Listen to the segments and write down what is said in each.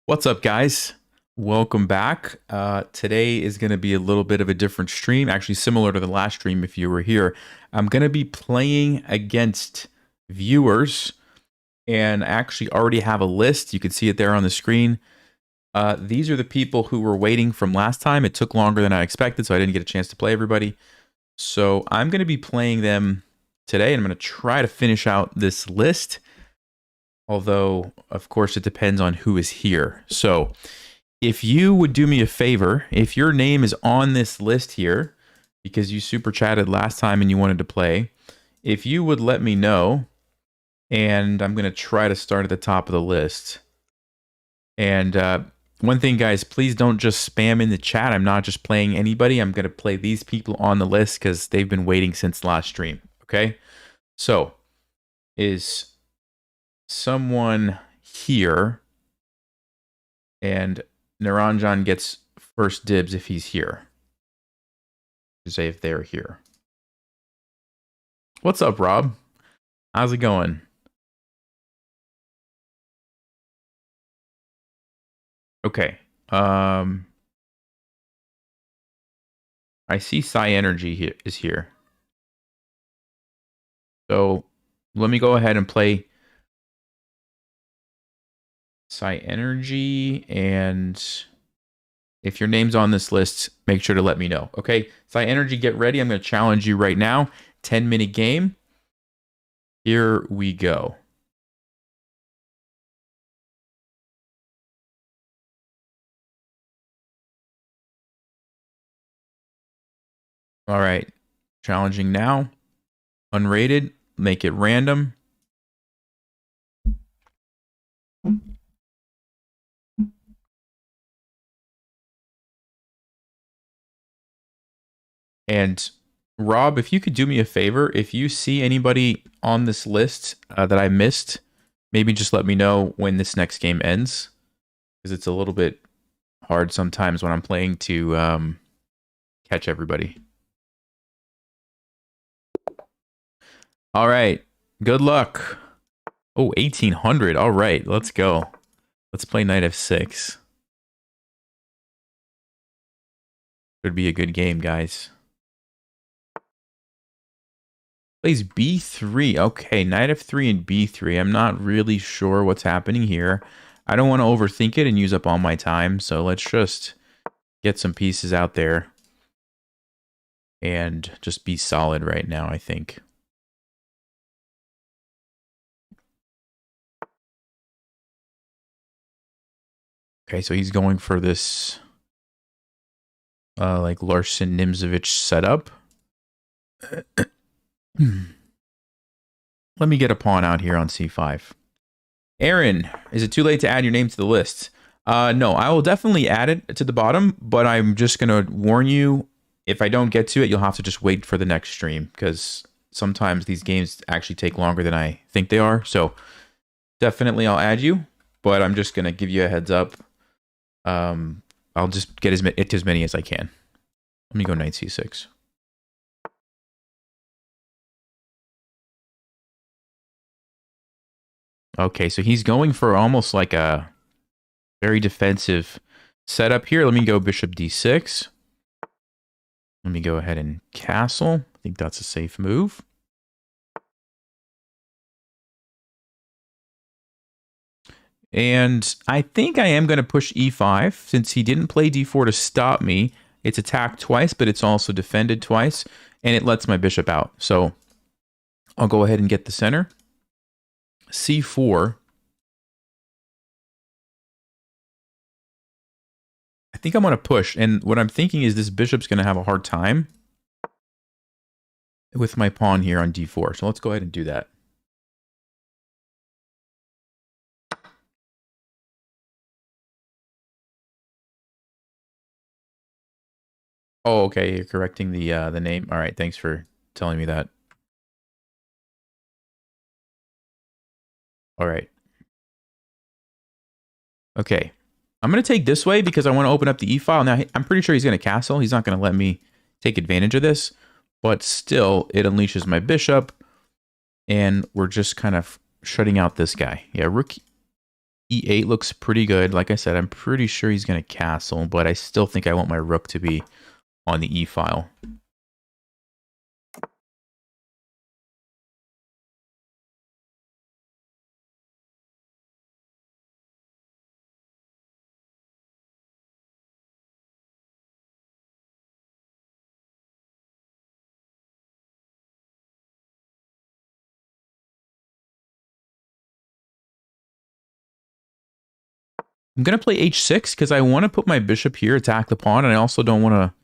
What's up, guys? Welcome back. Today is going to be a little bit of a different stream, actually similar to the last stream if you were here. I'm going to be playing against viewers and I actually already have a list. You can see it there on the screen. These are the people who were waiting from last time. It took longer than I expected, so I didn't get a chance to play everybody. So I'm going to be playing them today, and I'm going to try to finish out this list. Although, of course, it depends on who is here. So if you would do me a favor, if your name is on this list here, because you super chatted last time and you wanted to play, if you would let me know, and I'm going to try to start at the top of the list. And one thing, guys, please don't just spam in the chat. I'm not just playing anybody. I'm going to play these people on the list because they've been waiting since the last stream. Okay? So, is someone here, and Naranjan gets first dibs if he's here. Say if they're here. What's up, Rob? How's it going? Okay. I see Psy Energy here is here. So let me go ahead and play Psy Energy, and if your name's on this list, make sure to let me know. Okay, Psy Energy, get ready. I'm going to challenge you right now. 10-minute game. Here we go. All right, challenging now. Unrated, make it random. And Rob, if you could do me a favor, if you see anybody on this list that I missed, maybe just let me know when this next game ends, because it's a little bit hard sometimes when I'm playing to catch everybody. All right, good luck. Oh, 1800. All right, let's go. Let's play knight f6. Could be a good game, guys. Plays b3. Okay, knight f3 and b3. I'm not really sure what's happening here. I don't want to overthink it and use up all my time, so let's just get some pieces out there and just be solid right now, I think. Okay, so he's going for this like Larsen Nimzovich setup. Let me get a pawn out here on c5. Aaron, is it too late to add your name to the list? No, I will definitely add it to the bottom, but I'm just going to warn you, if I don't get to it, you'll have to just wait for the next stream, because sometimes these games actually take longer than I think they are. So definitely I'll add you, but I'm just going to give you a heads up. I'll just get as many as I can. Let me go knight c6. Okay, so he's going for almost like a very defensive setup here. Let me go bishop d6. Let me go ahead and castle. I think that's a safe move. And I think I am going to push e5 since he didn't play d4 to stop me. It's attacked twice, but it's also defended twice, and it lets my bishop out. So I'll go ahead and get the center. c4. I think I'm going to push, and what I'm thinking is this bishop's going to have a hard time with my pawn here on d4. So let's go ahead and do that. Oh, okay, you're correcting the name. All right, thanks for telling me that. All right. Okay. I'm going to take this way because I want to open up the e-file. Now, I'm pretty sure he's going to castle. He's not going to let me take advantage of this. But still, it unleashes my bishop. And we're just kind of shutting out this guy. Yeah, rook E8 looks pretty good. Like I said, I'm pretty sure he's going to castle, but I still think I want my rook to be on the E file. I'm going to play H6 because I want to put my bishop here, attack the pawn, and I also don't want to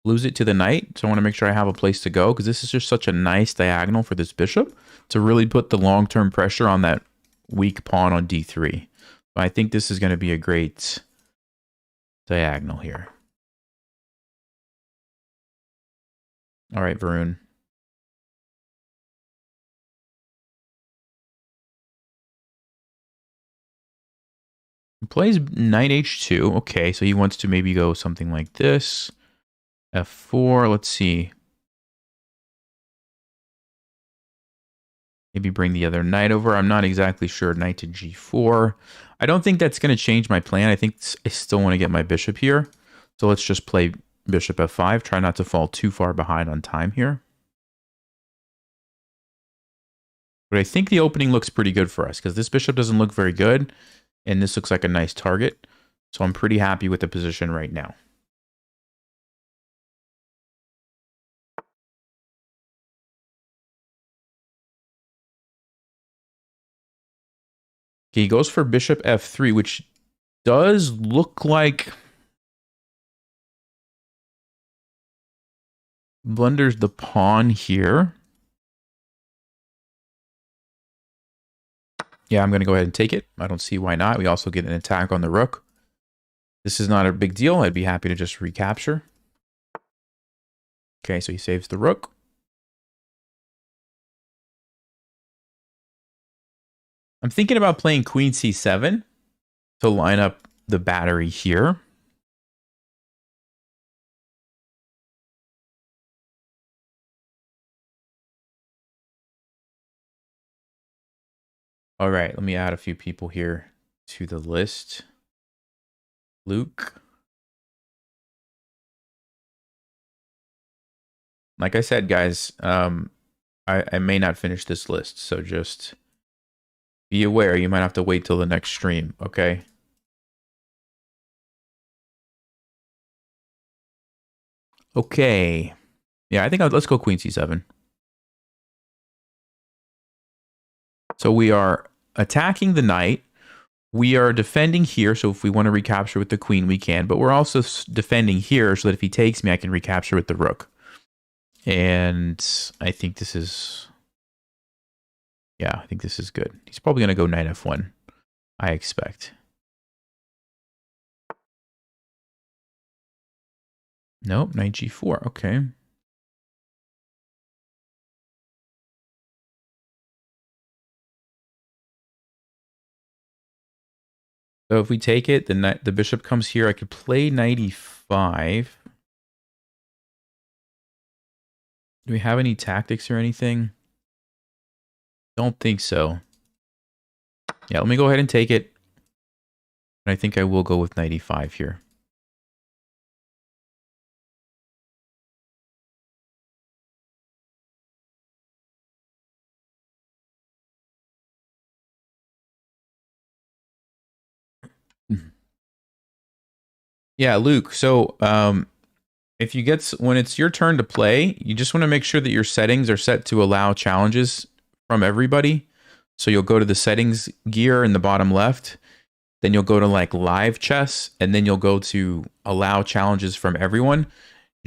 lose it to the knight. So I want to make sure I have a place to go because this is just such a nice diagonal for this bishop to really put the long-term pressure on that weak pawn on D3. But I think this is going to be a great diagonal here. All right, Varun. He plays knight H2. Okay, so he wants to maybe go something like this. F4, let's see. Maybe bring the other knight over. I'm not exactly sure. Knight to G4. I don't think that's going to change my plan. I think I still want to get my bishop here. So let's just play bishop F5. Try not to fall too far behind on time here. But I think the opening looks pretty good for us because this bishop doesn't look very good. And this looks like a nice target. So I'm pretty happy with the position right now. Okay, he goes for bishop F3, which does look like blunders the pawn here. Yeah, I'm going to go ahead and take it. I don't see why not. We also get an attack on the rook. This is not a big deal. I'd be happy to just recapture. Okay, so he saves the rook. I'm thinking about playing queen c7 to line up the battery here. All right, let me add a few people here to the list. Luke. Like I said, guys, I may not finish this list, so just be aware. You might have to wait till the next stream, okay? Okay. Yeah, I think let's go queen c7. So we are attacking the knight. We are defending here, so if we want to recapture with the queen, we can. But we're also defending here so that if he takes me, I can recapture with the rook. And I think this is... Yeah, I think this is good. He's probably going to go knight f1, I expect. Nope, knight g4. Okay. So if we take it, the bishop comes here. I could play knight e5. Do we have any tactics or anything? Don't think so. Yeah, let me go ahead and take it. And I think I will go with knight e5 here. Yeah, Luke. So if you when it's your turn to play, you just want to make sure that your settings are set to allow challenges from everybody. So you'll go to the settings gear in the bottom left. Then you'll go to like live chess, and then you'll go to allow challenges from everyone,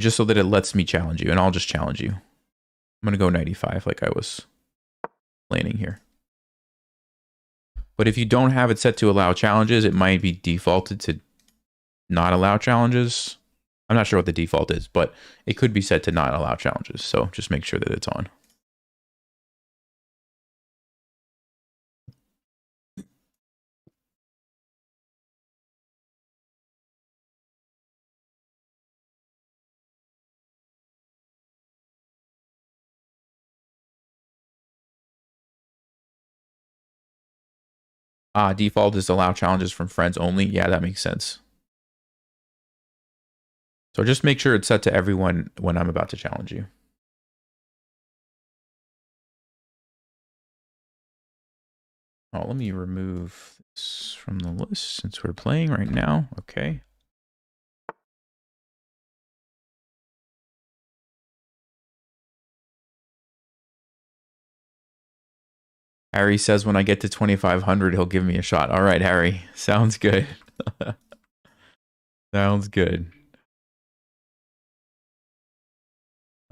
just so that it lets me challenge you, and I'll just challenge you. I'm going to go 95 like I was planning here. But if you don't have it set to allow challenges, it might be defaulted to not allow challenges. I'm not sure what the default is, but it could be set to not allow challenges. So just make sure that it's on. Default is allow challenges from friends only. Yeah, that makes sense. So just make sure it's set to everyone when I'm about to challenge you. Oh, let me remove this from the list since we're playing right now. Okay. Harry says when I get to 2,500, he'll give me a shot. All right, Harry. Sounds good. Sounds good.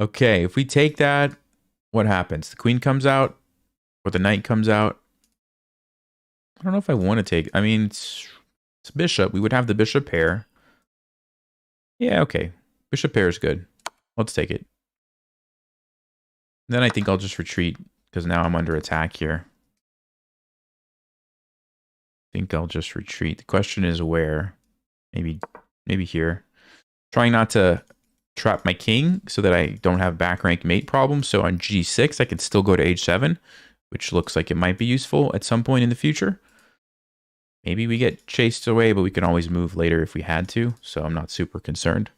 Okay, if we take that, what happens? The queen comes out or the knight comes out. I don't know if I want to take... I mean, it's bishop. We would have the bishop pair. Yeah, okay. Bishop pair is good. Let's take it. Then I think I'll just retreat because now I'm under attack here. I think I'll just retreat. The question is where? Maybe here. Trying not to trap my king so that I don't have back rank mate problems. So on g6, I can still go to h7, which looks like it might be useful at some point in the future. Maybe we get chased away, but we can always move later if we had to. So I'm not super concerned.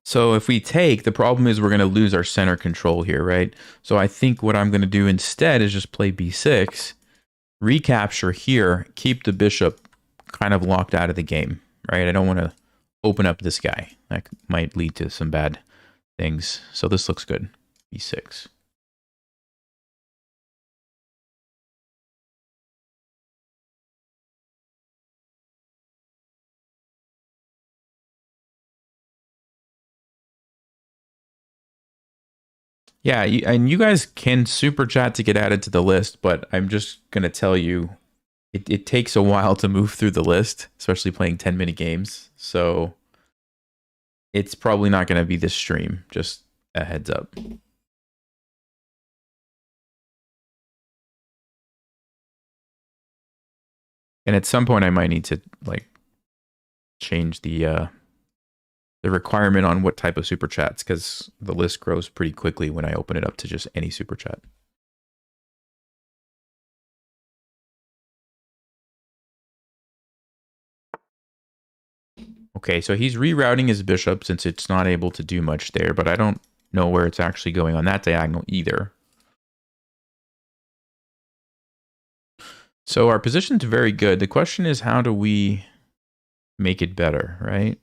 So if we take, the problem is we're going to lose our center control here, right? So I think what I'm going to do instead is just play b6, recapture here, keep the bishop kind of locked out of the game, right? I don't want to open up this guy. That might lead to some bad things. So this looks good. b6. Yeah, and you guys can super chat to get added to the list, but I'm just going to tell you, it takes a while to move through the list, especially playing 10-minute games. So it's probably not going to be this stream, just a heads up. And at some point I might need to like change the requirement on what type of super chats, because the list grows pretty quickly when I open it up to just any super chat. Okay, so he's rerouting his bishop since it's not able to do much there, but I don't know where it's actually going on that diagonal either. So our position's very good. The question is, how do we make it better, right?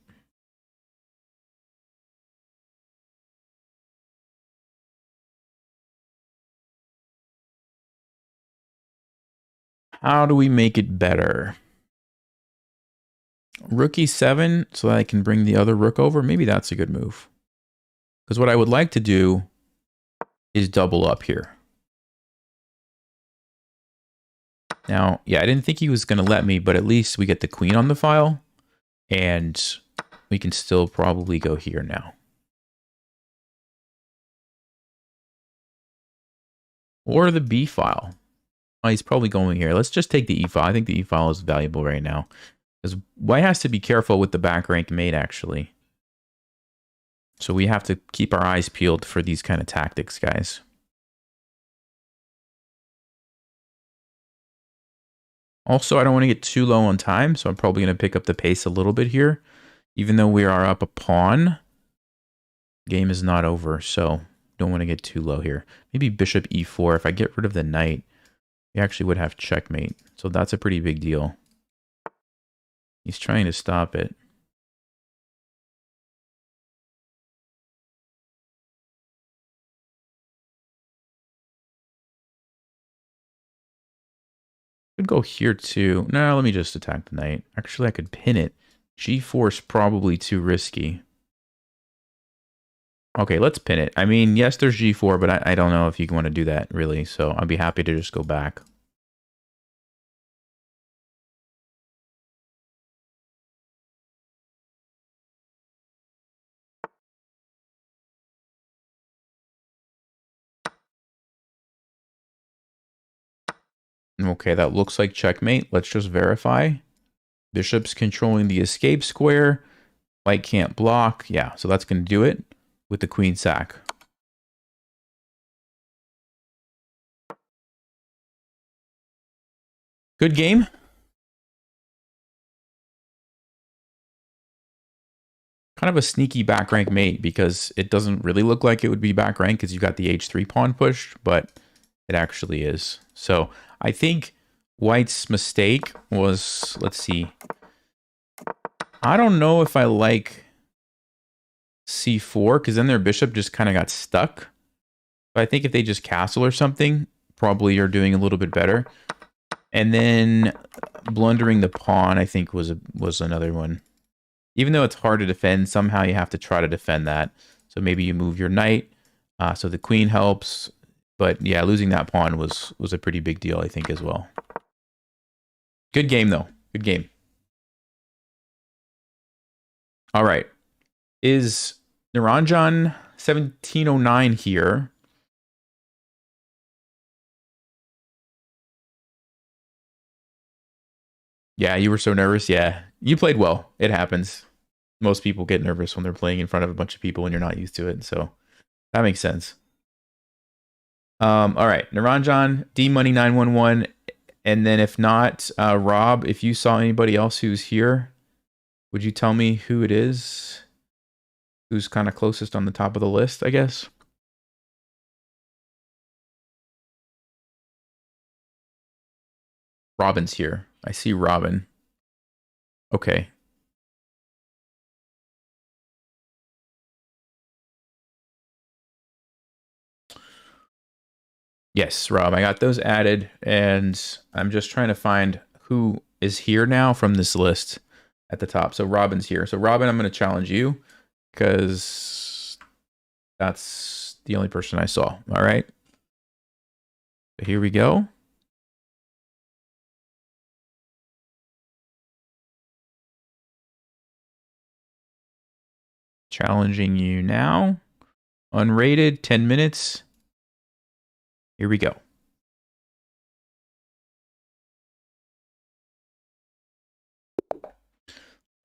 How do we make it better? Rook e7 so that I can bring the other rook over. Maybe that's a good move. Because what I would like to do is double up here. Now, yeah, I didn't think he was going to let me, but at least we get the queen on the file. And we can still probably go here now. Or the b file. Oh, he's probably going here. Let's just take the e file. I think the e file is valuable right now. Because white has to be careful with the back rank mate, actually. So we have to keep our eyes peeled for these kind of tactics, guys. Also, I don't want to get too low on time, so I'm probably going to pick up the pace a little bit here. Even though we are up a pawn, game is not over, so don't want to get too low here. Maybe bishop e4. If I get rid of the knight, we actually would have checkmate. So that's a pretty big deal. He's trying to stop it. Could go here too. No, let me just attack the knight. Actually, I could pin it. G4 is probably too risky. Okay, let's pin it. I mean, yes, there's G4, but I don't know if you want to do that, really. So I'd be happy to just go back. Okay, that looks like checkmate. Let's just verify. Bishop's controlling the escape square. White can't block. Yeah, so that's going to do it with the queen sack. Good game. Kind of a sneaky back rank mate because it doesn't really look like it would be back rank because you got the h3 pawn pushed, but it actually is. So I think White's mistake was, let's see. I don't know if I like c4 because then their bishop just kind of got stuck. But I think if they just castle or something, probably you're doing a little bit better. And then blundering the pawn, I think, was another one. Even though it's hard to defend, somehow you have to try to defend that. So maybe you move your knight, so the queen helps. But yeah, losing that pawn was a pretty big deal, I think, as well. Good game, though. Good game. All right. Is Naranjan 1709 here? Yeah, you were so nervous. Yeah, you played well. It happens. Most people get nervous when they're playing in front of a bunch of people and you're not used to it. So that makes sense. All right, Naranjan, D Money 911, and then if not, Rob, if you saw anybody else who's here, would you tell me who it is? Who's kind of closest on the top of the list, I guess? Robin's here. I see Robin. Okay. Yes, Rob, I got those added, and I'm just trying to find who is here now from this list at the top. So Robin's here. So Robin, I'm going to challenge you because that's the only person I saw. All right. So here we go. Challenging you now. Unrated, 10 minutes. Here we go.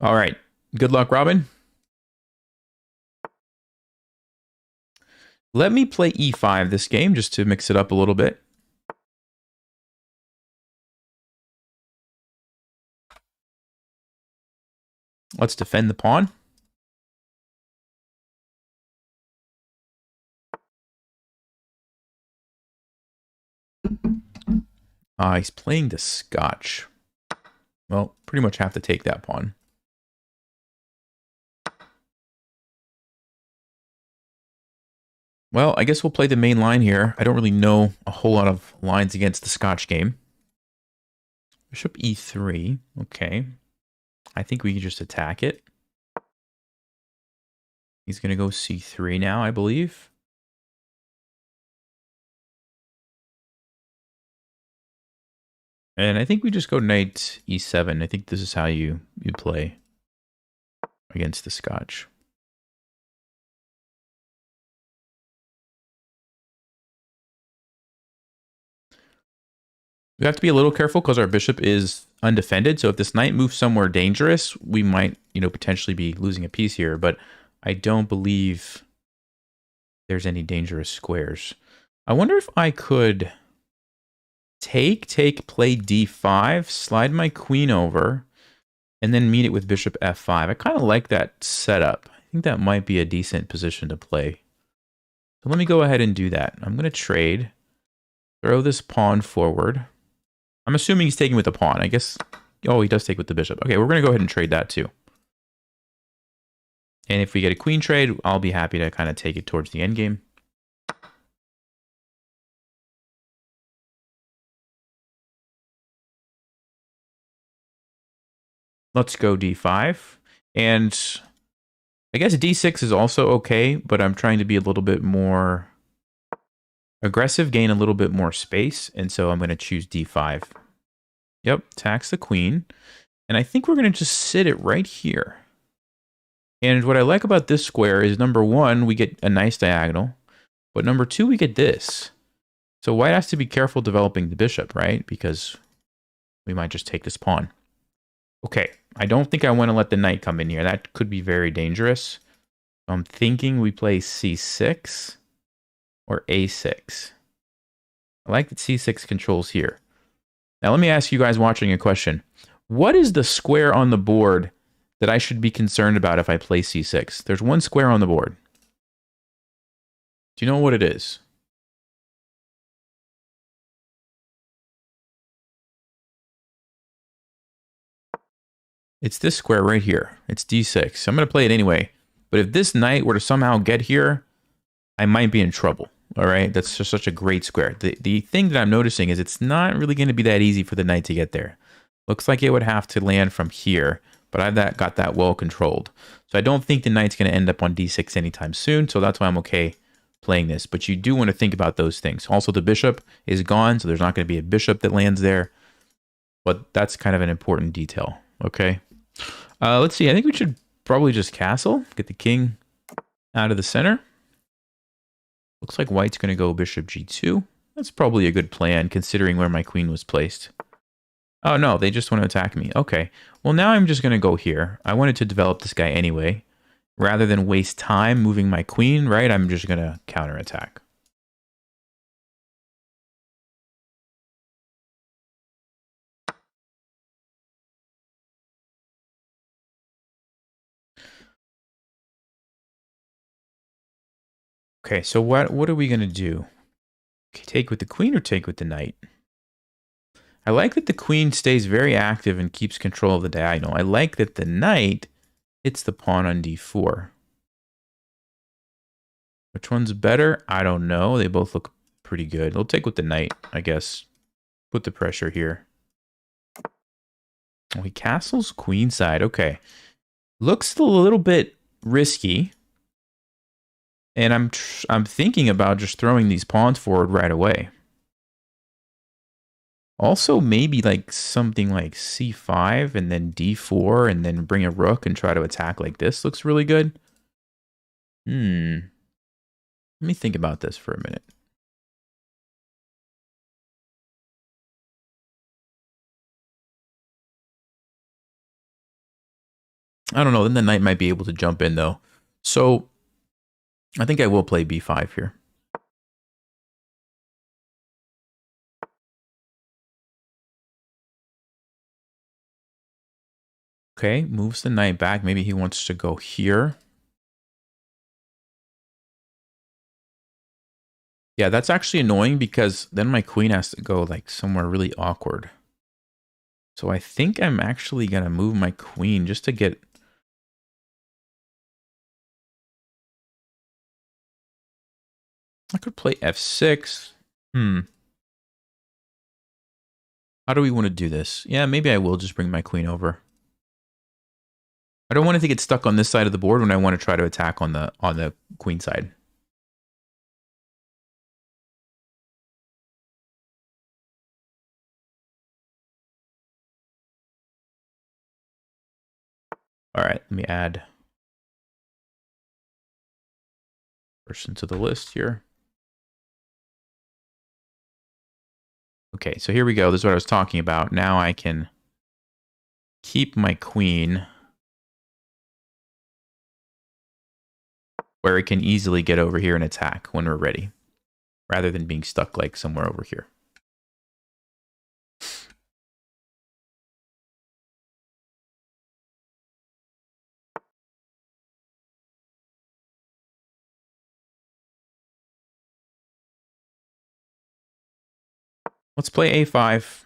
All right. Good luck, Robin. Let me play e5 this game just to mix it up a little bit. Let's defend the pawn. He's playing the Scotch. Well, pretty much have to take that pawn. Well, I guess we'll play the main line here. I don't really know a whole lot of lines against the Scotch game. Bishop e3. Okay. I think we can just attack it. He's going to go c3 now, I believe. And I think we just go knight e7. I think this is how you play against the Scotch. We have to be a little careful because our bishop is undefended. So if this knight moves somewhere dangerous, we might, potentially be losing a piece here. But I don't believe there's any dangerous squares. I wonder if I could take, play d5, slide my queen over, and then meet it with bishop f5. I kind of like that setup. I think that might be a decent position to play. So let me go ahead and do that. I'm going to trade, throw this pawn forward. I'm assuming he's taking with the pawn. I guess, oh, he does take with the bishop. Okay, we're going to go ahead and trade that too. And if we get a queen trade, I'll be happy to kind of take it towards the endgame. Let's go d5. And I guess d6 is also okay, but I'm trying to be a little bit more aggressive, gain a little bit more space. And so I'm going to choose d5. Yep, tax the queen. And I think we're going to just sit it right here. And what I like about this square is, number one, we get a nice diagonal. But number two, we get this. So white has to be careful developing the bishop, right? Because we might just take this pawn. Okay, I don't think I want to let the knight come in here. That could be very dangerous. I'm thinking we play c6 or a6. I like that c6 controls here. Now let me ask you guys watching a question. What is the square on the board that I should be concerned about if I play c6? There's one square on the board. Do you know what it is? It's this square right here. It's d6. I'm going to play it anyway. But if this knight were to somehow get here, I might be in trouble. All right? That's just such a great square. The thing that I'm noticing is it's not really going to be that easy for the knight to get there. Looks like it would have to land from here. But I've got that well controlled. So I don't think the knight's going to end up on d6 anytime soon. So that's why I'm okay playing this. But you do want to think about those things. Also, the bishop is gone. So there's not going to be a bishop that lands there. But that's kind of an important detail. Okay? Let's see. I think we should probably just castle. Get the king out of the center. Looks like white's going to go bishop g2. That's probably a good plan, considering where my queen was placed. Oh, no. They just want to attack me. Okay. Well, now I'm just going to go here. I wanted to develop this guy anyway. Rather than waste time moving my queen, right? I'm just going to counterattack. Okay, so what are we going to do? Okay, take with the queen or take with the knight? I like that the queen stays very active and keeps control of the diagonal. I like that the knight hits the pawn on d4. Which one's better? I don't know. They both look pretty good. We'll take with the knight, I guess. Put the pressure here. Oh, he castles queenside. Okay. Looks a little bit risky. And I'm thinking about just throwing these pawns forward right away. Also, maybe like something like c5 and then d4 and then bring a rook and try to attack like this looks really good. Let me think about this for a minute. I don't know. Then the knight might be able to jump in though. So I think I will play b5 here. Okay, moves the knight back. Maybe he wants to go here. Yeah, that's actually annoying because then my queen has to go like somewhere really awkward. So I think I'm actually going to move my queen just to get... I could play f6. How do we want to do this? Yeah, maybe I will just bring my queen over. I don't want it to get stuck on this side of the board when I want to try to attack on the queen side. All right, let me add person to the list here. Okay, so here we go. This is what I was talking about. Now I can keep my queen where it can easily get over here and attack when we're ready, rather than being stuck like somewhere over here. Let's play a5.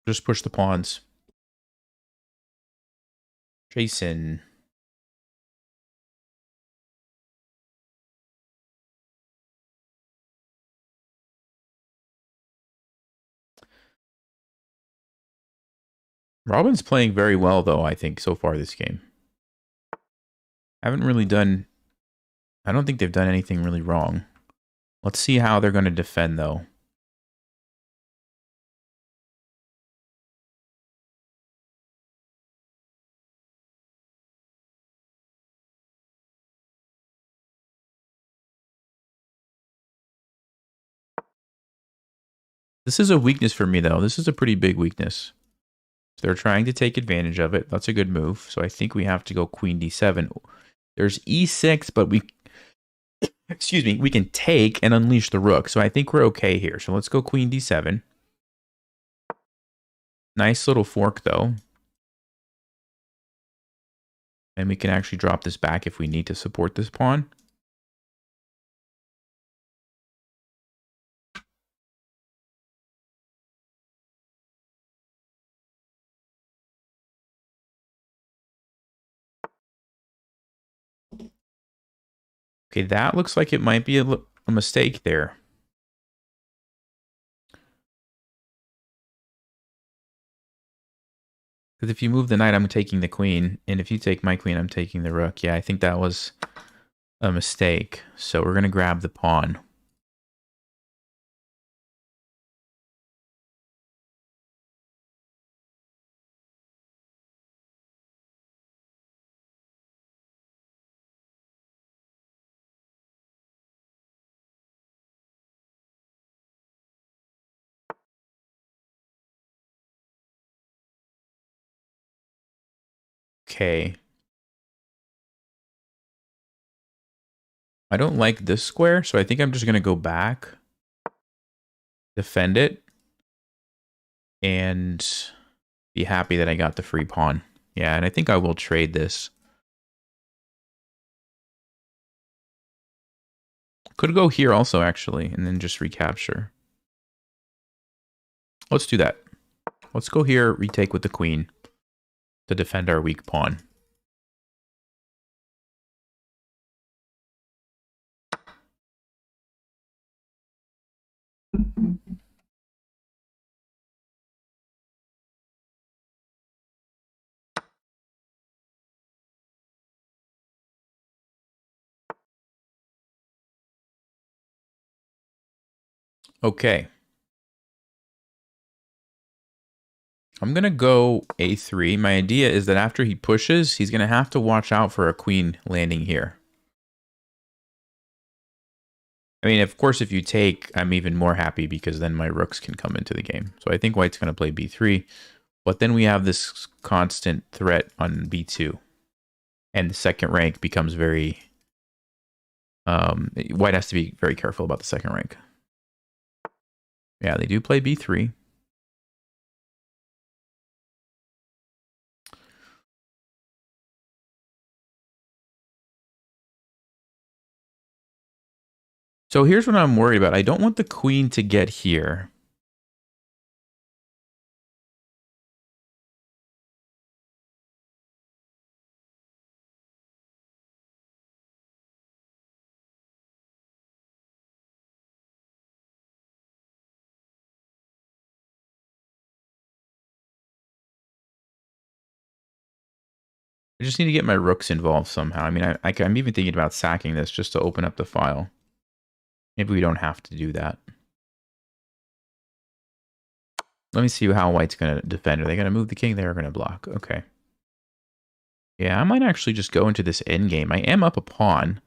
Just push the pawns. Jason. Robin's playing very well, though, I think, so far this game. Haven't really done... I don't think they've done anything really wrong. Let's see how they're going to defend, though. This is a weakness for me, though. This is a pretty big weakness. So they're trying to take advantage of it. That's a good move. So I think we have to go queen d7. There's e6, but we, excuse me, we can take and unleash the rook. So I think we're okay here. So let's go queen d7. Nice little fork, though. And we can actually drop this back if we need to support this pawn. Okay, that looks like it might be a mistake there. Because if you move the knight, I'm taking the queen. And if you take my queen, I'm taking the rook. Yeah, I think that was a mistake. So we're going to grab the pawn. Okay. I don't like this square, so I think I'm just going to go back, defend it, and be happy that I got the free pawn. Yeah, and I think I will trade this. Could go here also, actually, and then just recapture. Let's do that. Let's go here, retake with the queen to defend our weak pawn. Okay. I'm going to go a3. My idea is that after he pushes, he's going to have to watch out for a queen landing here. I mean, of course, if you take, I'm even more happy because then my rooks can come into the game. So I think white's going to play b3. But then we have this constant threat on b2. And the second rank becomes very... white has to be very careful about the second rank. Yeah, they do play b3. So here's what I'm worried about. I don't want the queen to get here. I just need to get my rooks involved somehow. I mean, I'm even thinking about sacking this just to open up the file. Maybe we don't have to do that. Let me see how white's going to defend. Are they going to move the king? They are going to block. Okay. Yeah, I might actually just go into this endgame. I am up a pawn.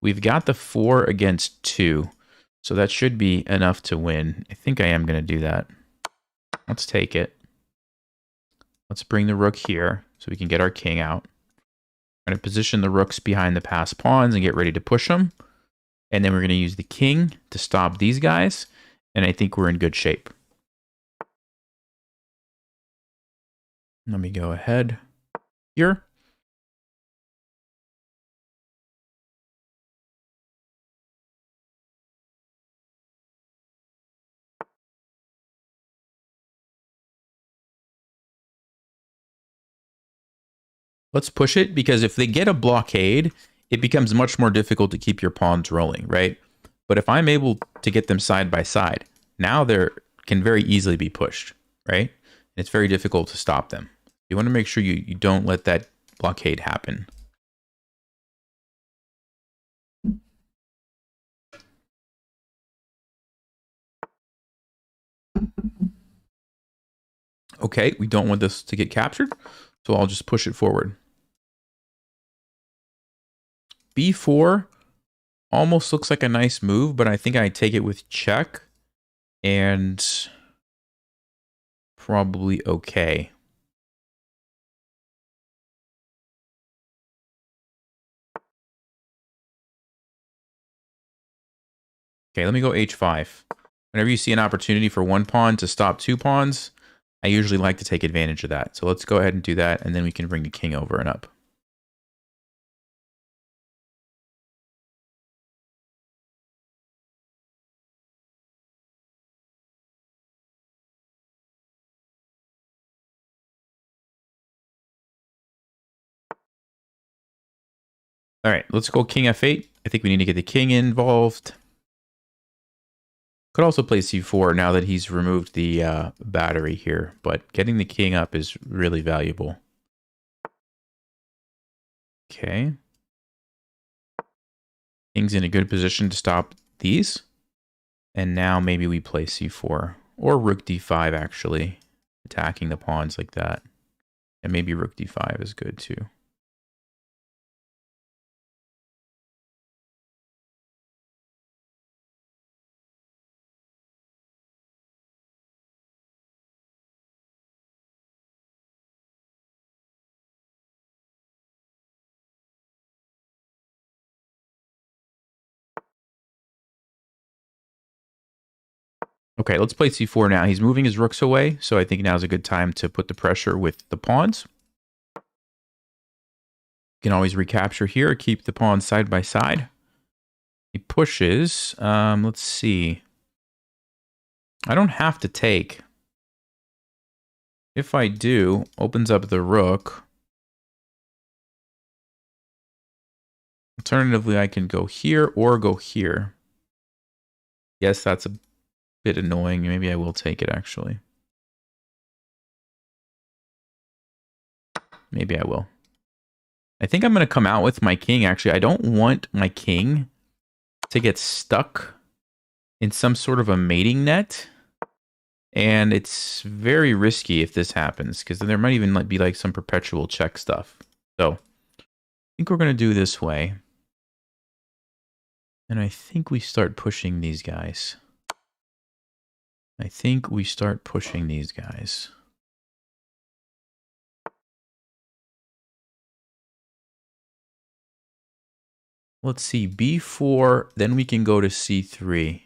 We've got the 4 against 2. So that should be enough to win. I think I am going to do that. Let's take it. Let's bring the rook here so we can get our king out. I'm going to position the rooks behind the passed pawns and get ready to push them. And then we're going to use the king to stop these guys. And I think we're in good shape. Let me go ahead here. Let's push it, because if they get a blockade, it becomes much more difficult to keep your pawns rolling, right? But if I'm able to get them side by side, now they can very easily be pushed, right? And it's very difficult to stop them. You want to make sure you don't let that blockade happen. Okay, we don't want this to get captured, so I'll just push it forward. b4 almost looks like a nice move, but I think I take it with check and probably okay. Okay, let me go h5. Whenever you see an opportunity for one pawn to stop two pawns, I usually like to take advantage of that. So let's go ahead and do that, and then we can bring the king over and up. All right, let's go king f8. I think we need to get the king involved. Could also play c4 now that he's removed the battery here, but getting the king up is really valuable. Okay. King's in a good position to stop these. And now maybe we play c4. Or rook d5, actually. Attacking the pawns like that. And maybe rook d5 is good, too. Okay, let's play c4 now. He's moving his rooks away, so I think now's a good time to put the pressure with the pawns. You can always recapture here, keep the pawns side by side. He pushes. Let's see. I don't have to take. If I do, opens up the rook. Alternatively, I can go here or go here. Yes, that's a bit annoying. Maybe I will take it, actually. Maybe I will. I think I'm going to come out with my king, actually. I don't want my king to get stuck in some sort of a mating net. And it's very risky if this happens, because then there might even be like some perpetual check stuff. So I think we're going to do this way. And I think we start pushing these guys. Let's see, b4, then we can go to c3.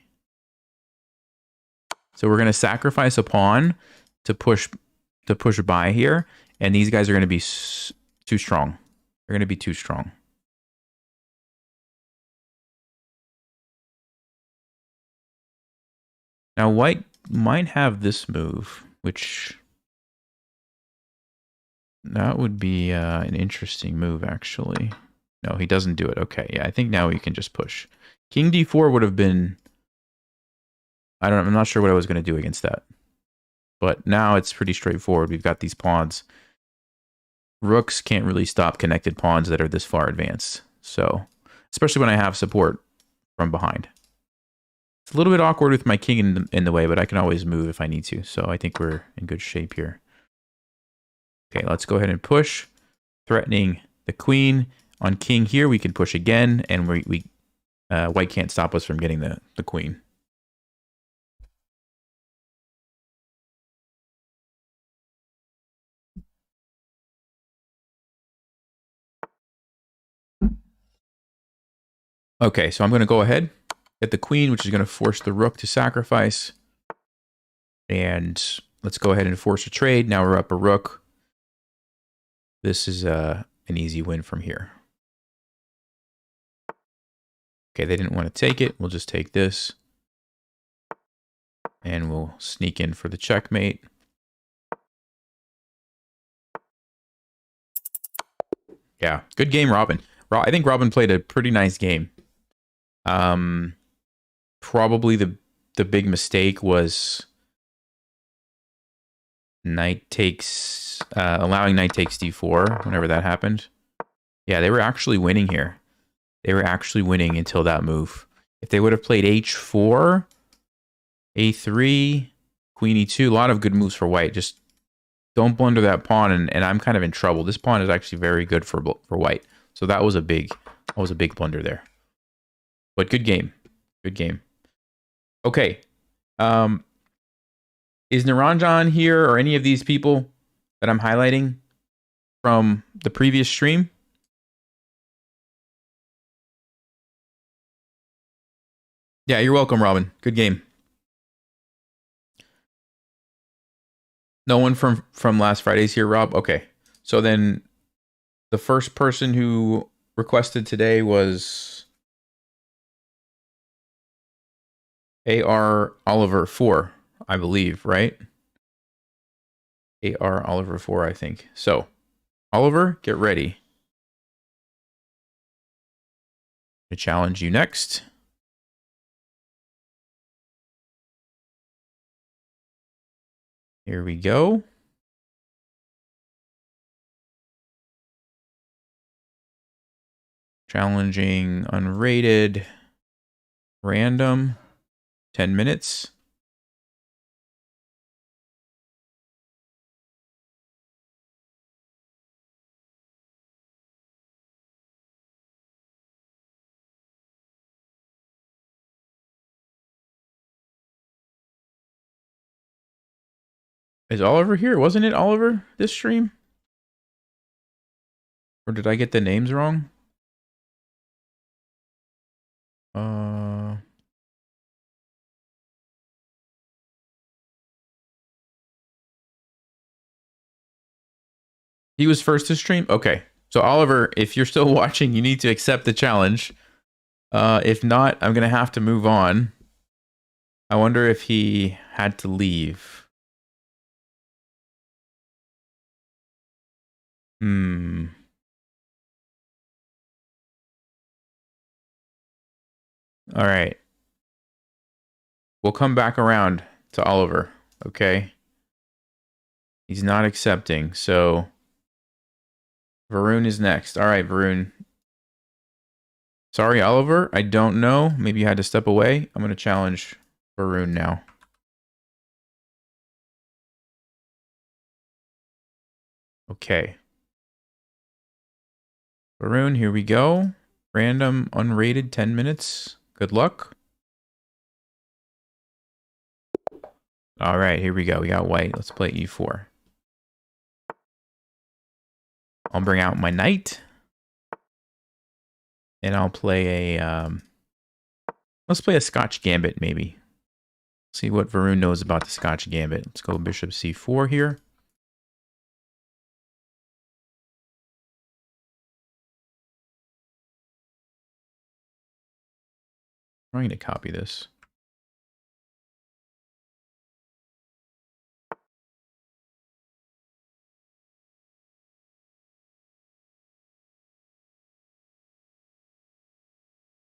So we're going to sacrifice a pawn to push by here, and these guys are going to be too strong. They're going to be too strong. Now white might have this move, which that would be an interesting move, actually. No, he doesn't do it. Okay, yeah, I think now we can just push. King d4 would have been... I'm not sure what I was going to do against that. But now it's pretty straightforward. We've got these pawns. Rooks can't really stop connected pawns that are this far advanced. So, especially when I have support from behind. It's a little bit awkward with my king in the way, but I can always move if I need to. So I think we're in good shape here. Okay, let's go ahead and push. Threatening the queen. On king here, we can push again, and white can't stop us from getting the queen. Okay, so I'm going to go ahead, get the queen, which is going to force the rook to sacrifice. And let's go ahead and force a trade. Now we're up a rook. This is an easy win from here. Okay, they didn't want to take it. We'll just take this. And we'll sneak in for the checkmate. Yeah, good game, Robin. I think Robin played a pretty nice game. Probably the big mistake was knight takes, allowing knight takes d4 whenever that happened. Yeah, they were actually winning here. They were actually winning until that move. If they would have played h4, a3, queen e2, a lot of good moves for white. Just don't blunder that pawn, and I'm kind of in trouble. This pawn is actually very good for white. So that was a big blunder there. But good game. Good game. Okay. Is Naranjan here or any of these people that I'm highlighting from the previous stream? Yeah, you're welcome, Robin. Good game. No one from last Friday's here, Rob. Okay. So then the first person who requested today was AR Oliver 4, I believe, right? AR Oliver 4, I think. So, Oliver, get ready. To challenge you next. Here we go. Challenging unrated random 10 minutes. Is Oliver here? Wasn't it Oliver this stream? Or did I get the names wrong? Uh He was first to stream? Okay. So Oliver, if you're still watching, you need to accept the challenge. If not, I'm gonna have to move on. I wonder if he had to leave. Hmm. All right. We'll come back around to Oliver. Okay. He's not accepting. So Varun is next. All right, Varun. Sorry, Oliver. I don't know. Maybe you had to step away. I'm going to challenge Varun now. Okay. Varun, here we go. Random, unrated, 10 minutes. Good luck. All right, here we go. We got white. Let's play e4. I'll bring out my knight. And I'll play a... let's play a Scotch Gambit, maybe. See what Varun knows about the Scotch Gambit. Let's go bishop c4 here. I'm going to copy this.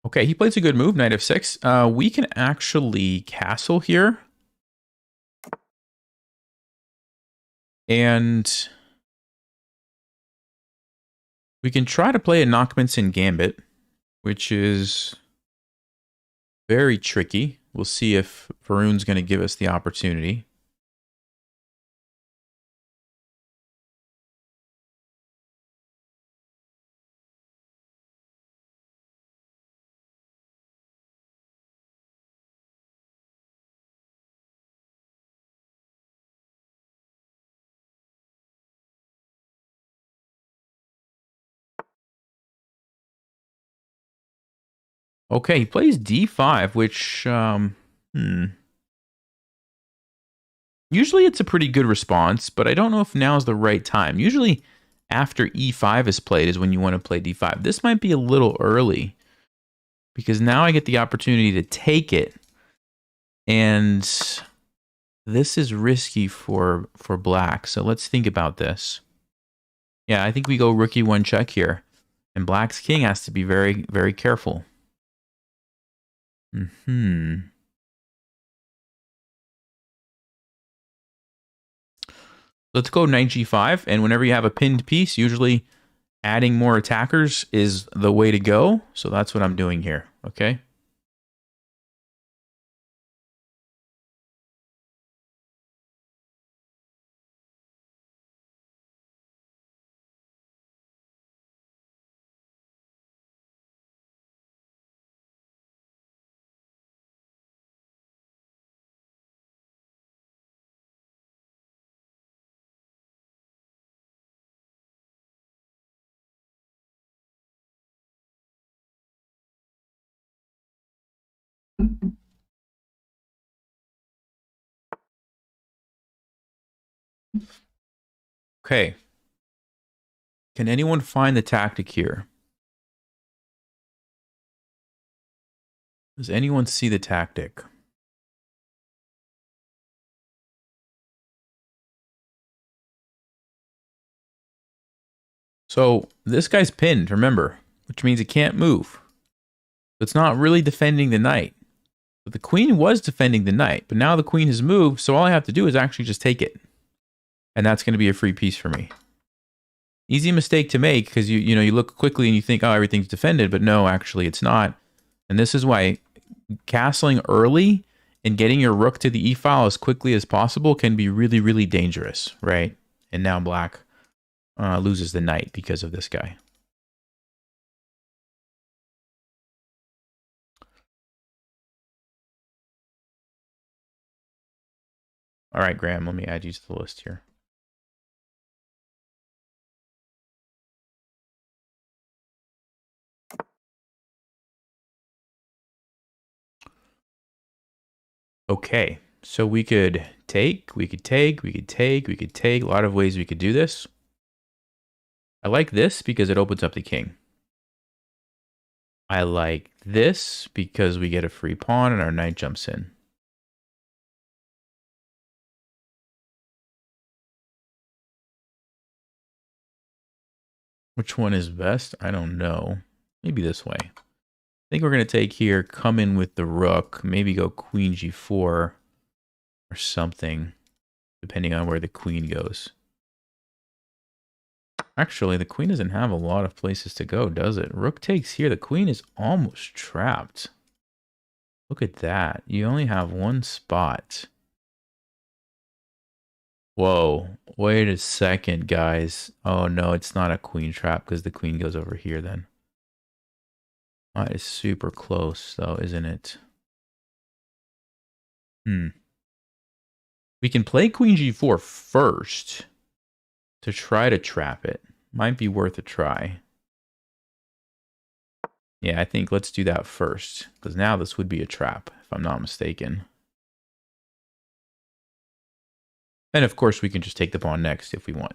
Okay, he plays a good move, knight f6. We can actually castle here. And we can try to play a Knockmanson Gambit, which is very tricky. We'll see if Varun's going to give us the opportunity. Okay, he plays d5, which, usually it's a pretty good response, but I don't know if now is the right time. Usually after e5 is played is when you want to play d5. This might be a little early because now I get the opportunity to take it. And this is risky for black. So let's think about this. Yeah, I think we go rookie one check here. And black's king has to be very, very careful. Let's go knight g5. And whenever you have a pinned piece, usually adding more attackers is the way to go. So that's what I'm doing here. Okay. Okay. Can anyone find the tactic here? Does anyone see the tactic? So this guy's pinned, remember, which means it can't move. It's not really defending the knight. But the queen was defending the knight, but now the queen has moved, so all I have to do is actually just take it. And that's going to be a free piece for me. Easy mistake to make because you know you look quickly and you think, oh, everything's defended, but no, actually it's not. And this is why castling early and getting your rook to the e-file as quickly as possible can be really, really dangerous, right? And now black loses the knight because of this guy. All right, Graham, let me add you to the list here. Okay, so we could take, we could take, we could take, we could take. A lot of ways we could do this. I like this because it opens up the king. I like this because we get a free pawn and our knight jumps in. Which one is best? I don't know. Maybe this way. I think we're going to take here, come in with the rook, maybe go queen g4 or something, depending on where the queen goes. Actually, the queen doesn't have a lot of places to go, does it? Rook takes here. The queen is almost trapped. Look at that. You only have one spot. Whoa. Wait a second, guys. Oh, no, it's not a queen trap because the queen goes over here then. That is super close, though, isn't it? We can play queen g4 first to try to trap it. Might be worth a try. Yeah, I think let's do that first, because now this would be a trap, if I'm not mistaken. And of course, we can just take the pawn next if we want.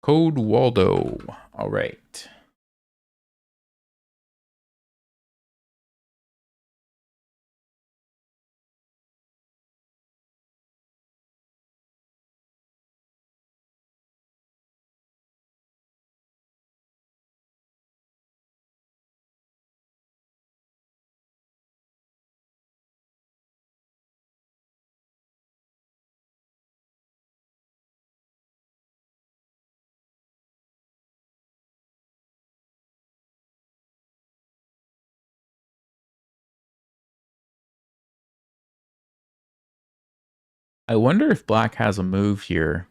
Code Waldo. All right. I wonder if black has a move here.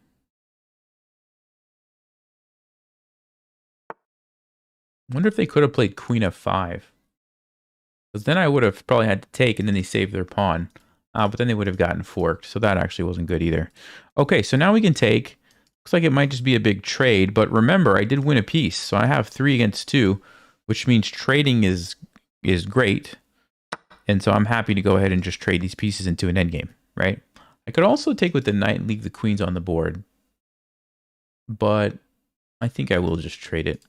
I wonder if they could have played queen f5. Because then I would have probably had to take, and then they saved their pawn. But then they would have gotten forked, so that actually wasn't good either. Okay, so now we can take. Looks like it might just be a big trade, but remember, I did win a piece, so I have 3 against 2, which means trading is great. And so I'm happy to go ahead and just trade these pieces into an endgame, right? I could also take with the knight and leave the queens on the board, but I think I will just trade it.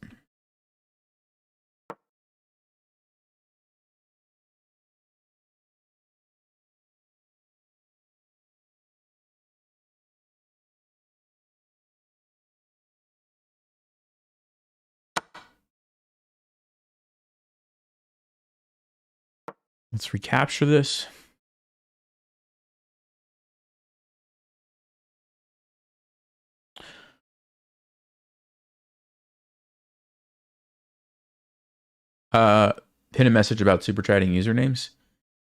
Let's recapture this. Pin a message about super chatting usernames.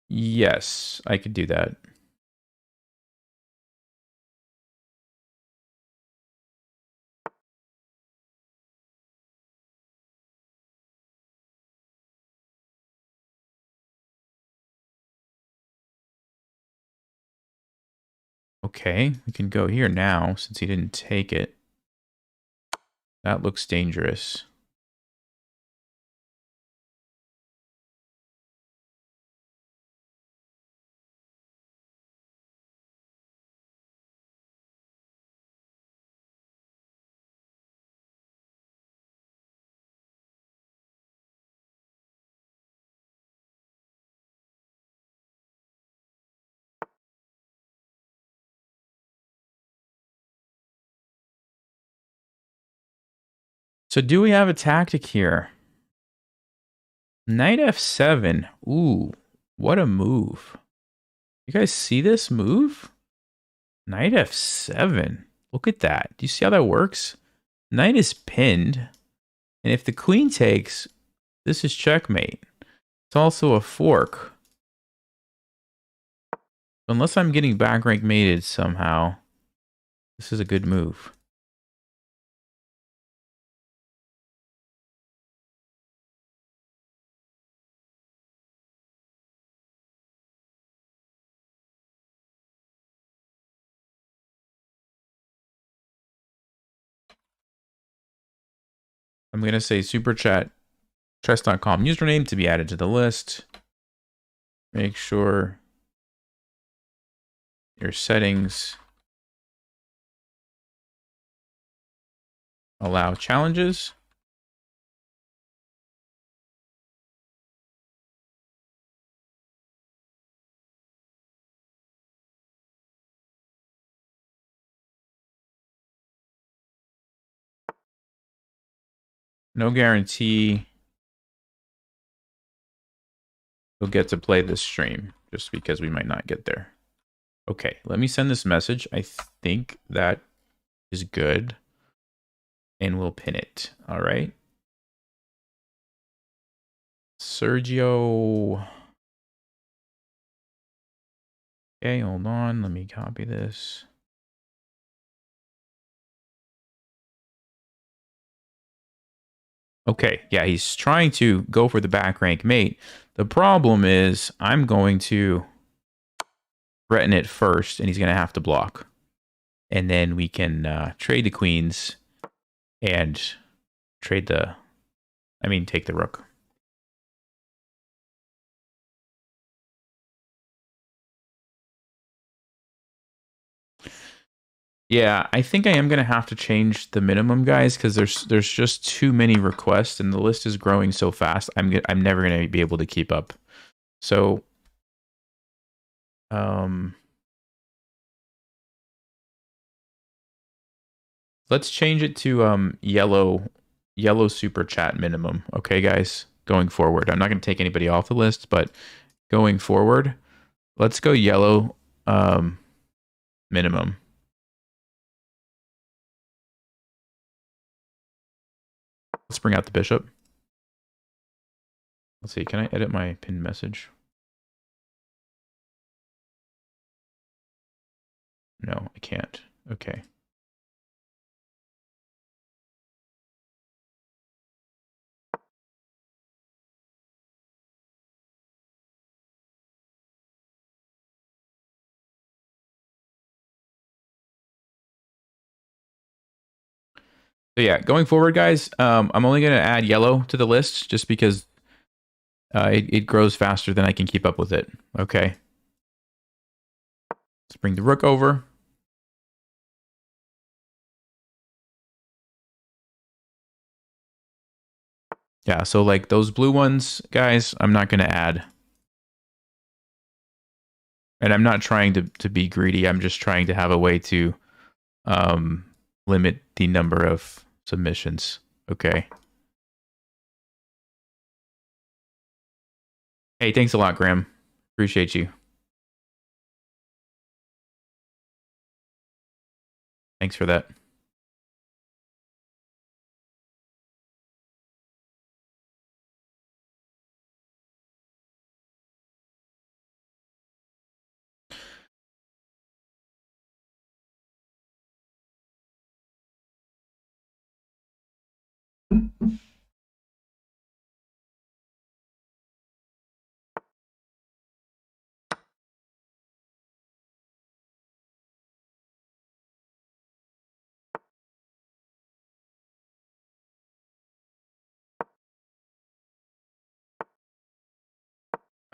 Yes, I could do that. Okay, we can go here now since he didn't take it. That looks dangerous. So do we have a tactic here? Knight f7. Ooh, what a move. You guys see this move? Knight f7. Look at that. Do you see how that works? Knight is pinned. And if the queen takes, this is checkmate. It's also a fork. Unless I'm getting back rank mated somehow, this is a good move. I'm going to say super chat chess.com username to be added to the list. Make sure your settings allow challenges. No guarantee you'll get to play this stream just because we might not get there. Okay, let me send this message. I think that is good. And we'll pin it. All right. Sergio. Okay, hold on. Let me copy this. Okay, yeah, he's trying to go for the back rank mate. The problem is I'm going to threaten it first, and he's going to have to block. And then we can trade the queens and take the rook. Yeah, I think I am going to have to change the minimum, guys, because there's just too many requests, and the list is growing so fast. I'm never going to be able to keep up. So, let's change it to yellow super chat minimum. Okay, guys, going forward, I'm not going to take anybody off the list, but going forward, let's go yellow minimum. Let's bring out the bishop. Let's see, can I edit my pinned message? No, I can't. Okay. So yeah, going forward, guys, I'm only going to add yellow to the list just because it grows faster than I can keep up with it. Okay. Let's bring the rook over. Yeah, so like those blue ones, guys, I'm not going to add. And I'm not trying to be greedy. I'm just trying to have a way to limit the number of submissions. Okay. Hey, thanks a lot, Graham. Appreciate you. Thanks for that.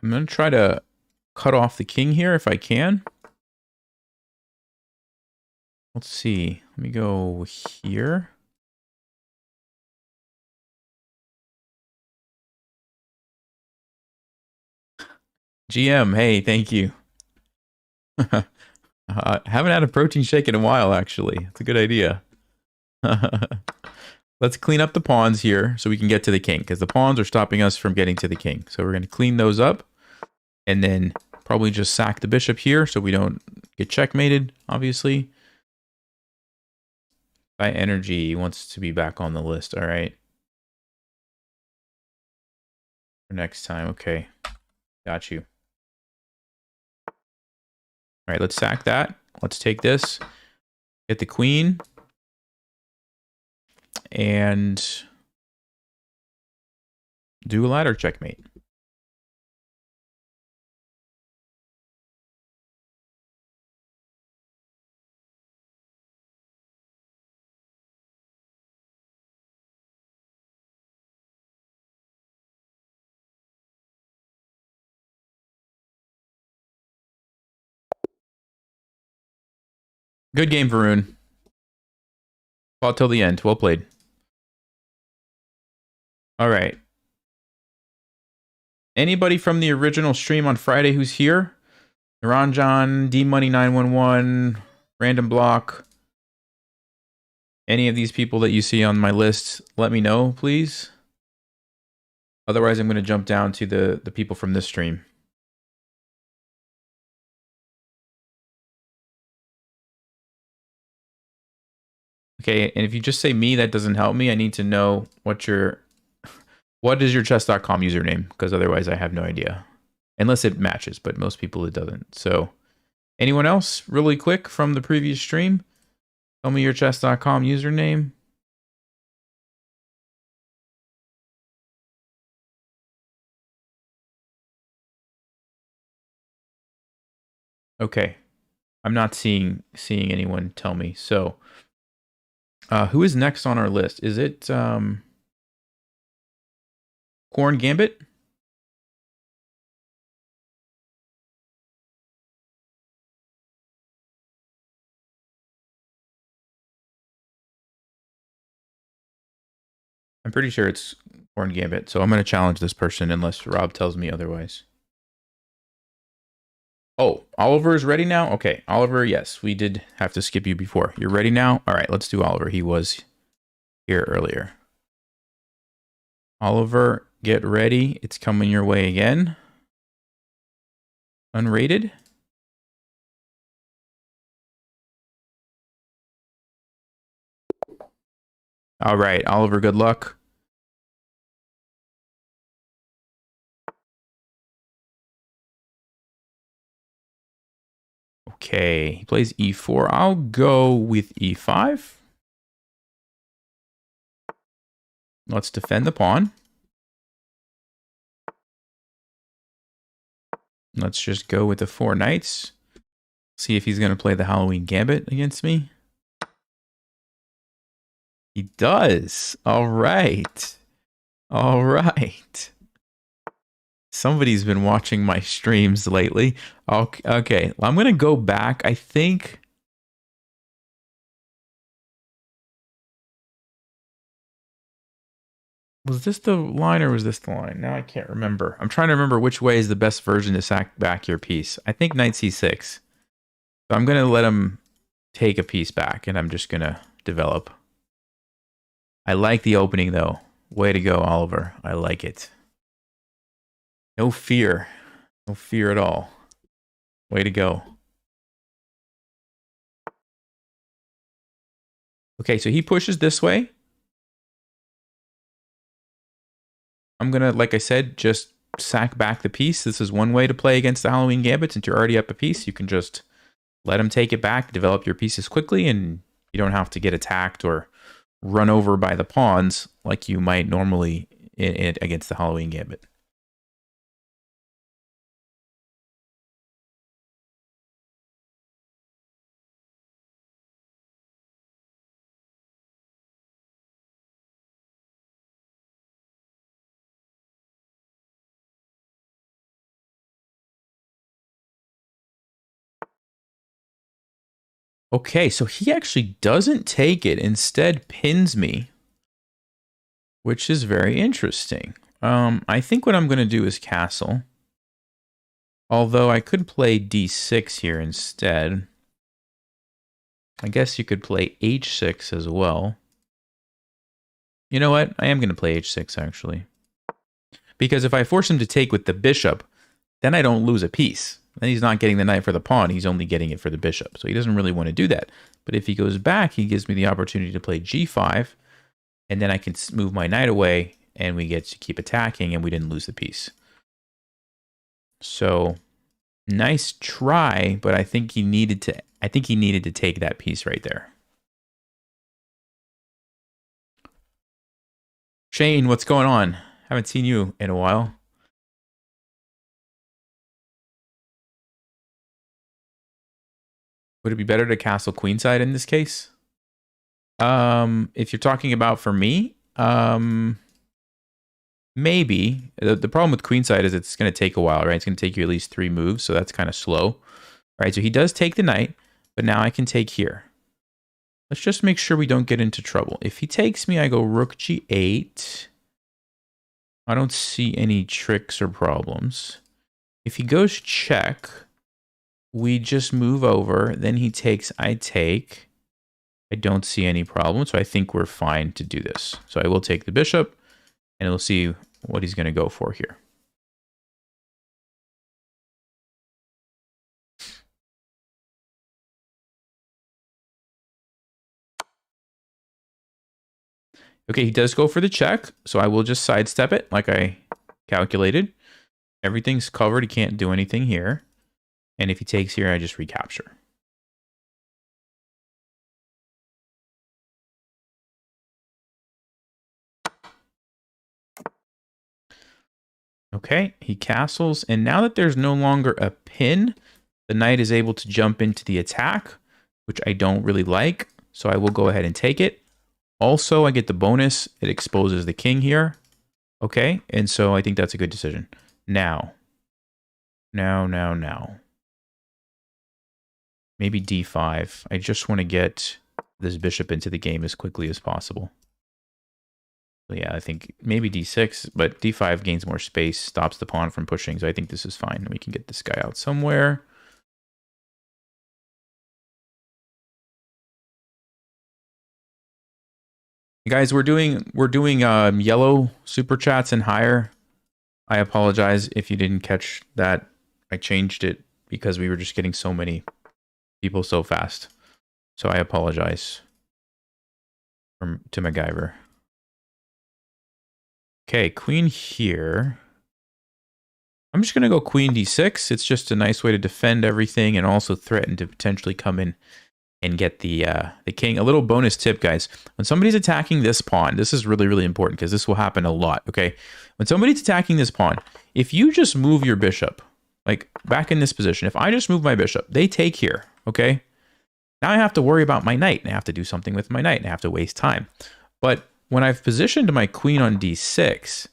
I'm going to try to cut off the king here if I can. Let's see. Let me go here. GM, hey, thank you. Haven't had a protein shake in a while, actually. It's a good idea. let's clean up the pawns here so we can get to the king, because the pawns are stopping us from getting to the king. So we're going to clean those up and then probably just sack the bishop here so we don't get checkmated, obviously. By energy, he wants to be back on the list. All right. For next time. Okay. Got you. All right, let's sack that. Let's take this. Get the queen. And do a ladder checkmate. Good game, Varun. Fought till the end. Well played. All right. Anybody from the original stream on Friday who's here? Naranjan, DMoney911, Random Block. Any of these people that you see on my list, let me know, please. Otherwise, I'm going to jump down to the people from this stream. Okay, and if you just say me, that doesn't help me. I need to know what is your chess.com username, because otherwise I have no idea. Unless it matches, but most people it doesn't. So, anyone else really quick from the previous stream? Tell me your chess.com username. Okay. I'm not seeing anyone tell me. So, who is next on our list? Is it Corn Gambit? I'm pretty sure it's Corn Gambit, so I'm going to challenge this person unless Rob tells me otherwise. Oh, Oliver is ready now? Okay, Oliver, yes, we did have to skip you before. You're ready now? All right, let's do Oliver. He was here earlier. Oliver, get ready. It's coming your way again. Unrated? All right, Oliver, good luck. Okay, he plays e4. I'll go with e5. Let's defend the pawn. Let's just go with the 4 knights. See if he's going to play the Halloween Gambit against me. He does. All right. All right. Somebody's been watching my streams lately. Okay, I'm going to go back. I think... Was this the line or was this the line? Now I can't remember. I'm trying to remember which way is the best version to sack back your piece. I think knight c6. So I'm going to let him take a piece back, and I'm just going to develop. I like the opening, though. Way to go, Oliver. I like it. No fear. No fear at all. Way to go. Okay, so he pushes this way. I'm going to, like I said, just sack back the piece. This is one way to play against the Halloween Gambit. Since you're already up a piece, you can just let him take it back, develop your pieces quickly, and you don't have to get attacked or run over by the pawns like you might normally against the Halloween Gambit. Okay, so he actually doesn't take it, instead pins me, which is very interesting. I think what I'm going to do is castle. Although I could play d6 here instead. I guess you could play h6 as well. You know what? I am going to play h6, actually. Because if I force him to take with the bishop, then I don't lose a piece. Then he's not getting the knight for the pawn. He's only getting it for the bishop. So he doesn't really want to do that. But if he goes back, he gives me the opportunity to play g5. And then I can move my knight away. And we get to keep attacking. And we didn't lose the piece. So nice try. But I think he needed to take that piece right there. Shane, what's going on? Haven't seen you in a while. Would it be better to castle queenside in this case? If you're talking about for me, maybe. The problem with queenside is it's going to take a while, right? It's going to take you at least 3 moves, so that's kind of slow. All right, so he does take the knight, but now I can take here. Let's just make sure we don't get into trouble. If he takes me, I go rook g8. I don't see any tricks or problems. If he goes check, we just move over. Then he takes, I take. I don't see any problem, so I think we're fine to do this. So I will take the bishop, and we'll see what he's going to go for here. Okay, he does go for the check, so I will just sidestep it like I calculated. Everything's covered. He can't do anything here. And if he takes here, I just recapture. Okay, he castles. And now that there's no longer a pin, the knight is able to jump into the attack, which I don't really like. So I will go ahead and take it. Also, I get the bonus. It exposes the king here. Okay, and so I think that's a good decision. Now. Maybe d5. I just want to get this bishop into the game as quickly as possible. So yeah, I think maybe d6, but d5 gains more space, stops the pawn from pushing, so I think this is fine. We can get this guy out somewhere. Guys, we're doing yellow super chats and higher. I apologize if you didn't catch that. I changed it because we were just getting so many people so fast. So I apologize to MacGyver. Okay, queen here. I'm just going to go queen d6. It's just a nice way to defend everything and also threaten to potentially come in and get the king. A little bonus tip, guys. When somebody's attacking this pawn, this is really, really important because this will happen a lot, okay? When somebody's attacking this pawn, if you just move your bishop, like back in this position, if I just move my bishop, they take here, okay? Now I have to worry about my knight, and I have to do something with my knight, and I have to waste time. But when I've positioned my queen on d6,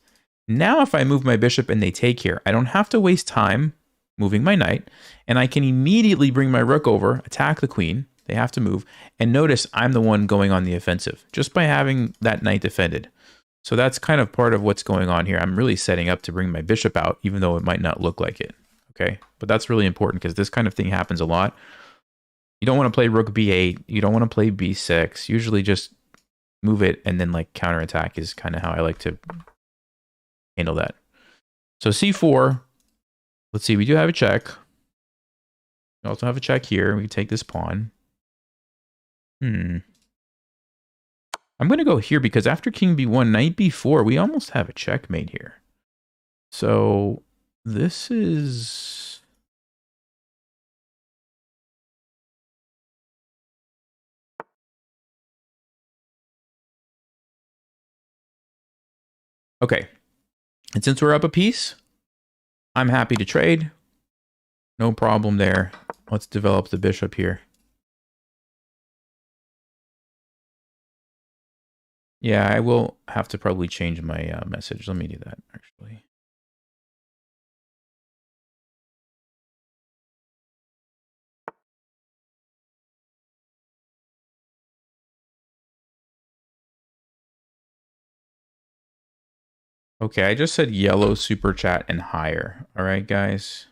now if I move my bishop and they take here, I don't have to waste time moving my knight, and I can immediately bring my rook over, attack the queen. They have to move. And notice I'm the one going on the offensive just by having that knight defended. So that's kind of part of what's going on here. I'm really setting up to bring my bishop out, even though it might not look like it. Okay, but that's really important because this kind of thing happens a lot. You don't want to play rook b8. You don't want to play b6. Usually just move it and then like counterattack is kind of how I like to handle that. So c4. Let's see, we do have a check. We also have a check here. We can take this pawn. I'm going to go here because after king b1, knight b4, we almost have a checkmate here. So this is... Okay. And since we're up a piece, I'm happy to trade. No problem there. Let's develop the bishop here. Yeah, I will have to probably change my message. Let me do that, actually. Okay, I just said yellow super chat and higher. All right, guys.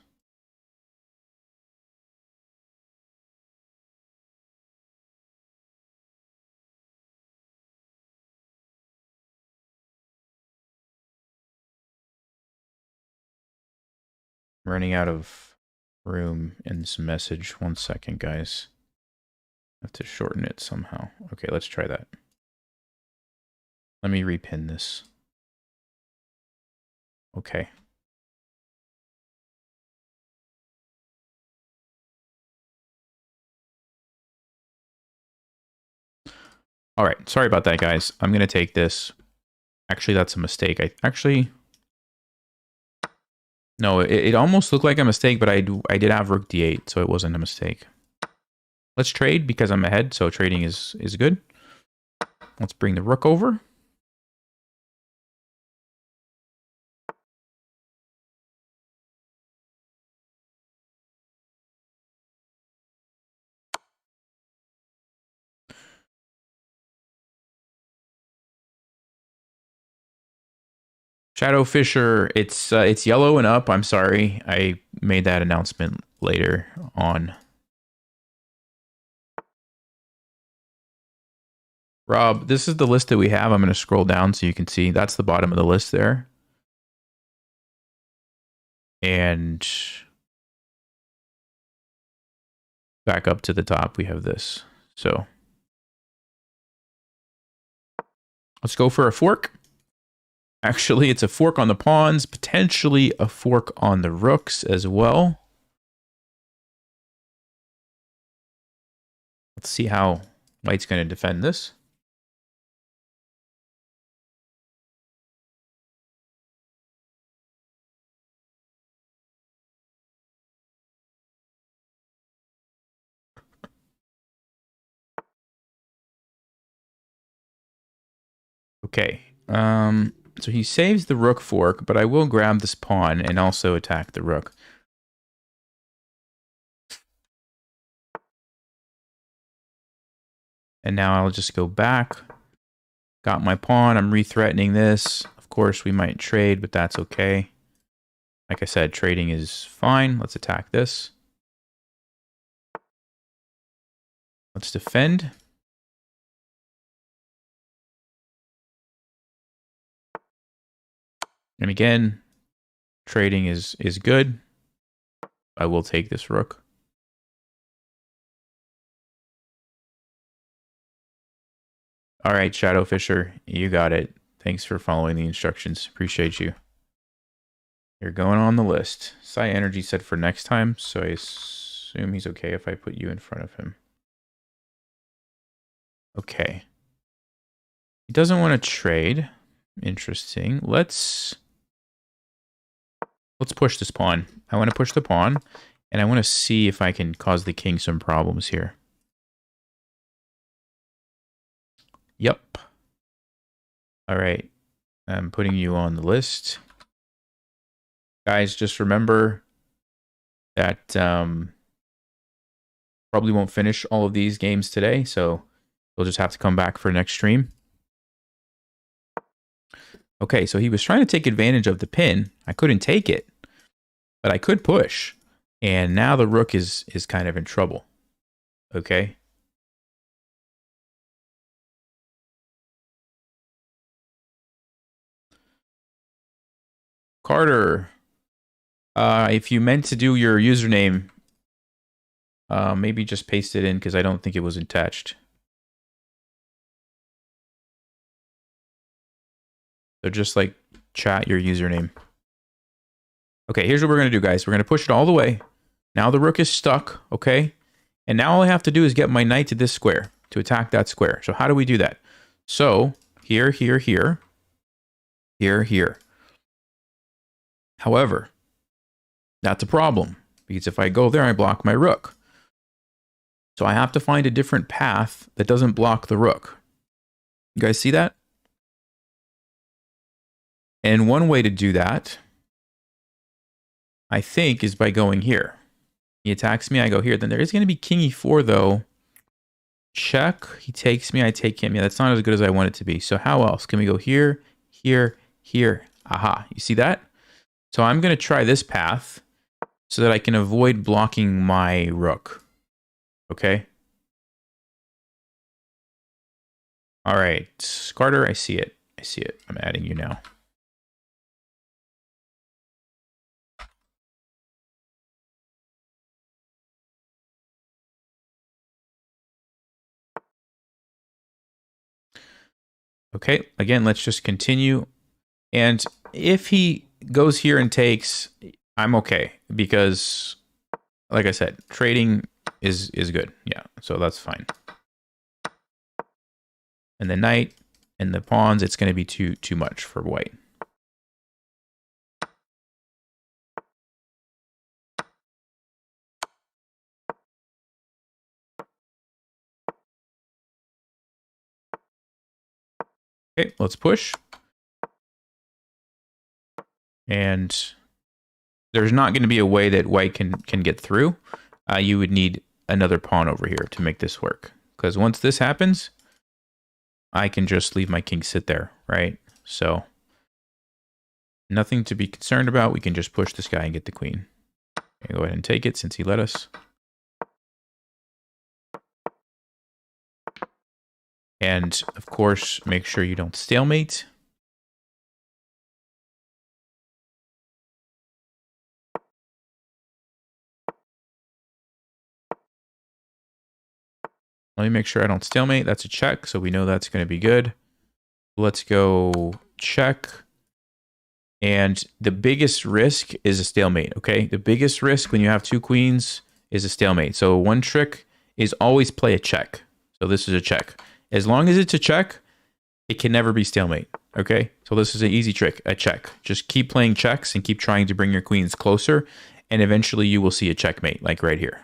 I'm running out of room in this message. 1 second, guys. I have to shorten it somehow. Okay, let's try that. Let me repin this. Okay. All right. Sorry about that, guys. I'm going to take this. Actually, that's a mistake. No, it almost looked like a mistake, but I did have rook d8, so it wasn't a mistake. Let's trade because I'm ahead, so trading is good. Let's bring the rook over. Shadow Fisher, it's yellow and up. I'm sorry. I made that announcement later on. Rob, this is the list that we have. I'm going to scroll down so you can see. That's the bottom of the list there. And back up to the top, we have this. So let's go for a fork. Actually, it's a fork on the pawns, potentially a fork on the rooks as well. Let's see how White's going to defend this. Okay. So he saves the rook fork, but I will grab this pawn and also attack the rook. And now I'll just go back. Got my pawn. I'm re-threatening this. Of course, we might trade, but that's okay. Like I said, trading is fine. Let's attack this. Let's defend. And again, trading is good. I will take this rook. All right, Shadow Fisher, you got it. Thanks for following the instructions. Appreciate you. You're going on the list. Psy Energy said for next time, so I assume he's okay if I put you in front of him. Okay. He doesn't want to trade. Interesting. Let's push this pawn. I want to push the pawn, and I want to see if I can cause the king some problems here. Yep. All right. I'm putting you on the list. Guys, just remember that probably won't finish all of these games today, so you'll just have to come back for next stream. Okay, so he was trying to take advantage of the pin. I couldn't take it, but I could push. And now the rook is kind of in trouble. Okay. Carter, if you meant to do your username, maybe just paste it in because I don't think it was attached. So just like chat your username. Okay, here's what we're going to do, guys. We're going to push it all the way. Now the rook is stuck, okay? And now all I have to do is get my knight to this square to attack that square. So how do we do that? So here, here, here, here, here. However, that's a problem because if I go there, I block my rook. So I have to find a different path that doesn't block the rook. You guys see that? And one way to do that, I think, is by going here. He attacks me, I go here. Then there is going to be king e4, though. Check. He takes me, I take him. Yeah, that's not as good as I want it to be. So how else? Can we go here, here, here? Aha. You see that? So I'm going to try this path so that I can avoid blocking my rook. Okay? All right. Carter, I see it. I see it. I'm adding you now. Okay, again, let's just continue. And if he goes here and takes, I'm okay because, like I said, trading is good. Yeah, so that's fine. And the knight and the pawns, it's going to be too much for white. Okay, let's push. And there's not going to be a way that white can get through. You would need another pawn over here to make this work. Because once this happens, I can just leave my king sit there, right? So nothing to be concerned about. We can just push this guy and get the queen. Okay, go ahead and take it since he let us. And of course, make sure you don't stalemate. Let me make sure I don't stalemate. That's a check, so we know that's going to be good. Let's go check. And the biggest risk is a stalemate, okay? The biggest risk when you have two queens is a stalemate. So one trick is always play a check. So this is a check. As long as it's a check, it can never be stalemate, okay? So this is an easy trick, a check. Just keep playing checks and keep trying to bring your queens closer, and eventually you will see a checkmate, like right here.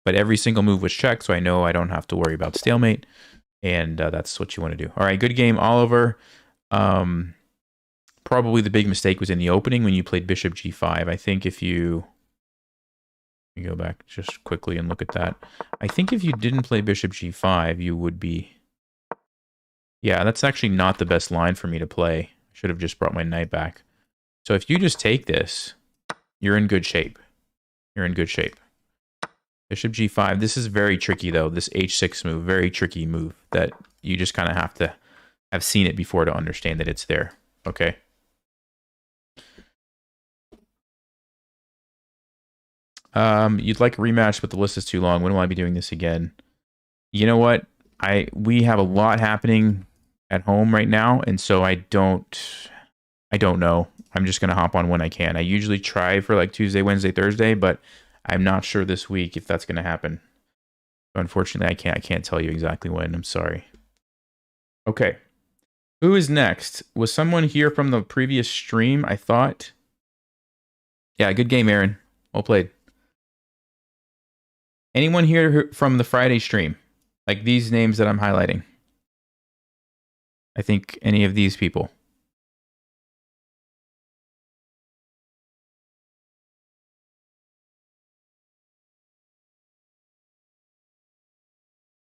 But every single move was checked, so I know I don't have to worry about stalemate, and that's what you want to do. All right, good game, Oliver. Probably the big mistake was in the opening when you played bishop g5. I think if you go back just quickly and look at that. I think if you didn't play bishop g5, you would be... Yeah, that's actually not the best line for me to play. Should have just brought my knight back. So if you just take this, you're in good shape. You're in good shape. Bishop g5. This is very tricky, though. This h6 move, very tricky move that you just kind of have to have seen it before to understand that it's there. Okay. You'd like a rematch, but the list is too long. When will I be doing this again? You know what? We have a lot happening at home right now, and so I don't know. I'm just gonna hop on when I can. I usually try for like Tuesday, Wednesday, Thursday, but I'm not sure this week if that's gonna happen. So unfortunately, I can't tell you exactly when. I'm sorry. Okay. Who is next? Was someone here from the previous stream, I thought? Yeah, good game, Aaron. Well played. Anyone here from the Friday stream? Like these names that I'm highlighting? I think any of these people.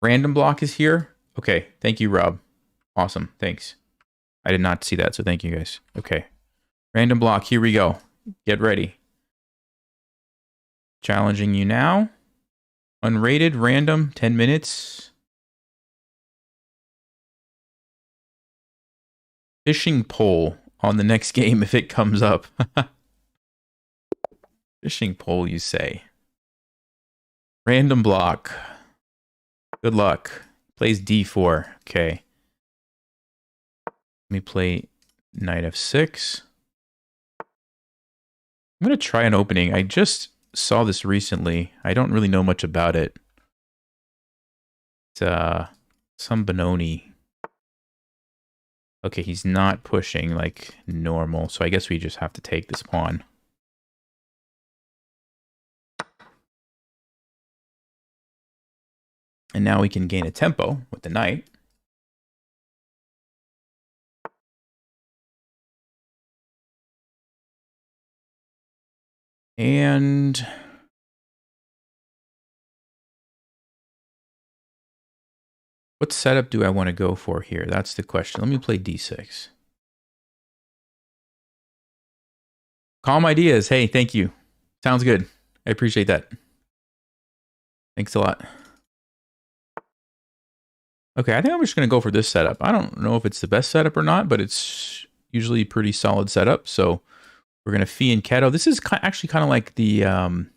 Random block is here. Okay, thank you, Rob. Awesome, thanks. I did not see that, so thank you guys. Okay, random block, here we go. Get ready. Challenging you now. Unrated, random, 10 minutes. Fishing pole on the next game if it comes up. Fishing pole, you say. Random block. Good luck. Plays d4. Okay. Let me play knight f6. I'm going to try an opening. I just saw this recently. I don't really know much about it. It's some Benoni. Okay, he's not pushing like normal, so I guess we just have to take this pawn. And now we can gain a tempo with the knight. And what setup do I want to go for here? That's the question. Let me play d6. Calm ideas. Hey, thank you. Sounds good. I appreciate that. Thanks a lot. Okay, I think I'm just going to go for this setup. I don't know if it's the best setup or not, but it's usually a pretty solid setup. So we're going to Phi and Keto. This is actually kind of like the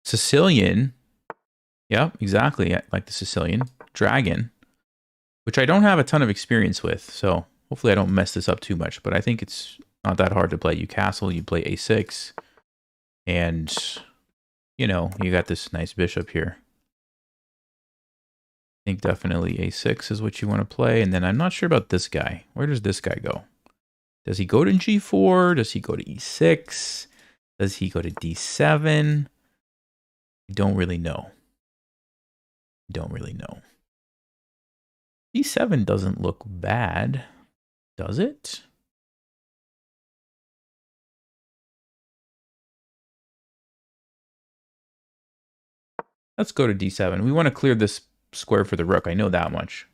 Sicilian. Yeah, exactly. Like the Sicilian dragon. which I don't have a ton of experience with. So hopefully I don't mess this up too much. But I think it's not that hard to play. You castle, you play a6, and you know you got this nice bishop here. I think definitely a6 is what you want to play. And then I'm not sure about this guy. Where does this guy go? Does he go to g4? Does he go to e6? Does he go to d7? I don't really know. Don't really know. d7 doesn't look bad, does it? Let's go to d7. We want to clear this square for the rook. I know that much.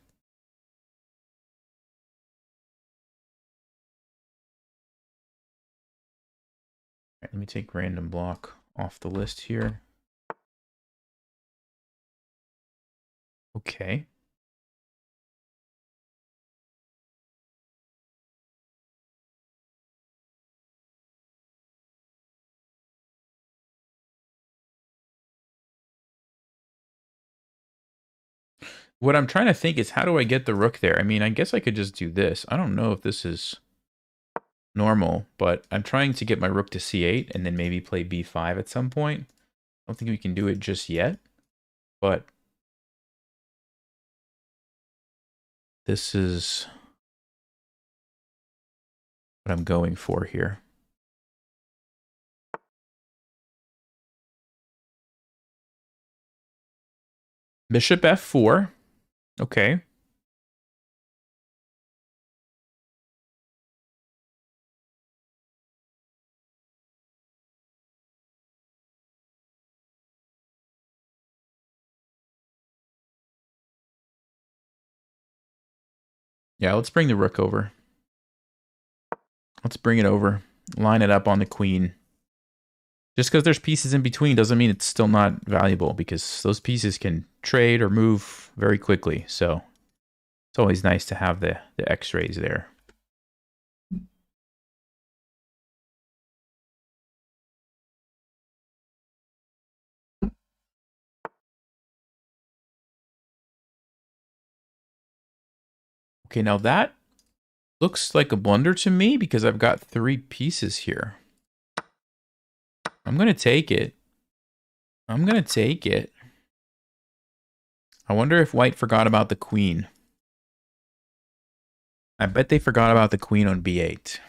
All right, let me take random block off the list here. Okay. What I'm trying to think is, how do I get the rook there? I mean, I guess I could just do this. I don't know if this is normal, but I'm trying to get my rook to c8 and then maybe play b5 at some point. I don't think we can do it just yet, but this is what I'm going for here. Bishop f4. Okay. Yeah, let's bring the rook over. Let's bring it over. Line it up on the queen. Just because there's pieces in between doesn't mean it's still not valuable, because those pieces can trade or move very quickly. So it's always nice to have the x-rays there. Okay, now that looks like a blunder to me because I've got 3 pieces here. I'm going to take it. I'm going to take it. I wonder if white forgot about the queen. I bet they forgot about the queen on b8.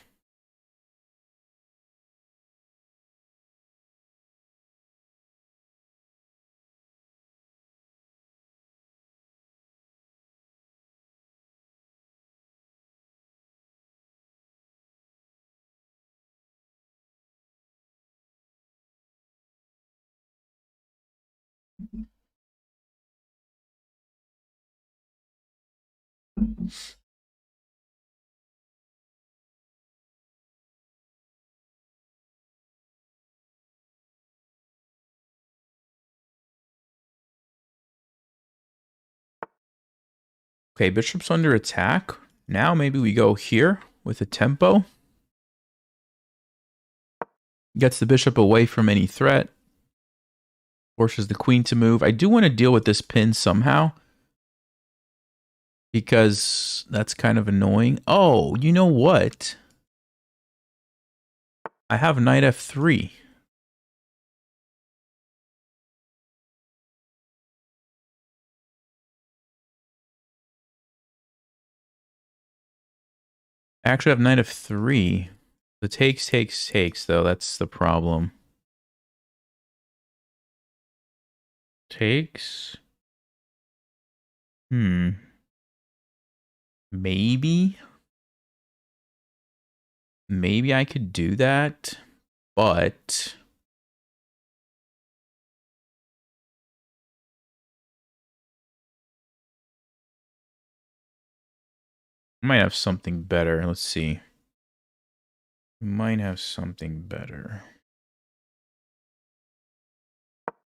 Okay, bishop's under attack. Now maybe we go here with a tempo. Gets the bishop away from any threat. Forces the queen to move. I do want to deal with this pin somehow, because that's kind of annoying. Oh, you know what? I have knight f3. I actually have knight f3. The takes, though. That's the problem. Takes. Maybe. Maybe I could do that, but I might have something better. Let's see. Might have something better.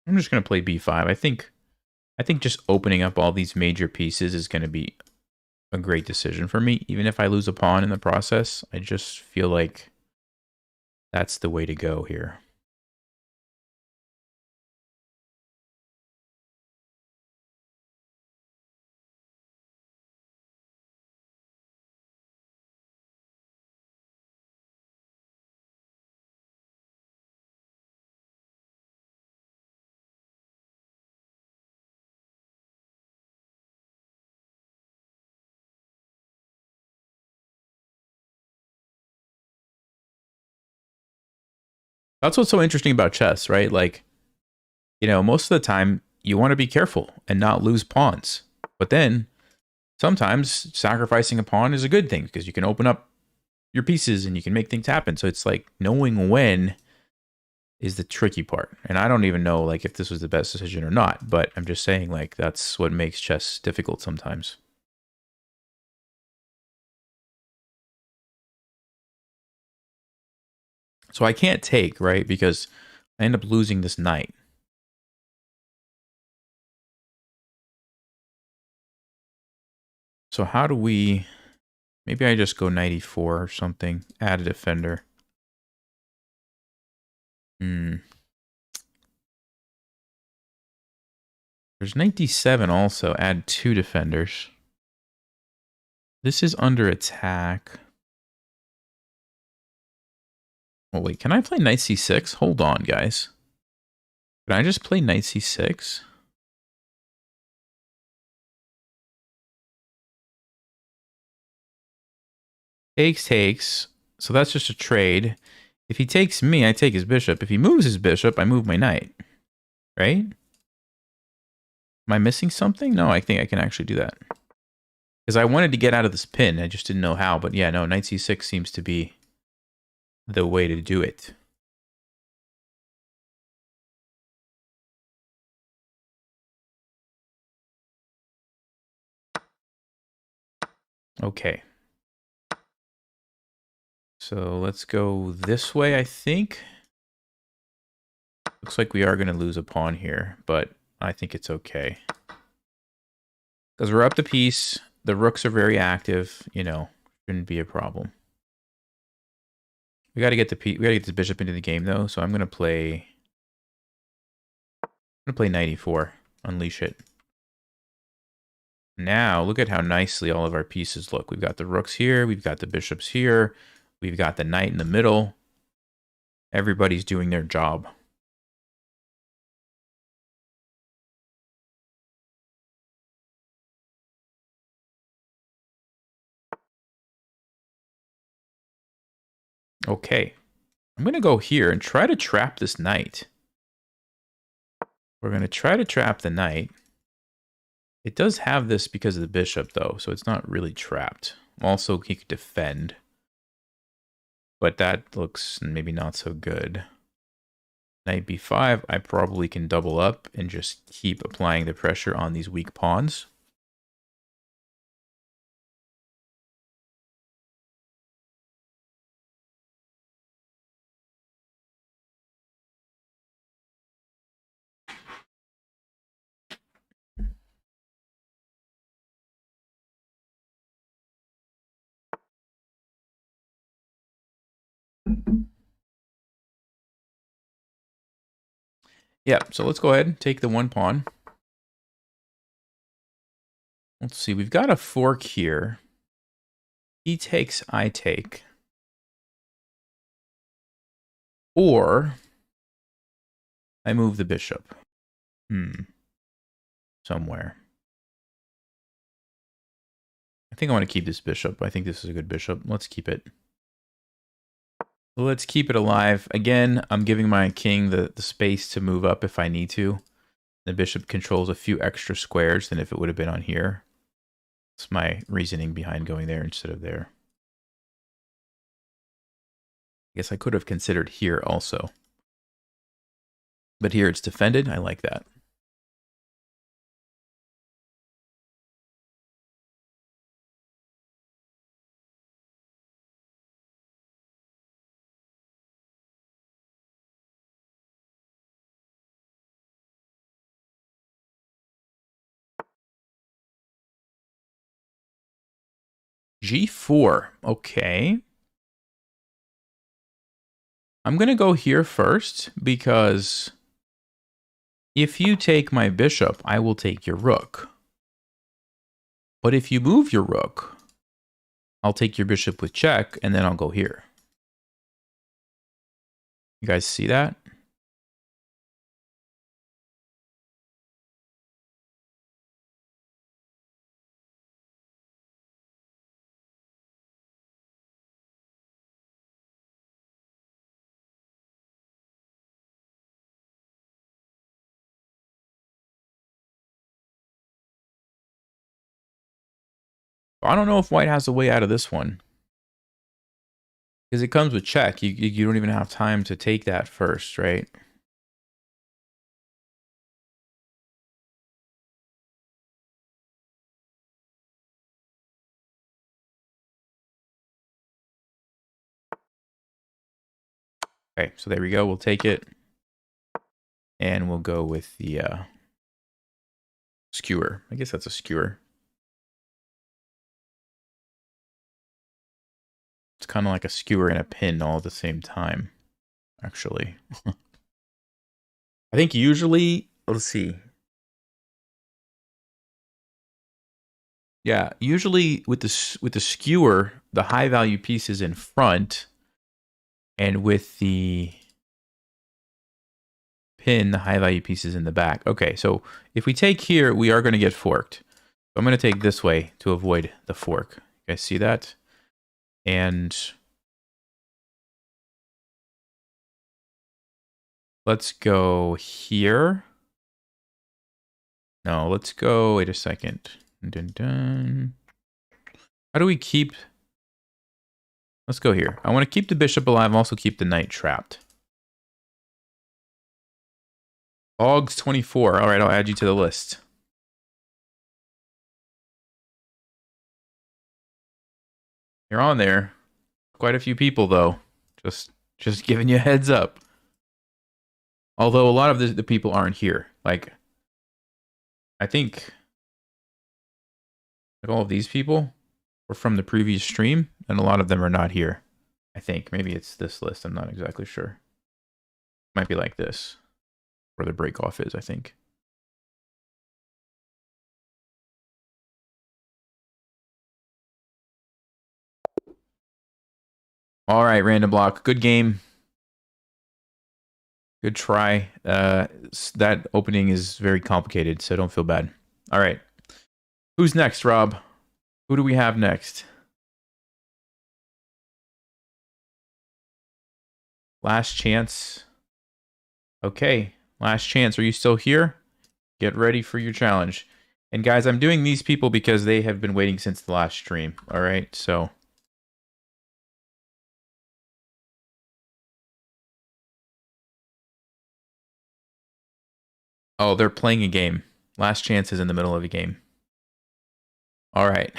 I'm just going to play b5. I think just opening up all these major pieces is going to be a great decision for me. Even if I lose a pawn in the process, I just feel like that's the way to go here. That's what's so interesting about chess, right? Like, most of the time you want to be careful and not lose pawns. But then sometimes sacrificing a pawn is a good thing because you can open up your pieces and you can make things happen. So it's like knowing when is the tricky part. And I don't even know like if this was the best decision or not, but I'm just saying like that's what makes chess difficult sometimes. So I can't take, right? Because I end up losing this knight. So how do we... Maybe I just go 94 or something. Add a defender. Hmm. There's 97 also. Add 2 defenders. This is under attack. Oh, wait. Can I play knight c6? Hold on, guys. Can I just play knight c6? Takes. So that's just a trade. If he takes me, I take his bishop. If he moves his bishop, I move my knight. Right? Am I missing something? No, I think I can actually do that. Because I wanted to get out of this pin. I just didn't know how. But yeah, no, knight c6 seems to be the way to do it. Okay. So let's go this way, I think. Looks like we are going to lose a pawn here, but I think it's okay. Because we're up the piece. The rooks are very active. Shouldn't be a problem. We got to get this bishop into the game though. So I'm going to play knight e4. Unleash it. Now look at how nicely all of our pieces look. We've got the rooks here. We've got the bishops here. We've got the knight in the middle. Everybody's doing their job. Okay. I'm going to go here and try to trap this knight. We're going to try to trap the knight. It does have this because of the bishop, though, so it's not really trapped. Also, he could defend. But that looks maybe not so good. Knight b5, I probably can double up and just keep applying the pressure on these weak pawns. Yeah, so let's go ahead and take the one pawn. Let's see, we've got a fork here. He takes, I take. Or I move the bishop. Somewhere. I think I want to keep this bishop. I think this is a good bishop. Let's keep it. Let's keep it alive. Again, I'm giving my king the space to move up if I need to. The bishop controls a few extra squares than if it would have been on here. That's my reasoning behind going there instead of there. I guess I could have considered here also. But here it's defended. I like that. G4. Okay. I'm going to go here first because if you take my bishop, I will take your rook. But if you move your rook, I'll take your bishop with check, and then I'll go here. You guys see that? I don't know if white has a way out of this one. Because it comes with check. You don't even have time to take that first, right? Okay, so there we go. We'll take it. And we'll go with the skewer. I guess that's a skewer. It's kind of like a skewer and a pin all at the same time, actually. I think usually, let's see. Yeah, usually with the skewer, the high value piece is in front, and with the pin, the high value piece is in the back. Okay, so if we take here, we are going to get forked. So I'm going to take this way to avoid the fork. You guys see that? And let's go here. No, let's go, wait a second. Dun, dun. How do we keep... Let's go here. I want to keep the bishop alive, also keep the knight trapped. Og's 24. All right, I'll add you to the list. You're on there. Quite a few people, though. Just giving you a heads up. Although a lot of the people aren't here. Like, I think all of these people were from the previous stream, and a lot of them are not here. I think. Maybe it's this list. I'm not exactly sure. Might be like this. Where the break off is, I think. All right, random block. Good game. Good try. That opening is very complicated, so don't feel bad. All right. Who's next, Rob? Who do we have next? Last chance. Okay. Last chance. Are you still here? Get ready for your challenge. And guys, I'm doing these people because they have been waiting since the last stream. All right, so... Oh, they're playing a game. Last chance is in the middle of a game. All right.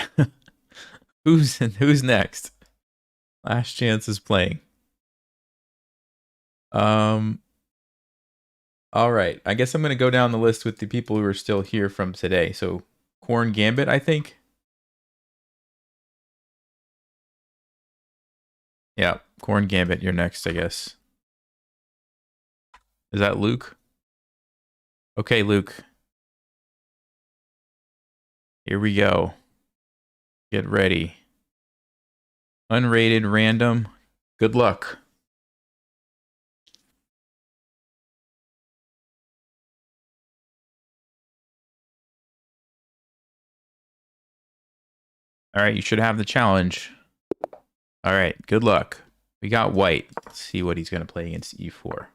Who's next? Last chance is playing. All right. I guess I'm going to go down the list with the people who are still here from today. So, Corn Gambit, I think. Yeah, Corn Gambit, you're next, I guess. Is that Luke? Okay, Luke. Here we go. Get ready. Unrated, random. Good luck. All right, you should have the challenge. All right, good luck. We got white. Let's see what he's going to play against e4.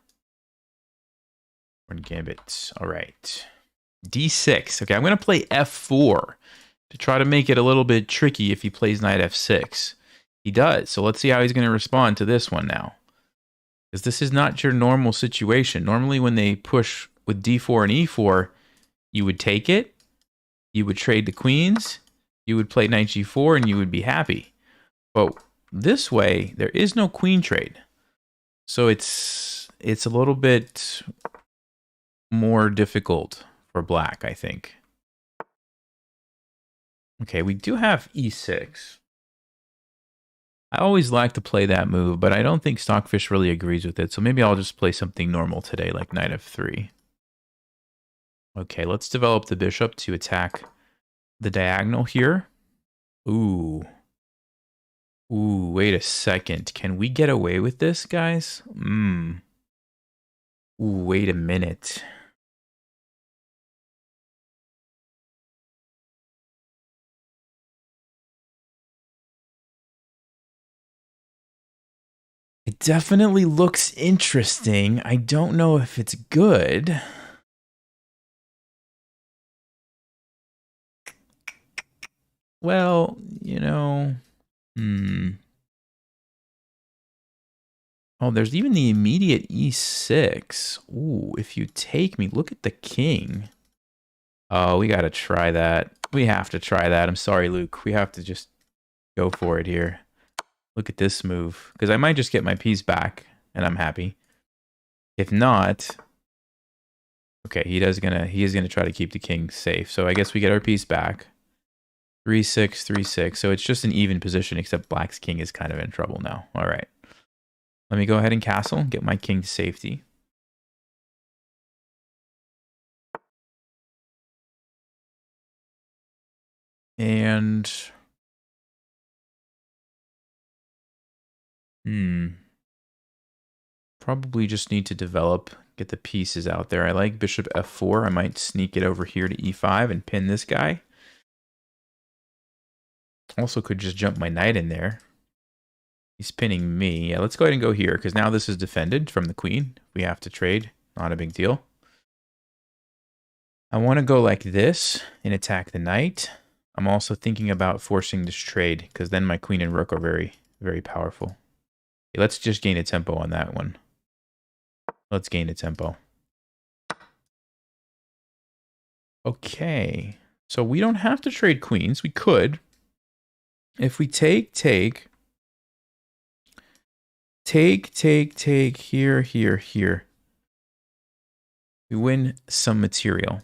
Corn Gambit. All right. d6. Okay, I'm going to play f4 to try to make it a little bit tricky if he plays knight f6. He does. So let's see how he's going to respond to this one now. Because this is not your normal situation. Normally when they push with d4 and e4, you would take it, you would trade the queens, you would play knight g4, and you would be happy. But this way, there is no queen trade. So it's a little bit more difficult for black, I think. Okay, we do have e6. I always like to play that move, but I don't think Stockfish really agrees with it. So maybe I'll just play something normal today, like knight f3. Okay, let's develop the bishop to attack the diagonal here. Ooh. Ooh, wait a second. Can we get away with this, guys? Ooh, wait a minute. It definitely looks interesting. I don't know if it's good. Well, you know, hmm. Oh, there's even the immediate e6. Ooh, if you take me, look at the king. Oh, we gotta try that. We have to try that. I'm sorry, Luke. We have to just go for it here. Look at this move. Because I might just get my piece back, and I'm happy. If not... Okay, he is gonna try to keep the king safe. So I guess we get our piece back. 3-6, 3-6. So it's just an even position, except Black's king is kind of in trouble now. All right. Let me go ahead and castle, get my king to safety. And... Probably just need to develop, get the pieces out there. I like bishop f4. I might sneak it over here to e5 and pin this guy. Also could just jump my knight in there. He's pinning me. Yeah, let's go ahead and go here, because now this is defended from the queen. We have to trade. Not a big deal. I want to go like this and attack the knight. I'm also thinking about forcing this trade, because then my queen and rook are very, very powerful. Okay, let's just gain a tempo on that one. Let's gain a tempo. Okay. So we don't have to trade queens. We could. If we take, here, here, here. We win some material.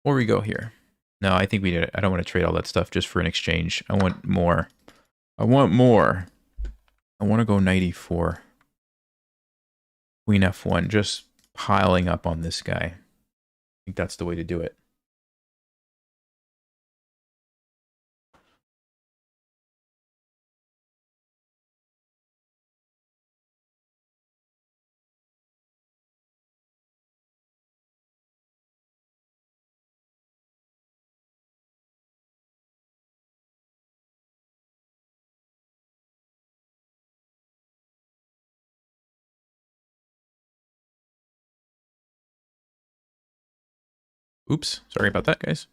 Or we go here. No, I think we did it. I don't want to trade all that stuff just for an exchange. I want more. I want more. I want to go knight e4. Queen f1. Just piling up on this guy. I think that's the way to do it. Oops. Sorry about that, guys.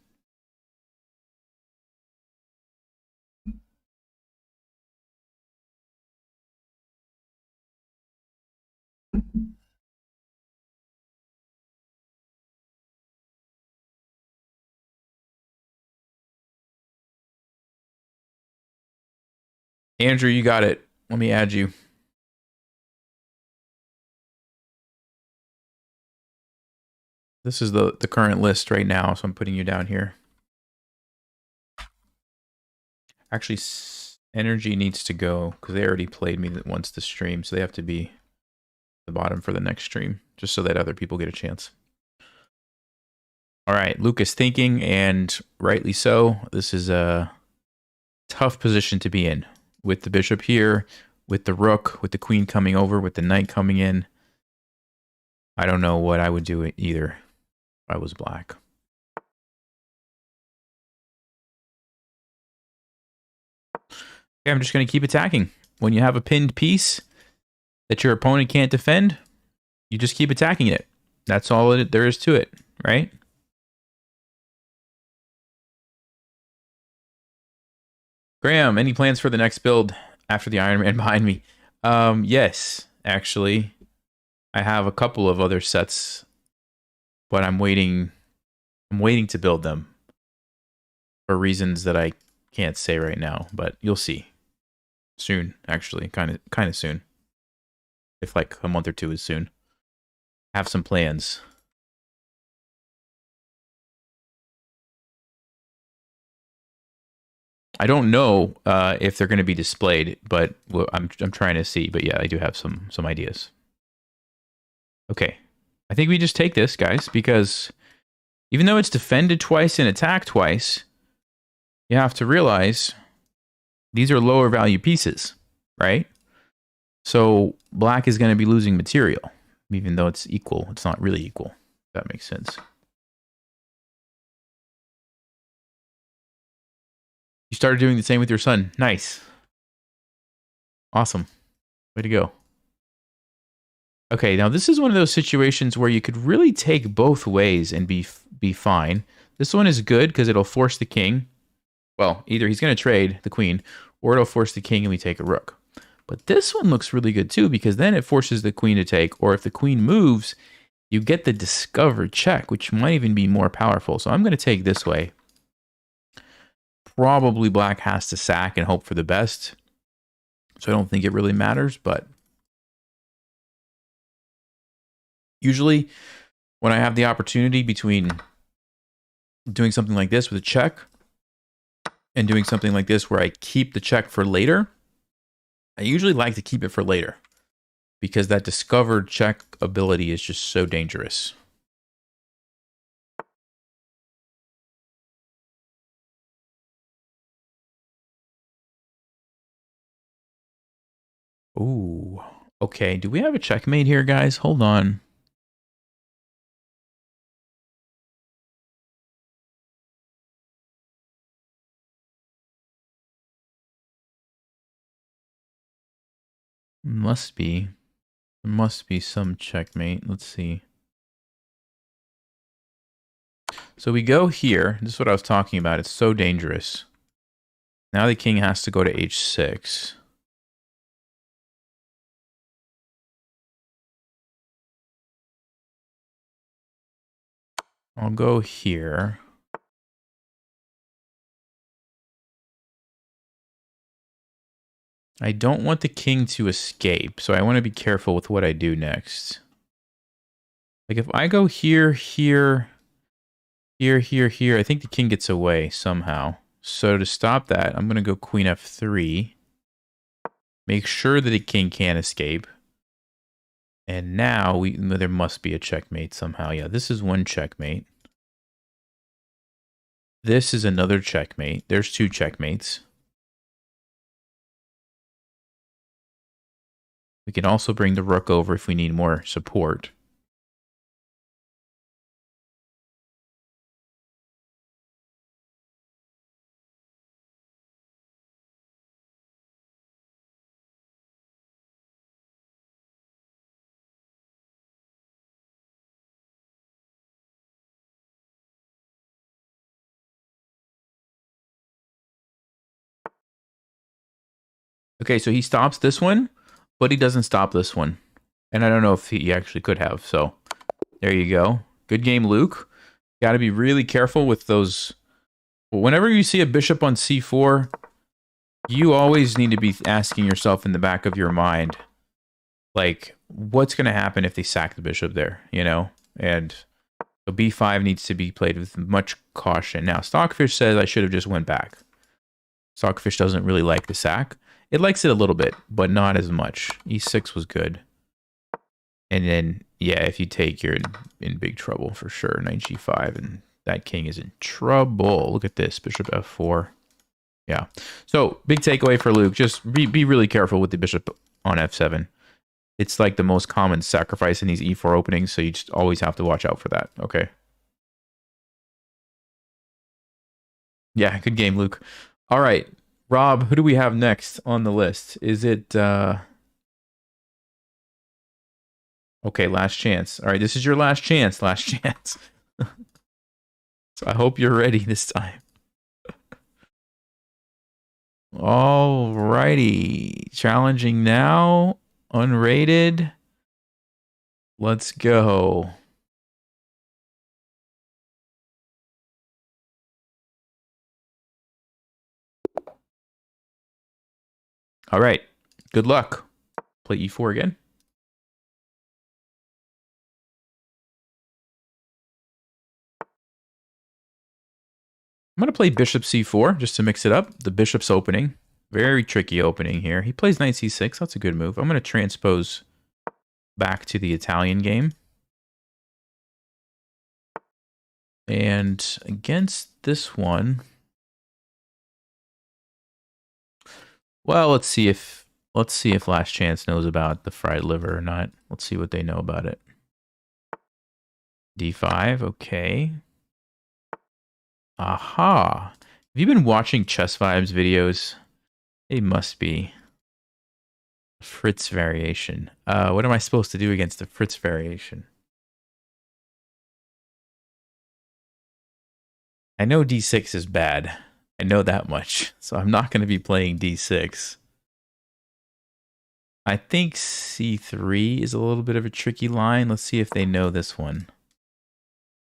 Andrew, you got it. Let me add you. This is the current list right now, so I'm putting you down here. Actually, energy needs to go, because they already played me once the stream, so they have to be the bottom for the next stream, just so that other people get a chance. All right, Luke is thinking, and rightly so. This is a tough position to be in. With the bishop here, with the rook, with the queen coming over, with the knight coming in. I don't know what I would do either if I was black. Okay, I'm just going to keep attacking. When you have a pinned piece that your opponent can't defend, you just keep attacking it. That's all there is to it, right? Graham, any plans for the next build after the Iron Man behind me? Yes, actually. I have a couple of other sets, but I'm waiting to build them for reasons that I can't say right now, but you'll see. Soon, actually, kind of soon. If like a month or two is soon. Have some plans. I don't know if they're going to be displayed, but I'm trying to see. But yeah, I do have some ideas. Okay, I think we just take this, guys, because even though it's defended twice and attacked twice, you have to realize these are lower value pieces, right? So black is going to be losing material, even though it's equal. It's not really equal. If that makes sense. You started doing the same with your son. Nice. Awesome. Way to go. Okay, now this is one of those situations where you could really take both ways and be fine. This one is good because it'll force the king. Well, either he's going to trade the queen, or it'll force the king and we take a rook. But this one looks really good too, because then it forces the queen to take, or if the queen moves, you get the discovered check, which might even be more powerful. So I'm going to take this way. Probably black has to sack and hope for the best. So I don't think it really matters, but usually when I have the opportunity between doing something like this with a check and doing something like this where I keep the check for later, I usually like to keep it for later because that discovered check ability is just so dangerous. Ooh, okay. Do we have a checkmate here, guys? Hold on. Must be. There must be some checkmate. Let's see. So we go here. This is what I was talking about. It's so dangerous. Now the king has to go to h6. I'll go here. I don't want the king to escape, so I want to be careful with what I do next. Like if I go here, here, here, here, here, I think the king gets away somehow. So to stop that, I'm going to go queen f3. Make sure that the king can't escape. And now there must be a checkmate somehow. Yeah, this is one checkmate. This is another checkmate. There's two checkmates. We can also bring the rook over if we need more support. Okay, so he stops this one, but he doesn't stop this one. And I don't know if he actually could have, so there you go. Good game, Luke. Got to be really careful with those. Whenever you see a bishop on c4, you always need to be asking yourself in the back of your mind, like, what's going to happen if they sack the bishop there, you know? And so b5 needs to be played with much caution. Now, Stockfish says I should have just went back. Stockfish doesn't really like the sack. It likes it a little bit, but not as much. e6 was good. And then, yeah, if you take, you're in big trouble for sure. Knight g5, and that king is in trouble. Look at this, bishop f4. Yeah. So, big takeaway for Luke. Just be really careful with the bishop on f7. It's like the most common sacrifice in these e4 openings, so you just always have to watch out for that. Okay. Yeah, good game, Luke. All right. Rob, who do we have next on the list? Is it... Okay, last chance. All right, this is your last chance. Last chance. So I hope you're ready this time. All righty. Challenging now. Unrated. Let's go. All right. Good luck. Play e4 again. I'm going to play bishop c4 just to mix it up. The bishop's opening. Very tricky opening here. He plays knight c6. That's a good move. I'm going to transpose back to the Italian game. And against this one... Well, let's see if Last Chance knows about the fried liver or not. Let's see what they know about it. D5, okay. Aha. Have you been watching Chess Vibes videos? They must be. Fritz variation. What am I supposed to do against the Fritz variation? I know d6 is bad. I know that much. So I'm not going to be playing d6. I think c3 is a little bit of a tricky line. Let's see if they know this one.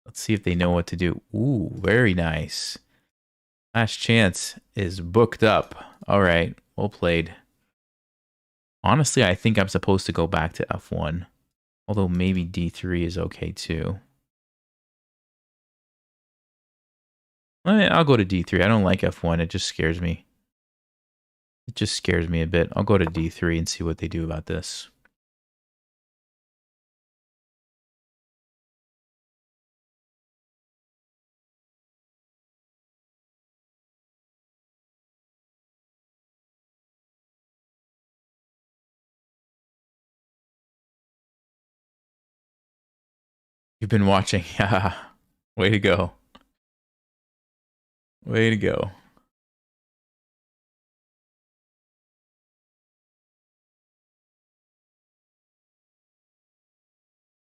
Let's see if they know what to do. Ooh, very nice. Last chance is booked up. All right, well played. Honestly, I think I'm supposed to go back to f1. Although maybe d3 is okay too. I'll go to d3. I don't like f1. It just scares me. It just scares me a bit. I'll go to d3 and see what they do about this. You've been watching. Way to go. Way to go.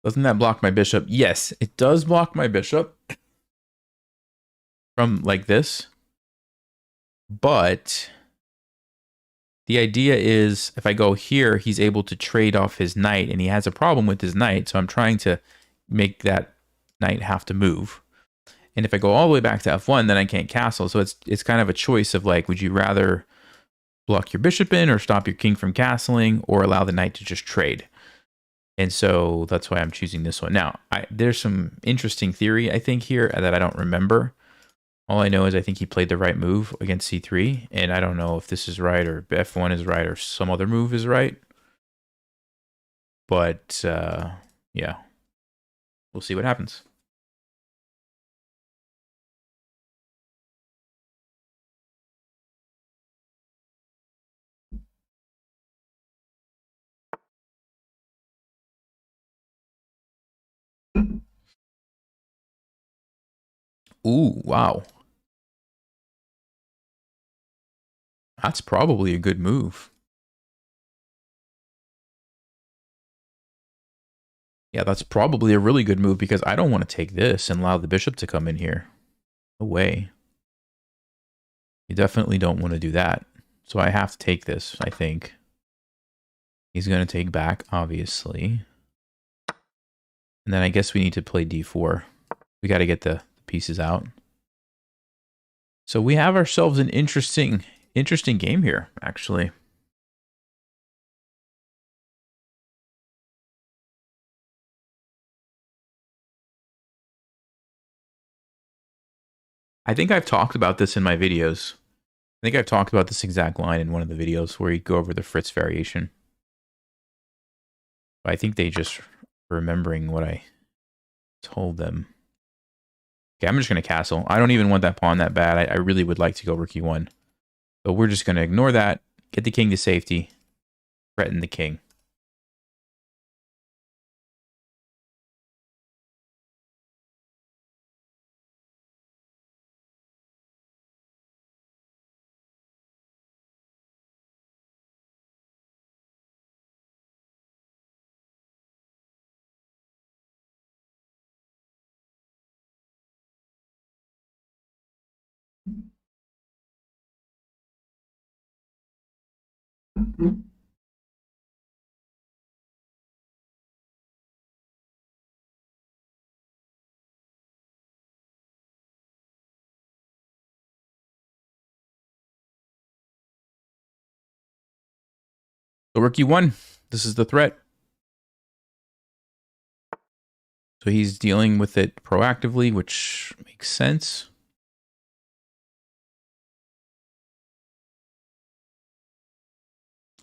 Doesn't that block my bishop? Yes, it does block my bishop from like this. But the idea is if I go here, he's able to trade off his knight, and he has a problem with his knight. So I'm trying to make that knight have to move. And if I go all the way back to f1, then I can't castle. So it's kind of a choice of like, would you rather block your bishop in or stop your king from castling or allow the knight to just trade? And so that's why I'm choosing this one. Now, there's some interesting theory, I think, here that I don't remember. All I know is I think he played the right move against c3, and I don't know if this is right or f1 is right or some other move is right. But, yeah, we'll see what happens. Ooh, wow. That's probably a good move. Yeah, that's probably a really good move because I don't want to take this and allow the bishop to come in here. No way. You definitely don't want to do that. So I have to take this, I think. He's going to take back, obviously. And then I guess we need to play d4. We got to get the pieces out. So we have ourselves an interesting game here, actually. I think I've talked about this in my videos. I think I've talked about this exact line in one of the videos where you go over the Fritz variation. But I think they just remembering what I told them. Okay, I'm just going to castle. I don't even want that pawn that bad. I really would like to go rook e1. So we're just going to ignore that, get the king to safety, threaten the king. So rook e1, this is the threat. So he's dealing with it proactively, which makes sense.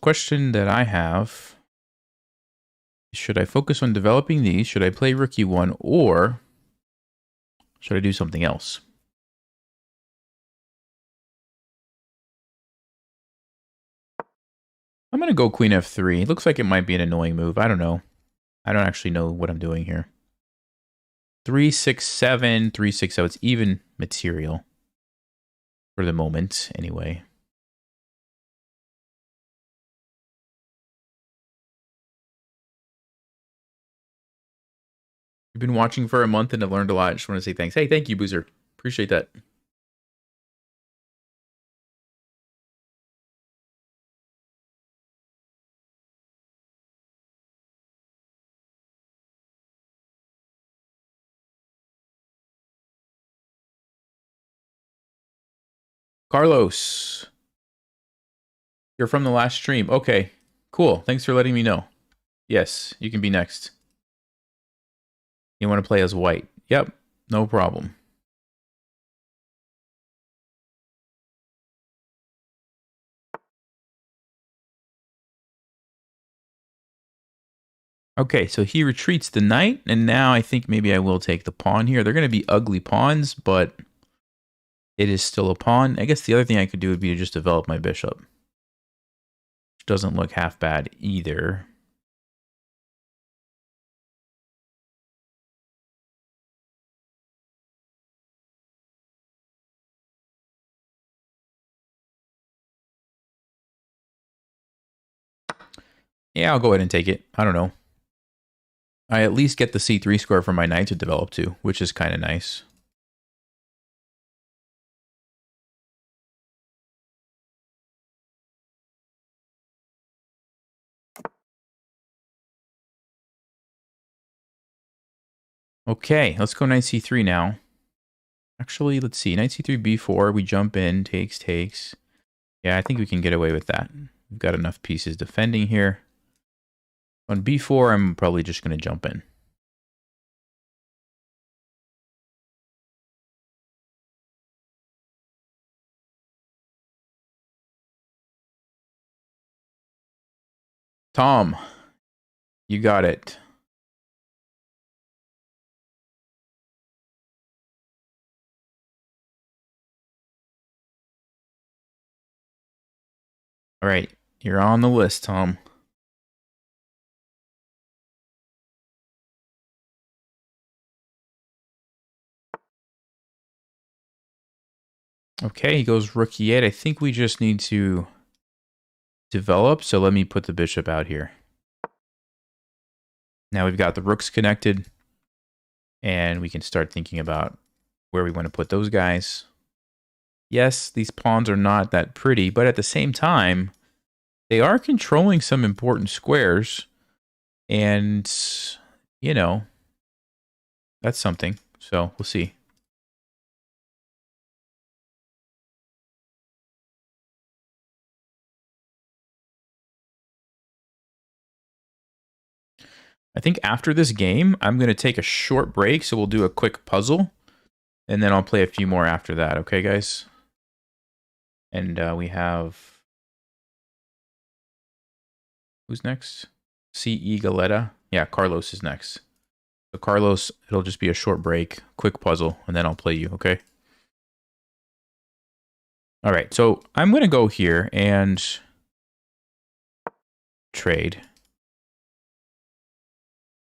Question that I have, should I focus on developing these? Should I play rook e1 or should I do something else? I'm going to go queen f3. It looks like it might be an annoying move. I don't know. I don't actually know what I'm doing here. 3-6-7, 3-6-0. It's even material for the moment, anyway. You've been watching for a month and have learned a lot. I just want to say thanks. Hey, thank you, Boozer. Appreciate that. Carlos, you're from the last stream. Okay, cool. Thanks for letting me know. Yes, you can be next. You want to play as white? Yep, no problem. Okay, so he retreats the knight, and now I think maybe I will take the pawn here. They're going to be ugly pawns, but it is still a pawn. I guess the other thing I could do would be to just develop my bishop. Which doesn't look half bad either. Yeah, I'll go ahead and take it. I don't know. I at least get the c3 square for my knight to develop to, which is kind of nice. Okay, let's go knight c3 now. Actually, let's see. Knight c3, b4. We jump in. Takes. Yeah, I think we can get away with that. We've got enough pieces defending here. On b4, I'm probably just going to jump in. Tom, you got it. All right, you're on the list, Tom. Okay, he goes rook e8. I think we just need to develop, so let me put the bishop out here. Now we've got the rooks connected, and we can start thinking about where we want to put those guys. Yes, these pawns are not that pretty, but at the same time, they are controlling some important squares, and, you know, that's something. So we'll see. I think after this game, I'm going to take a short break, so we'll do a quick puzzle, and then I'll play a few more after that, okay, guys? And we have... Who's next? C.E. Galetta. Yeah, Carlos is next. So Carlos, it'll just be a short break, quick puzzle, and then I'll play you, okay? All right, so I'm going to go here and trade.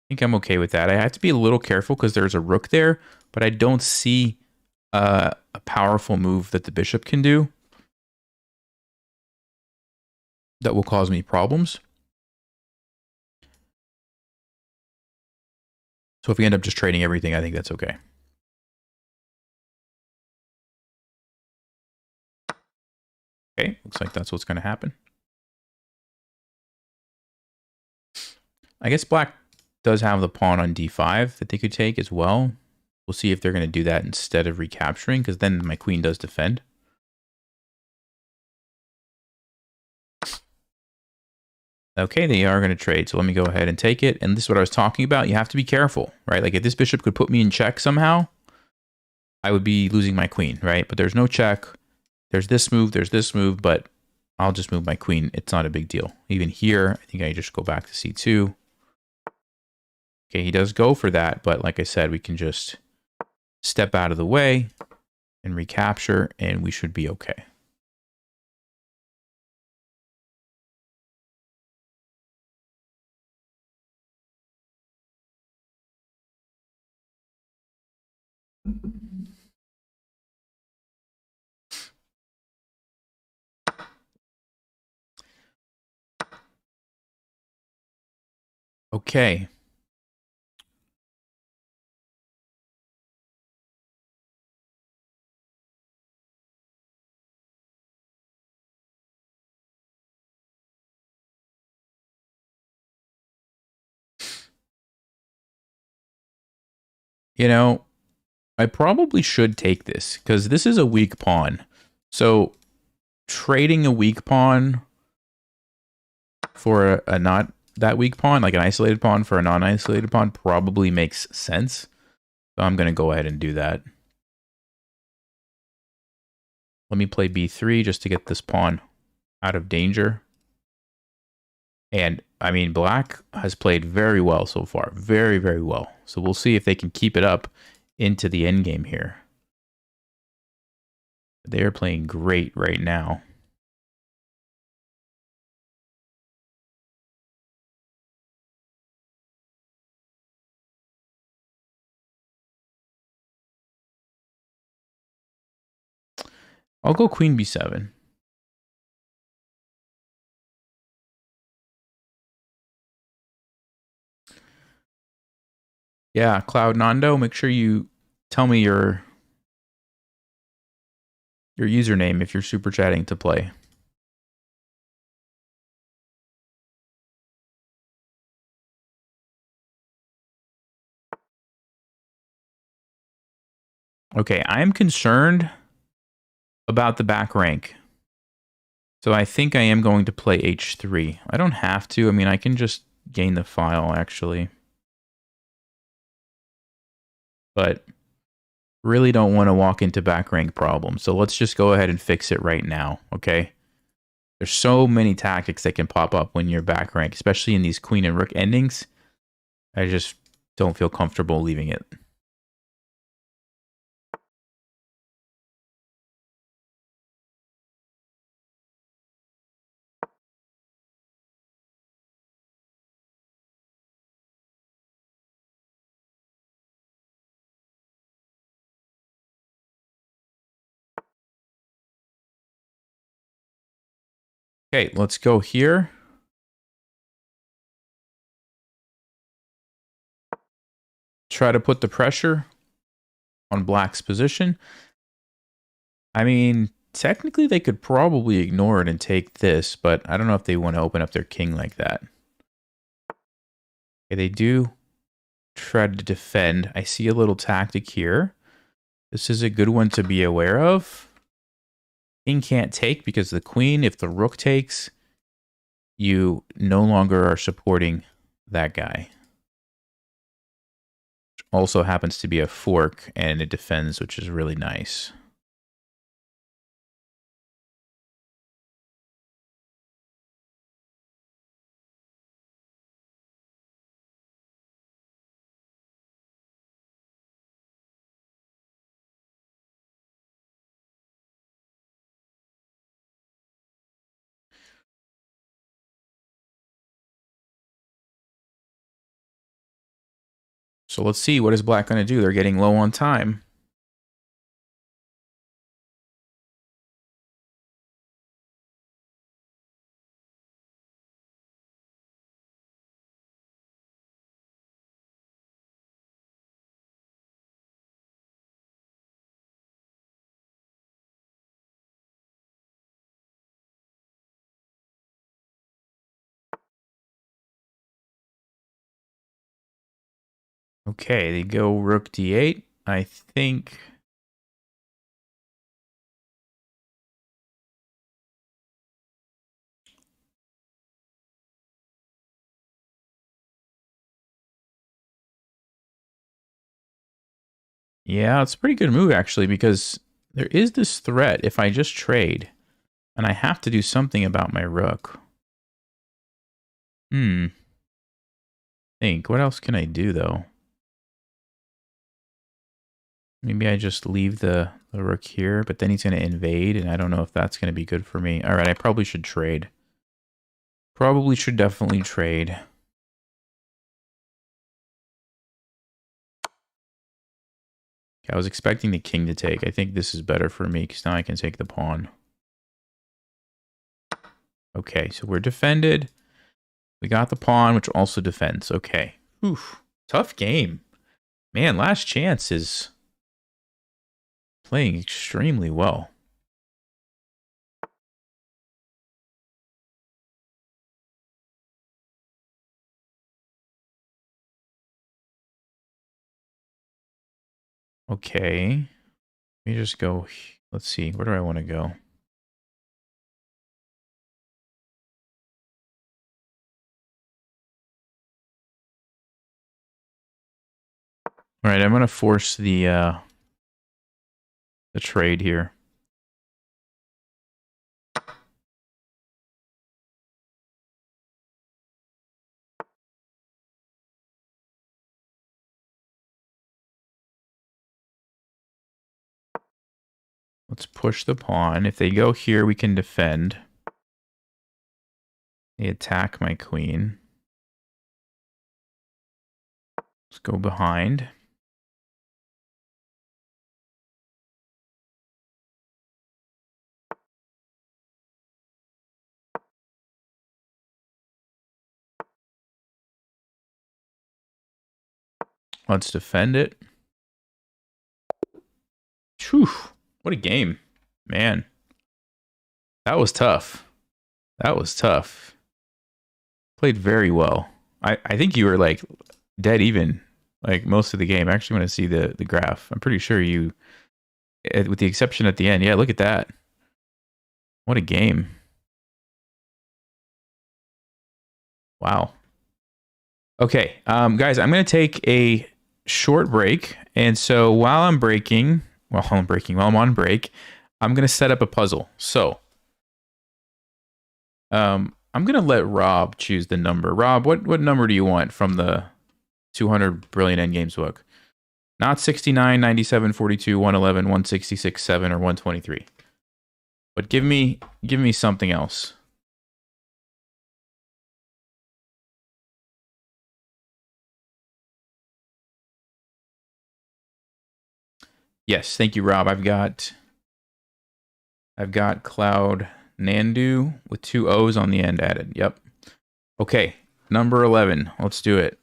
I think I'm okay with that. I have to be a little careful because there's a rook there, but I don't see a powerful move that the bishop can do that will cause me problems. So if we end up just trading everything, I think that's okay. Okay, looks like that's what's going to happen. I guess black does have the pawn on d5 that they could take as well. We'll see if they're going to do that instead of recapturing, because then my queen does defend. Okay, they are going to trade, so let me go ahead and take it. And this is what I was talking about. You have to be careful, right? Like if this bishop could put me in check somehow, I would be losing my queen, right? But there's no check. There's this move, but I'll just move my queen. It's not a big deal. Even here, I think I just go back to c2. Okay, he does go for that, but like I said, we can just step out of the way and recapture, and we should be okay. Okay. You know, I probably should take this because this is a weak pawn. So trading a weak pawn for a not that weak pawn, like an isolated pawn for a non-isolated pawn, probably makes sense. So I'm going to go ahead and do that. Let me play b3 just to get this pawn out of danger. And, I mean, black has played very well so far. Very, very well. So we'll see if they can keep it up into the endgame here. They're playing great right now. I'll go queen b7. Yeah, Cloud Nando, make sure you tell me your username if you're super chatting to play. Okay, I'm concerned about the back rank. So I think I am going to play h3. I don't have to. I mean, I can just gain the file, actually. But really don't want to walk into back rank problems. So let's just go ahead and fix it right now, okay? There's so many tactics that can pop up when you're back rank, especially in these queen and rook endings. I just don't feel comfortable leaving it. Okay, let's go here. Try to put the pressure on black's position. I mean, technically they could probably ignore it and take this, but I don't know if they want to open up their king like that. Okay, they do try to defend. I see a little tactic here. This is a good one to be aware of. King can't take because the queen, if the rook takes, you no longer are supporting that guy. Which also happens to be a fork, and it defends, which is really nice. So let's see, what is black going to do? They're getting low on time. Okay, they go rook d8. I think... Yeah, it's a pretty good move, actually, because there is this threat if I just trade, and I have to do something about my rook. Think, what else can I do, though? Maybe I just leave the rook here, but then he's going to invade, and I don't know if that's going to be good for me. All right, I probably should trade. Probably should definitely trade. I was expecting the king to take. I think this is better for me, because now I can take the pawn. Okay, so we're defended. We got the pawn, which also defends. Okay. Oof. Tough game. Man, last chance is playing extremely well. Okay. Let me just go. Let's see. Where do I want to go? All right, I'm going to force the trade here. Let's push the pawn. If they go here, we can defend. They attack my queen. Let's go behind. Let's defend it. Whew, what a game. Man, that was tough. That was tough. Played very well. I think you were like dead even like most of the game. I actually want to see the graph. I'm pretty sure you, with the exception at the end. Yeah, look at that. What a game. Wow. Okay, guys, I'm going to take a short break. And so while I'm on break, I'm going to set up a puzzle. So I'm going to let Rob choose the number. Rob, what number do you want from the 200 Brilliant Endgames book? Not 69, 97, 42, 111, 166, 7, or 123. But give me something else. Yes, thank you, Rob. I've got Cloud Nandu with 2 O's on the end added. Yep. Okay, number 11. Let's do it.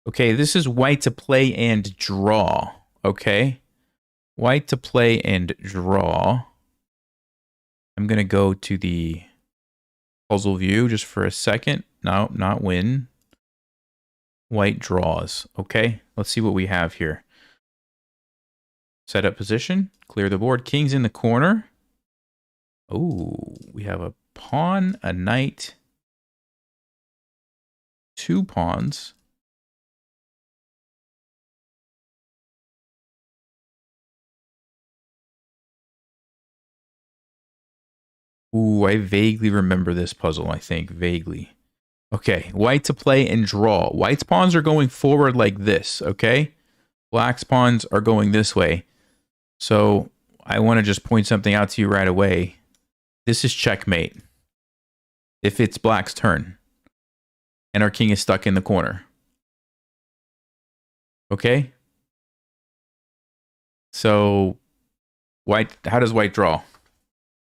Okay, this is white to play and draw. Okay. White to play and draw. I'm going to go to the puzzle view just for a second. No, not win. White draws. Okay, let's see what we have here. Set up position. Clear the board. King's in the corner. Oh, we have a pawn, a knight, 2 pawns. Ooh, I vaguely remember this puzzle, I think. Vaguely. Okay, white to play and draw. White's pawns are going forward like this, okay? Black's pawns are going this way. So I want to just point something out to you right away. This is checkmate. If it's black's turn. And our king is stuck in the corner. Okay? So, white. How does white draw?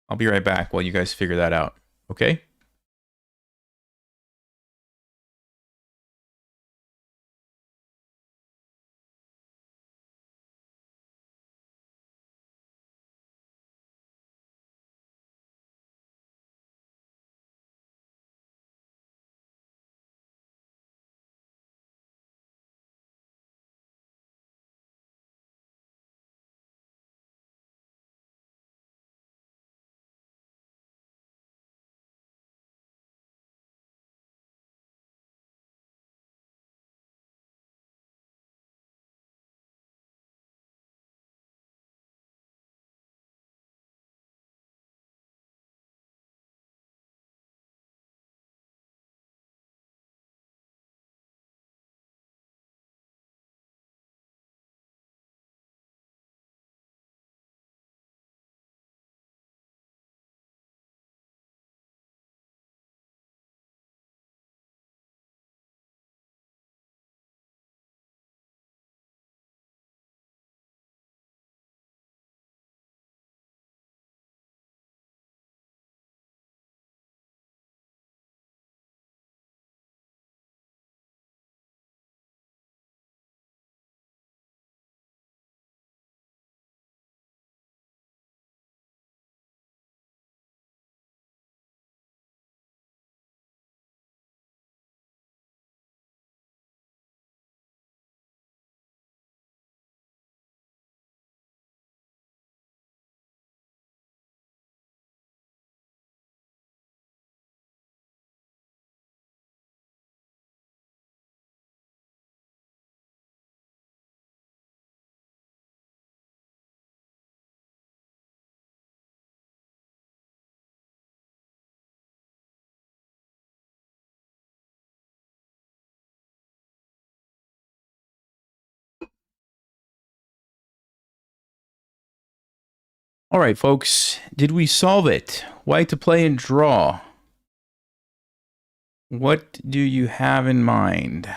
I'll be right back while you guys figure that out. Okay? All right, folks. Did we solve it? White to play and draw. What do you have in mind?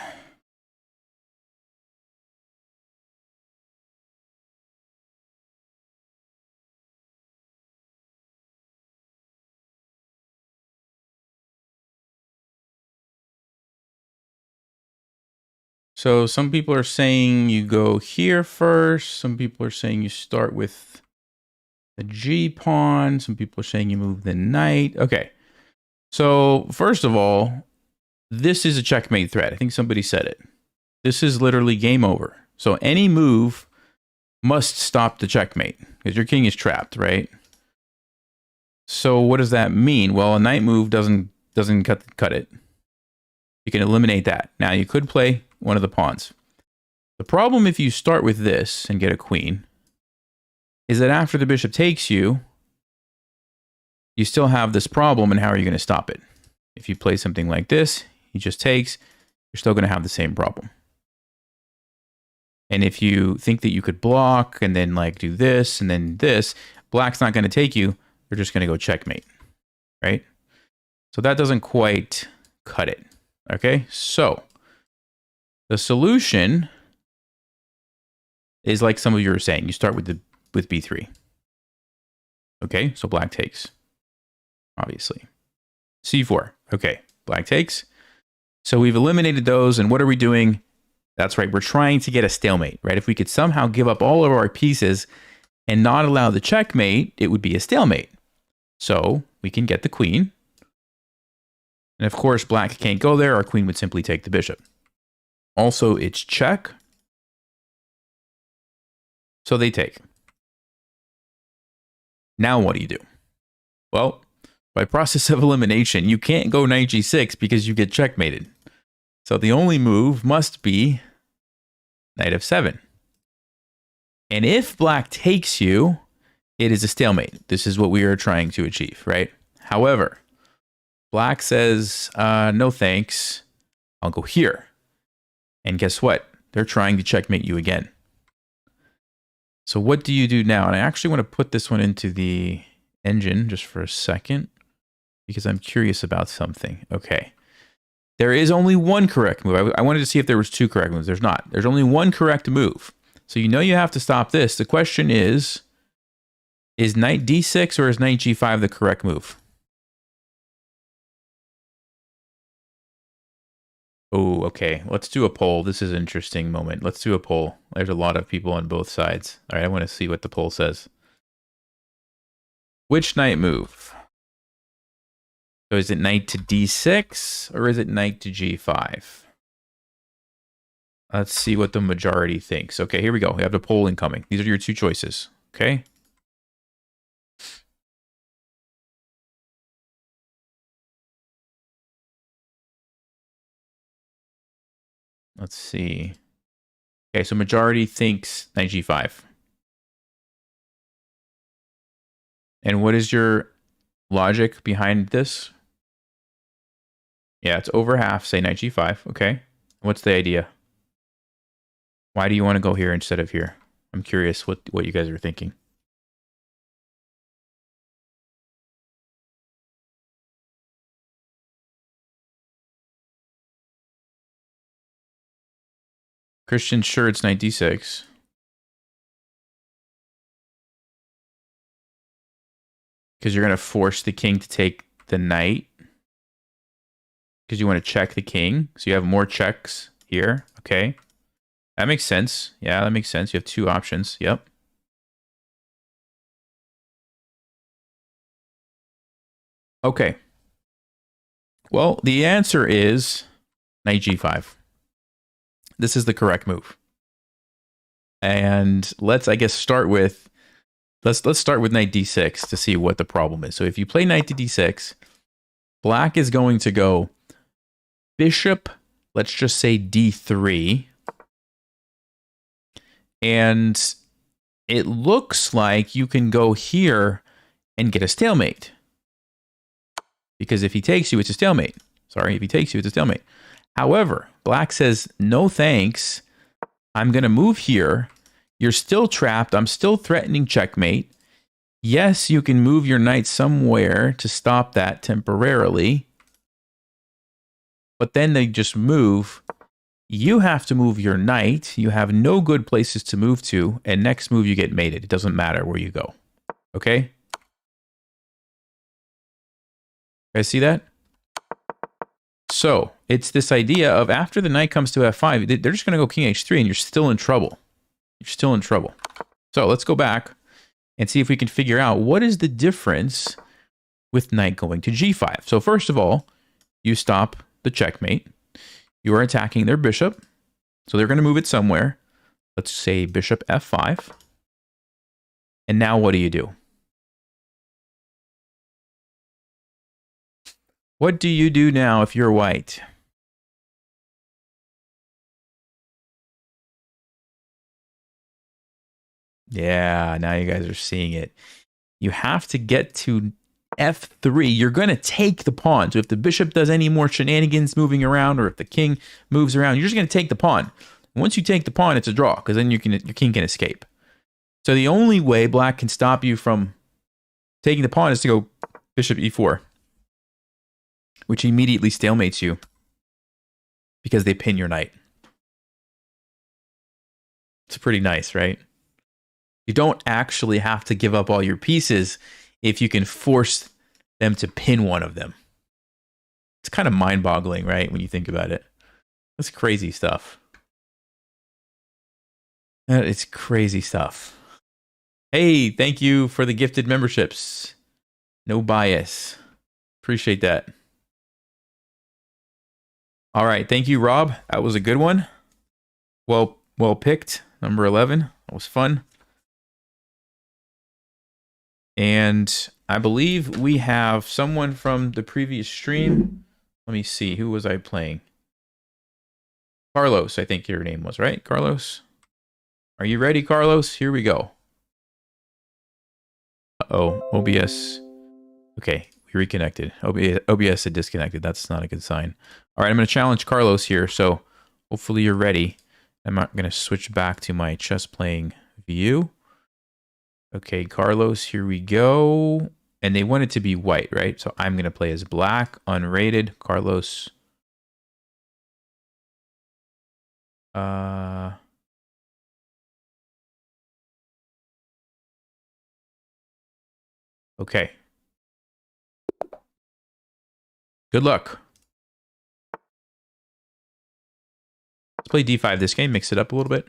So some people are saying you go here first. Some people are saying you start with the G pawn. Some people are saying you move the knight. Okay. So first of all, this is a checkmate threat. I think somebody said it. This is literally game over. So any move must stop the checkmate because your king is trapped, right? So what does that mean? Well, a knight move doesn't cut it. You can eliminate that. Now you could play one of the pawns. The problem if you start with this and get a queen is that after the bishop takes you, you still have this problem, and how are you going to stop it? If you play something like this, he just takes, you're still going to have the same problem. And if you think that you could block and then like do this and then this, black's not going to take you. They're just going to go checkmate, right? So that doesn't quite cut it. Okay, so the solution is like some of you are saying. You start with b3. Okay, so black takes, obviously. c4. Okay, black takes. So we've eliminated those, and what are we doing? That's right, we're trying to get a stalemate, right? If we could somehow give up all of our pieces and not allow the checkmate, it would be a stalemate. So we can get the queen. And of course, black can't go there. Our queen would simply take the bishop. Also, it's check. So they take. Now what do you do? Well, by process of elimination, you can't go knight g6 because you get checkmated. So the only move must be knight f7. And if black takes you, it is a stalemate. This is what we are trying to achieve, right? However, black says, no thanks, I'll go here. And guess what? They're trying to checkmate you again. So what do you do now? And I actually want to put this one into the engine just for a second because I'm curious about something. Okay. There is only one correct move. I wanted to see if there was two correct moves. There's not. There's only one correct move. So you know you have to stop this. The question is knight d6 or is knight g5 the correct move? Oh, okay. Let's do a poll. This is an interesting moment. Let's do a poll. There's a lot of people on both sides. All right, I want to see what the poll says. Which knight move? So is it knight to d6 or is it knight to g5? Let's see what the majority thinks. Okay, here we go. We have the poll incoming. These are your two choices. Okay. Let's see. Okay, so majority thinks knight g5. And what is your logic behind this? Yeah, it's over half, say knight g5. Okay. What's the idea? Why do you want to go here instead of here? I'm curious what you guys are thinking. Christian, sure, it's knight d6. Because you're going to force the king to take the knight. Because you want to check the king. So you have more checks here. Okay. That makes sense. Yeah, that makes sense. You have two options. Yep. Okay. Well, the answer is knight g5. This is the correct move. And let's, I guess, start with let's start with knight d6 to see what the problem is. So if you play knight to d6, black is going to go bishop, let's just say d3. And it looks like you can go here and get a stalemate. Because if he takes you, it's a stalemate. Sorry, if he takes you, it's a stalemate. However, black says, no thanks. I'm going to move here. You're still trapped. I'm still threatening checkmate. Yes, you can move your knight somewhere to stop that temporarily, but then they just move. You have to move your knight. You have no good places to move to, and next move you get mated. It doesn't matter where you go. Okay? You guys see that? So, it's this idea of after the knight comes to f5, they're just going to go king h3, and you're still in trouble. You're still in trouble. So, let's go back and see if we can figure out what is the difference with knight going to g5. So, first of all, you stop the checkmate. You are attacking their bishop. So, they're going to move it somewhere. Let's say bishop f5. And now what do? What do you do now if you're white? Yeah, now you guys are seeing it. You have to get to f3. You're going to take the pawn. So if the bishop does any more shenanigans moving around, or if the king moves around, you're just going to take the pawn. Once you take the pawn, it's a draw, because then your king can escape. So the only way black can stop you from taking the pawn is to go bishop e4, which immediately stalemates you because they pin your knight. It's pretty nice, right? You don't actually have to give up all your pieces if you can force them to pin one of them. It's kind of mind-boggling, right, when you think about it. That's crazy stuff. It's crazy stuff. Hey, thank you for the gifted memberships. No bias. Appreciate that. All right, thank you, Rob. That was a good one. Well picked. Number 11. That was fun. And I believe we have someone from the previous stream. Let me see. Who was I playing? Carlos, I think your name was, right? Carlos? Are you ready, Carlos? Here we go. Uh-oh. OBS. Okay. We reconnected. OBS had disconnected. That's not a good sign. All right. I'm going to challenge Carlos here. So hopefully you're ready. I'm not going to switch back to my chess playing view. Okay, Carlos, here we go. And they want it to be white, right? So I'm going to play as black, unrated. Carlos. Okay. Good luck. Let's play d5 this game, mix it up a little bit.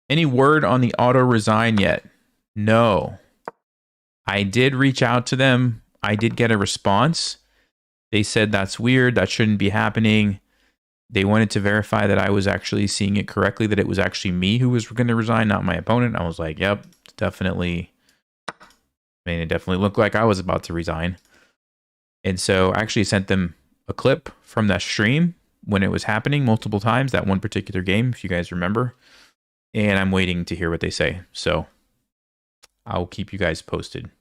Any word on the auto resign yet? No. I did reach out to them. I did get a response. They said that's weird. That shouldn't be happening. They wanted to verify that I was actually seeing it correctly, that it was actually me who was going to resign, not my opponent. I was like, yep, definitely. I mean, it definitely looked like I was about to resign. And so I actually sent them a clip from that stream when it was happening multiple times, that one particular game, if you guys remember. And I'm waiting to hear what they say. So I'll keep you guys posted.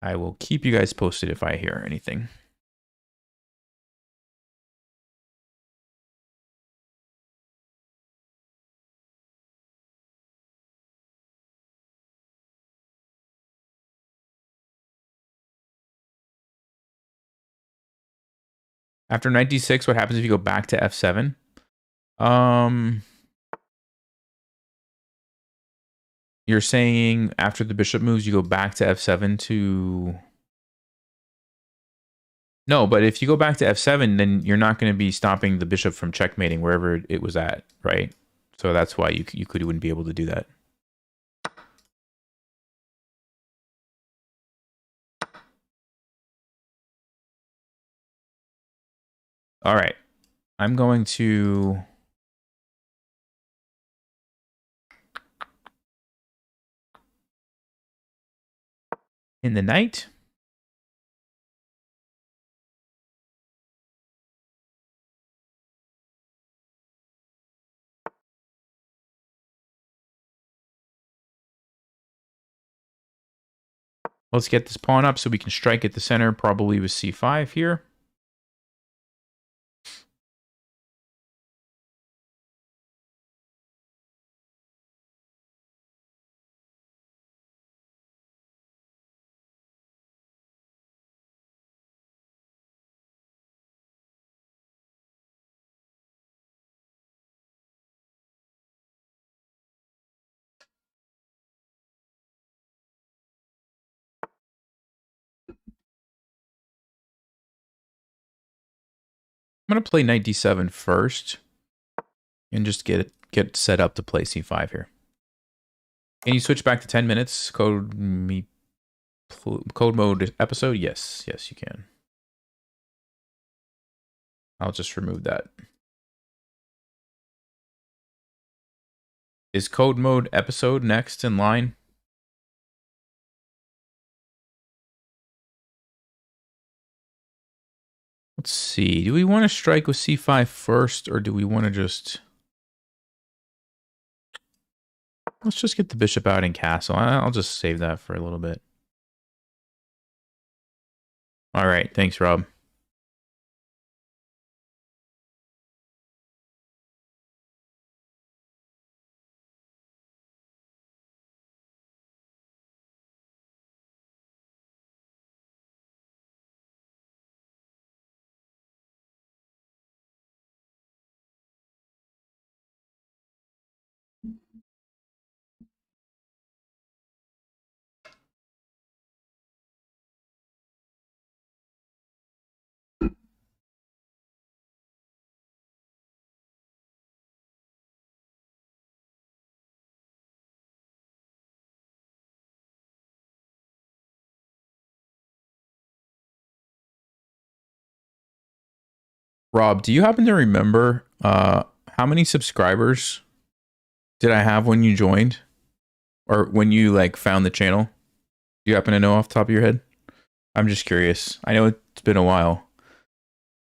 I will keep you guys posted if I hear anything. After knight d6, what happens if you go back to f7? You're saying after the bishop moves, you go back to f7 to... No, but if you go back to f7, then you're not going to be stopping the bishop from checkmating wherever it was at, right? So that's why you wouldn't be able to do that. All right. I'm going to... in the knight. Let's get this pawn up so we can strike at the center, probably with c5 here. I'm going to play knight d7 first and just get set up to play c5 here. Can you switch back to 10 minutes? Code mode episode? Yes, yes, you can. I'll just remove that. Is code mode episode next in line? Let's see. Do we want to strike with c5 first, or do we want to just... Let's just get the bishop out in castle. I'll just save that for a little bit. All right. Thanks, Rob. Rob, do you happen to remember how many subscribers did I have when you joined? Or when you like found the channel? Do you happen to know off the top of your head? I'm just curious. I know it's been a while,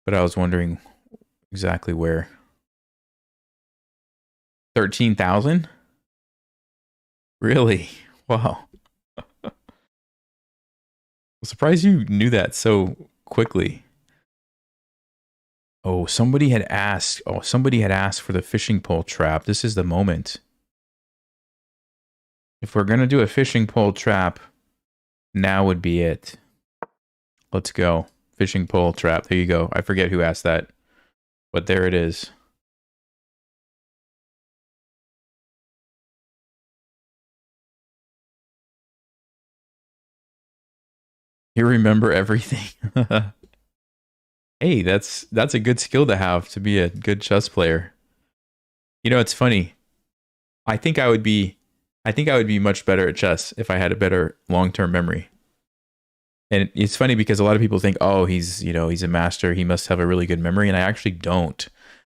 but I was wondering exactly where. 13,000? Really? Wow. I'm surprised you knew that so quickly. Oh, somebody had asked. Oh, somebody had asked for the fishing pole trap. This is the moment. If we're going to do a fishing pole trap, now would be it. Let's go. Fishing pole trap. There you go. I forget who asked that, but there it is. You remember everything. Hey, that's a good skill to have, to be a good chess player. You know, it's funny. I think I would be much better at chess if I had a better long-term memory. And it's funny because a lot of people think, "Oh, he's a master. He must have a really good memory." And I actually don't.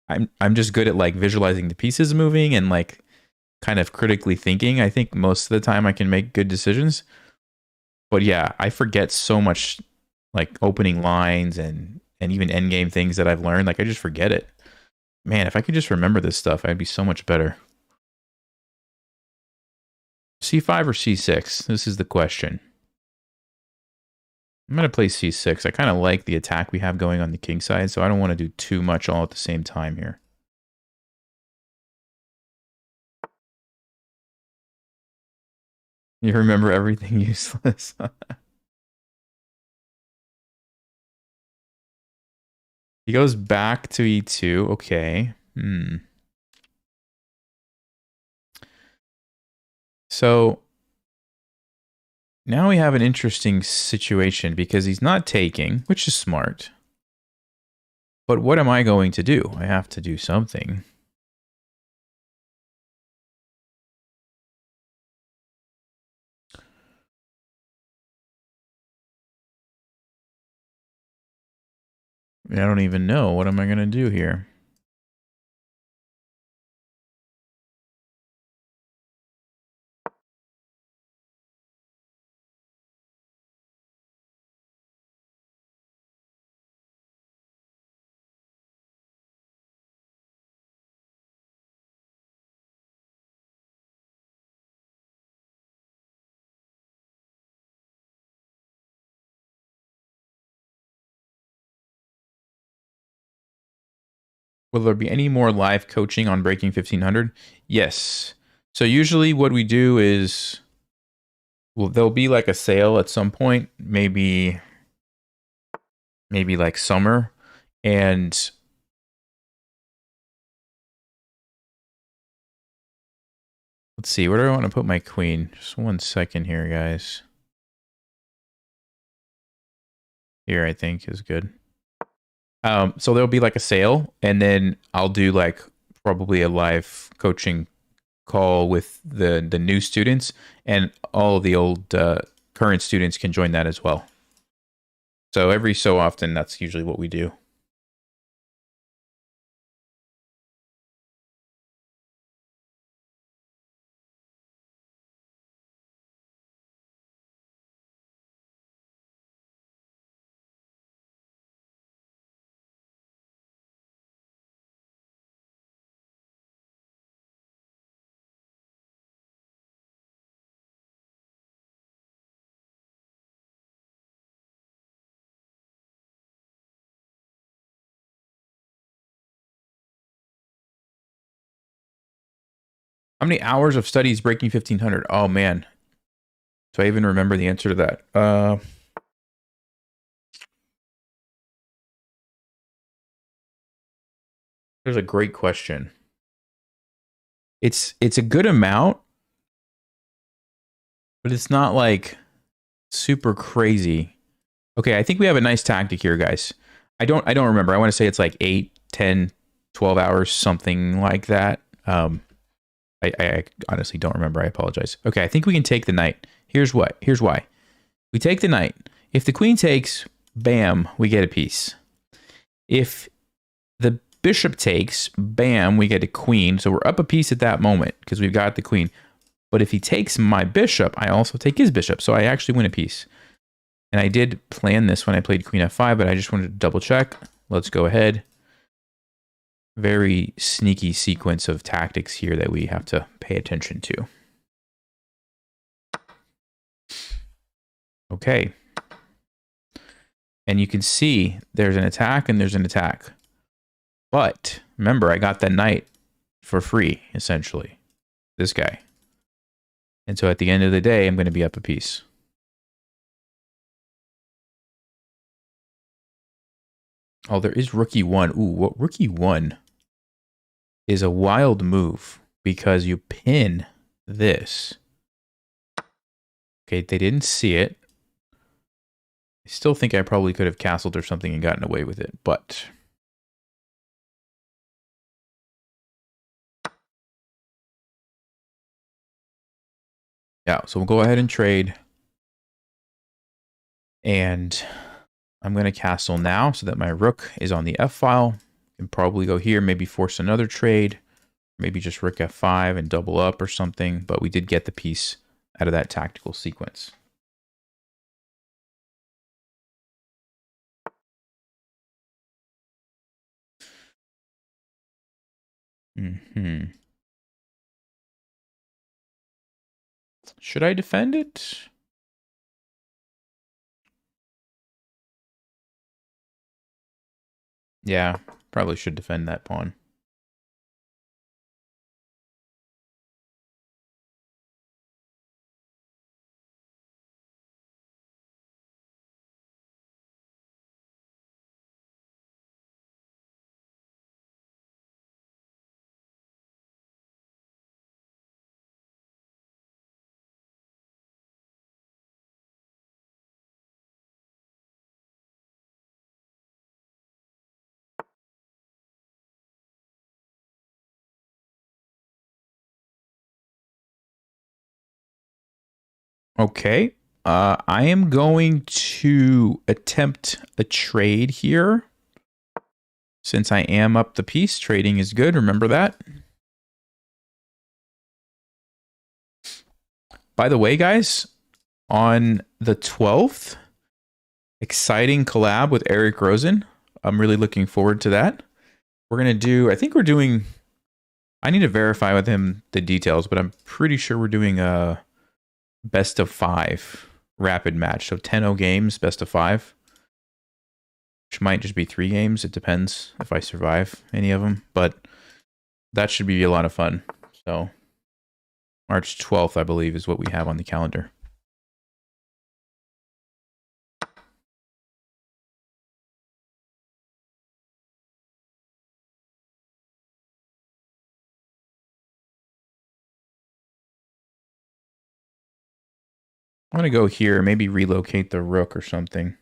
I'm just good at like visualizing the pieces moving and like kind of critically thinking. I think most of the time I can make good decisions. But yeah, I forget so much, like opening lines and even endgame things that I've learned. Like I just forget it. Man, if I could just remember this stuff, I'd be so much better. C5 or C6? This is the question. I'm going to play C6. I kind of like the attack we have going on the king side, so I don't want to do too much all at the same time here. You remember everything useless. He goes back to E2. Okay. So now we have an interesting situation because he's not taking, which is smart. But what am I going to do? I have to do something. I don't even know. What am I going to do here? Will there be any more live coaching on Breaking 1500? Yes. So usually what we do is, well, there'll be like a sale at some point, maybe like summer, and let's see, where do I want to put my queen? Just 1 second here, guys. Here, I think, is good. So there'll be like a sale, and then I'll do like probably a live coaching call with the new students, and all of the old current students can join that as well. So every so often, that's usually what we do. How many hours of study is breaking 1500? Oh man, do I even remember the answer to that? There's a great question. It's a good amount, but it's not like super crazy. Okay, I think we have a nice tactic here, guys. I don't remember. I want to say it's like 8, 10, 12 hours, something like that. I honestly don't remember. I apologize. Okay, I think we can take the knight. Here's what. Here's why. We take the knight. If the queen takes, bam, we get a piece. If the bishop takes, bam, we get a queen. So we're up a piece at that moment because we've got the queen. But if he takes my bishop, I also take his bishop. So I actually win a piece. And I did plan this when I played queen f5, but I just wanted to double check. Let's go ahead. Very sneaky sequence of tactics here that we have to pay attention to. Okay. And you can see there's an attack and there's an attack. But remember, I got that knight for free, essentially. This guy. And so at the end of the day, I'm going to be up a piece. Oh, there is rook e1. Ooh, what rook e1 is a wild move because you pin this. Okay, they didn't see it. I still think I probably could have castled or something and gotten away with it, but yeah, so we'll go ahead and trade. And I'm going to castle now so that my rook is on the f file. Can probably go here, maybe force another trade. Maybe just rook f5 and double up or something. But we did get the piece out of that tactical sequence. Should I defend it? Yeah, probably should defend that pawn. Okay. I am going to attempt a trade here. Since I am up the piece, trading is good. Remember that. By the way, guys, on the 12th, exciting collab with Eric Rosen. I'm really looking forward to that. We're going to do, I think we're doing, I need to verify with him the details, but I'm pretty sure we're doing a best of 5 rapid match. So 10-0 games, best of 5. Which might just be 3 games. It depends if I survive any of them. But that should be a lot of fun. So March 12th, I believe, is what we have on the calendar. I'm going to go here, maybe relocate the rook or something.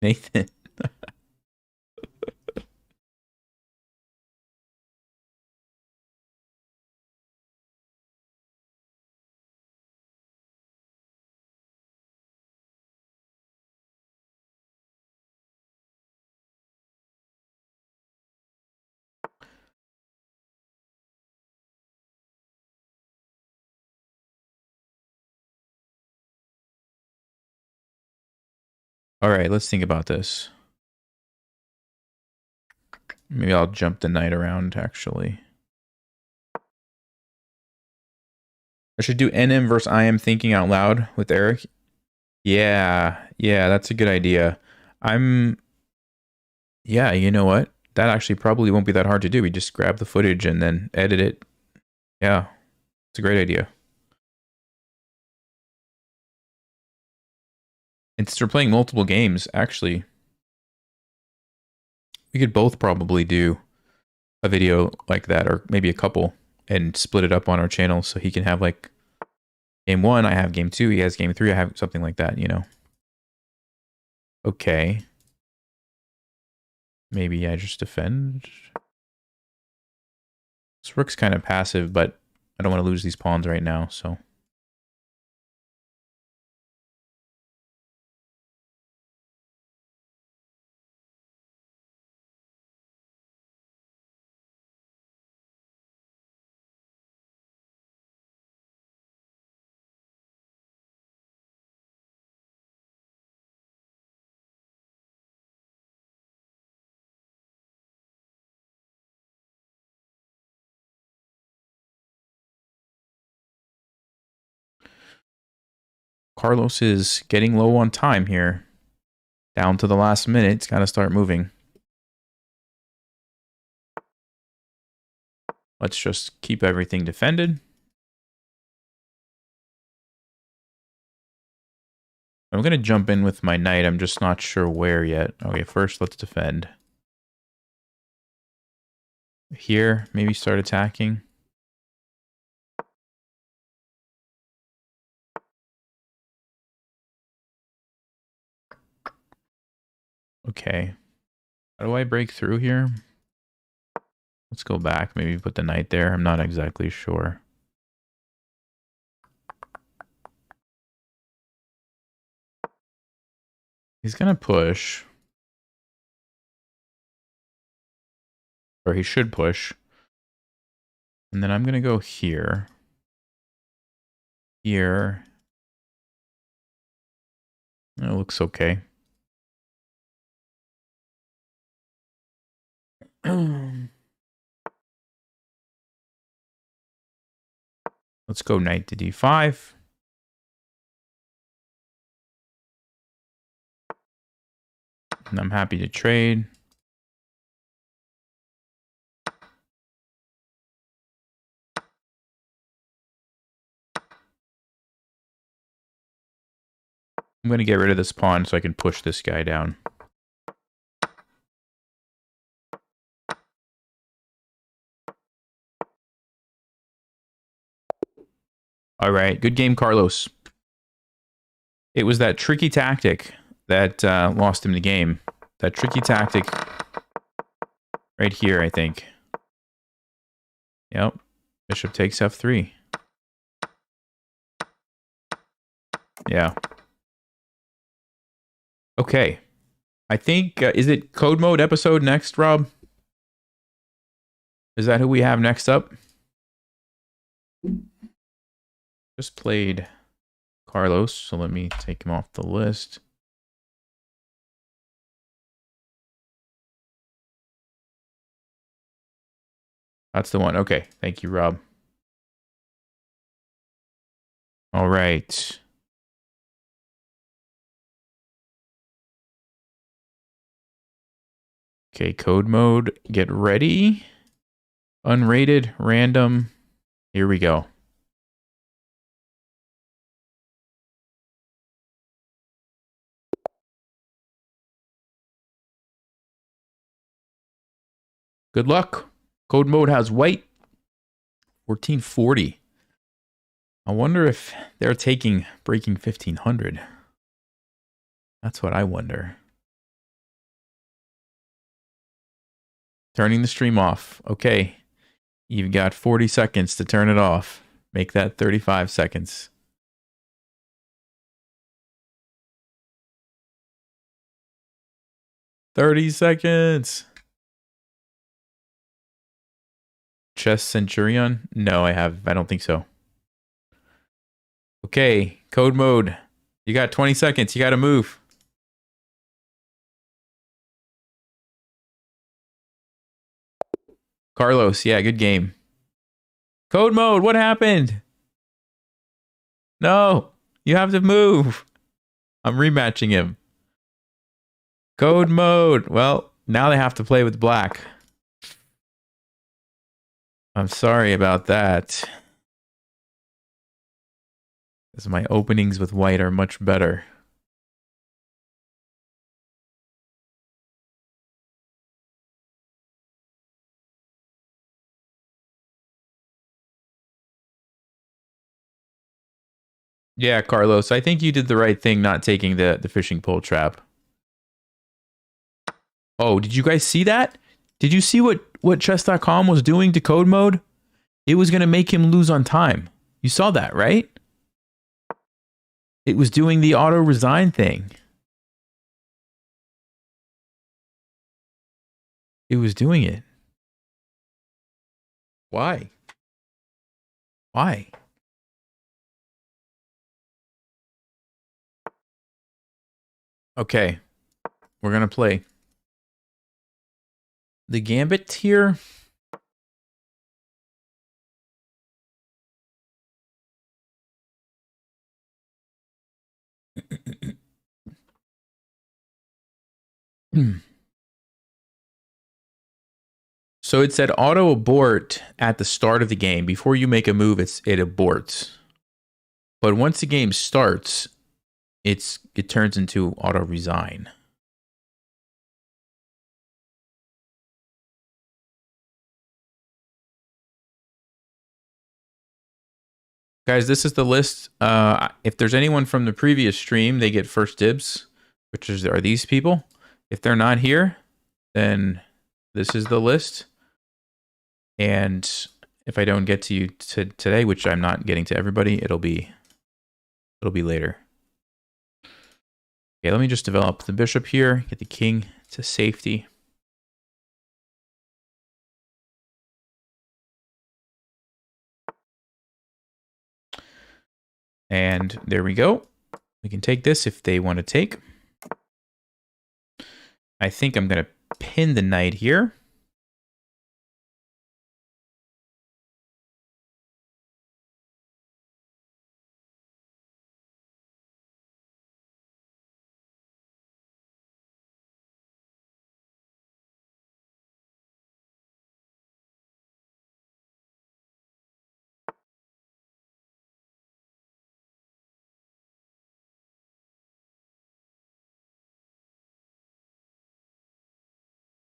Nathan. All right, let's think about this. Maybe I'll jump the knight around, actually. I should do NM versus IM thinking out loud with Eric. Yeah, that's a good idea. Yeah, you know what? That actually probably won't be that hard to do. We just grab the footage and then edit it. Yeah, it's a great idea. And since we're playing multiple games, actually, we could both probably do a video like that, or maybe a couple, and split it up on our channel so he can have like game 1, I have game 2, he has game 3, I have something like that, you know. Okay. Maybe I just defend. This rook's kind of passive, but I don't want to lose these pawns right now, so. Carlos is getting low on time here. Down to the last minute, it's got to start moving. Let's just keep everything defended. I'm going to jump in with my knight. I'm just not sure where yet. Okay, first let's defend. Here, maybe start attacking. Okay. How do I break through here? Let's go back. Maybe put the knight there. I'm not exactly sure. He's going to push. Or he should push. And then I'm going to go here. Here. It looks okay. Let's go knight to d5. And I'm happy to trade. I'm going to get rid of this pawn so I can push this guy down. All right, good game, Carlos. It was that tricky tactic that lost him the game. That tricky tactic right here, I think. Yep. Bishop takes f3. Yeah. Okay. I think, is it Code Mode episode next, Rob? Is that who we have next up? Just played Carlos, so let me take him off the list. That's the one. Okay. Thank you, Rob. All right. Okay, Code Mode. Get ready. Unrated, random. Here we go. Good luck. Code Mode has white. 1440. I wonder if they're taking breaking 1500. That's what I wonder. Turning the stream off. Okay. You've got 40 seconds to turn it off. Make that 35 seconds. "30 seconds. Chess Centurion? No, I don't think so. Okay, code mode. You got 20 seconds. You got to move. Carlos, yeah, good game. Code mode, what happened? No, you have to move. I'm rematching him. Code mode. Well, now they have to play with black. I'm sorry about that. Because my openings with white are much better. Yeah, Carlos, I think you did the right thing not taking the fishing pole trap. Oh, did you guys see that? Did you see what chess.com was doing to code mode? It was going to make him lose on time. You saw that, right? It was doing the auto resign thing. It was doing it. Why? Why? Okay. We're going to play. The gambit here. So it said auto abort at the start of the game. Before you make a move, it aborts. But once the game starts, it turns into auto resign. Guys, this is the list. If there's anyone from the previous stream, they get first dibs, which are these people. If they're not here, then this is the list. And if I don't get to you today, which I'm not getting to everybody, it'll be later. Okay, let me just develop the bishop here, get the king to safety. And there we go. We can take this if they want to take. I think I'm going to pin the knight here.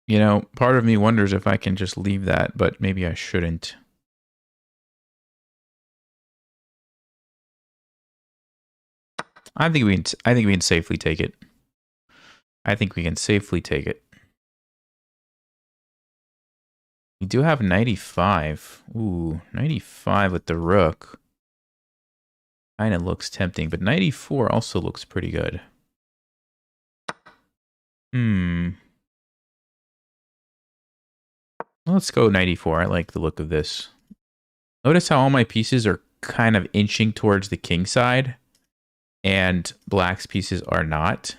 You know, part of me wonders if I can just leave that, but maybe I shouldn't. I think we can safely take it. I think we can safely take it. We do have 95. Ooh, 95 with the rook. Kind of looks tempting, but 94 also looks pretty good. Let's go 94. I like the look of this. Notice how all my pieces are kind of inching towards the king side, and black's pieces are not.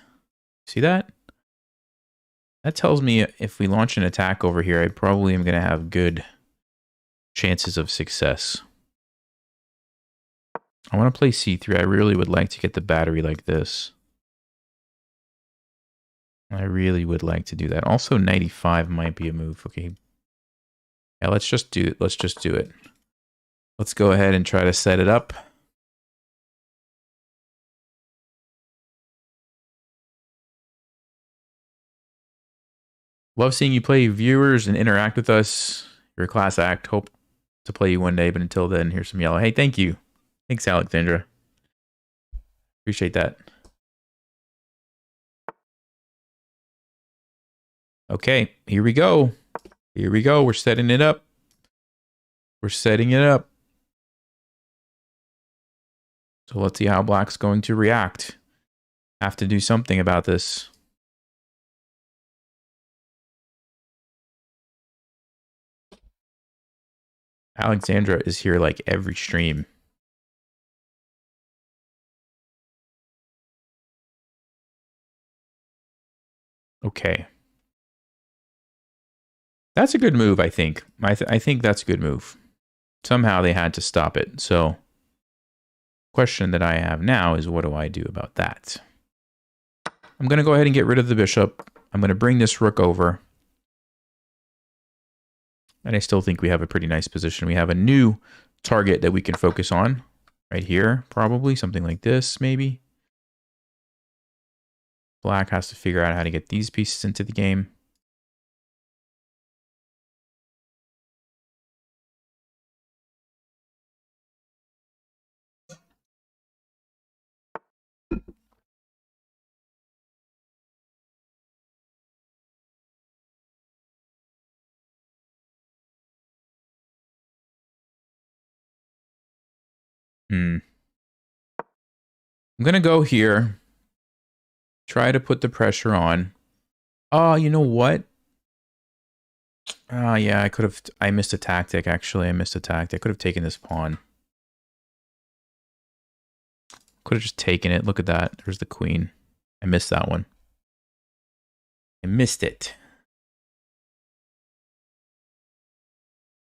See that? That tells me if we launch an attack over here, I probably am going to have good chances of success. I want to play c3. I really would like to get the battery like this. I really would like to do that. Also, 95 might be a move. Okay. Yeah, let's just do it. Let's just do it. Let's go ahead and try to set it up. Love seeing you play, viewers, and interact with us. You're a class act. Hope to play you one day, but until then, here's some yellow. Hey, thank you. Thanks, Alexandra. Appreciate that. Okay, here we go. Here we go. We're setting it up. We're setting it up. So let's see how black's going to react. Have to do something about this. Alexandra is here like every stream. Okay. That's a good move, I think. I think that's a good move. Somehow they had to stop it. So, question that I have now is, what do I do about that? I'm going to go ahead and get rid of the bishop. I'm going to bring this rook over. And I still think we have a pretty nice position. We have a new target that we can focus on. Right here, probably. Something like this, maybe. Black has to figure out how to get these pieces into the game. I'm going to go here. Try to put the pressure on. Oh, you know what? Yeah, I missed a tactic, actually. I missed a tactic. I could have taken this pawn. Could have just taken it. Look at that. There's the queen. I missed that one. I missed it.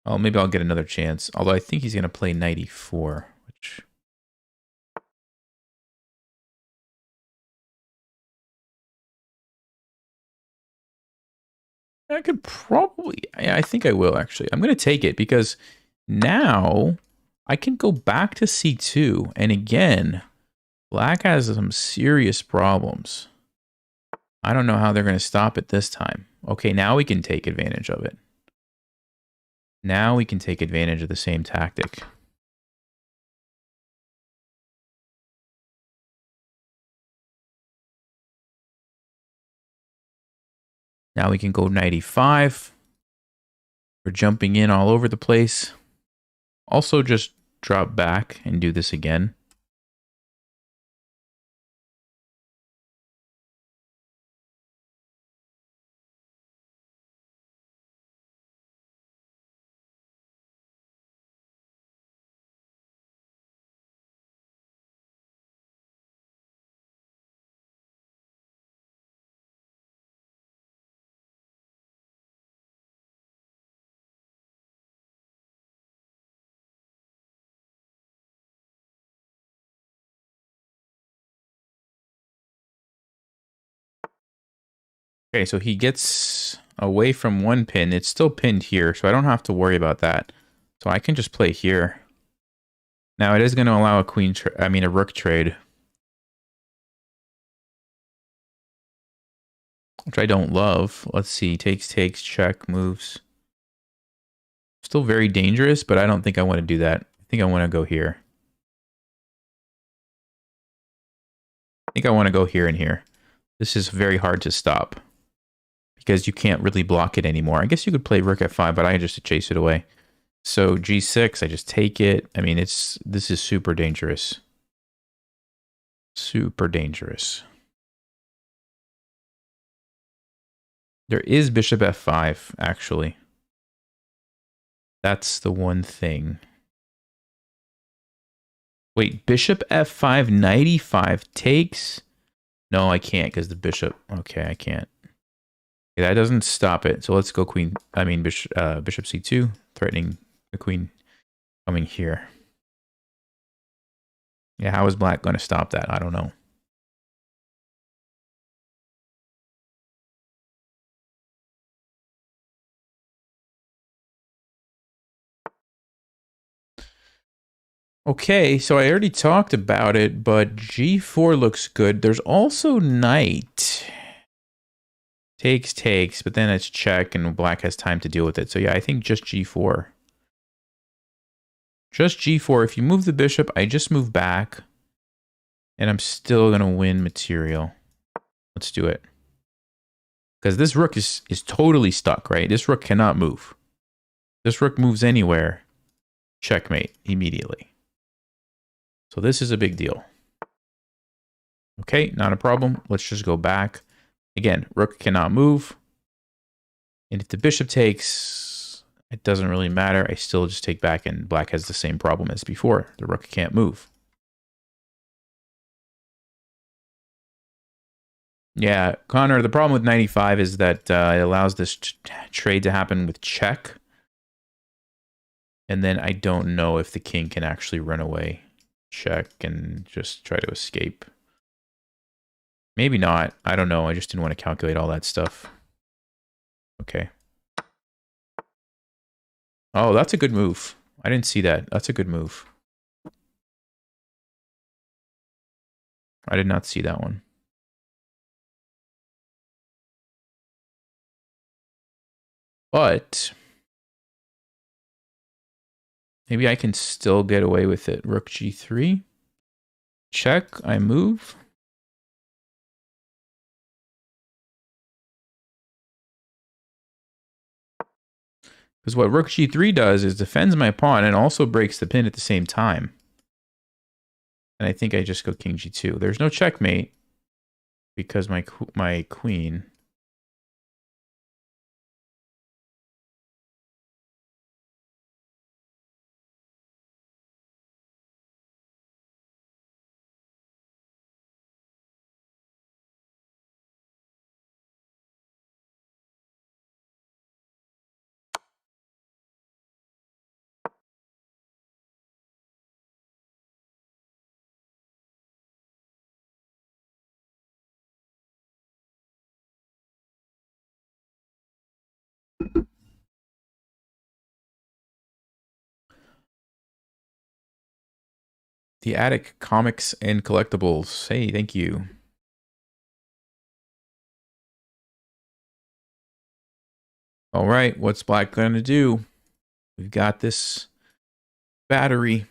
Oh, maybe I'll get another chance. Although I think he's going to play knight e4, which... I could probably... Yeah, I think I will, actually. I'm going to take it because now I can go back to c2. And again, black has some serious problems. I don't know how they're going to stop it this time. Okay, now we can take advantage of it. Now we can take advantage of the same tactic. Now we can go knight e5. We're jumping in all over the place. Also just drop back and do this again. Okay, so he gets away from one pin. It's still pinned here, so I don't have to worry about that. So I can just play here. Now it is going to allow a rook trade, which I don't love. Let's see, takes, check, moves. Still very dangerous, but I don't think I want to do that. I think I want to go here. I think I want to go here and here. This is very hard to stop because you can't really block it anymore. I guess you could play rook f5, but I just chase it away. So g6, I just take it. I mean, this is super dangerous. Super dangerous. There is bishop f5, actually. That's the one thing. Wait, bishop f5, knight e5 takes? No, I can't because the bishop... Okay, I can't. Okay, that doesn't stop it. So let's go bishop c2, threatening the queen coming here. Yeah, how is black going to stop that? I don't know. Okay, so I already talked about it, but g4 looks good. There's also knight. Takes, but then it's check, and black has time to deal with it. So yeah, I think just g4. Just g4. If you move the bishop, I just move back. And I'm still going to win material. Let's do it. Because this rook is totally stuck, right? This rook cannot move. This rook moves anywhere. Checkmate immediately. So this is a big deal. Okay, not a problem. Let's just go back. Again, rook cannot move. And if the bishop takes, it doesn't really matter. I still just take back, and black has the same problem as before. The rook can't move. Yeah, Connor, the problem with 95 is that it allows this trade to happen with check. And then I don't know if the king can actually run away. Check and just try to escape. Maybe not. I don't know. I just didn't want to calculate all that stuff. Okay. Oh, that's a good move. I didn't see that. That's a good move. I did not see that one. But maybe I can still get away with it. Rook g3. Check. I move. Because what rook g3 does is defends my pawn and also breaks the pin at the same time. And I think I just go king g2. There's no checkmate because my queen. The Attic Comics and Collectibles. Hey, thank you. All right, what's black going to do? We've got this battery.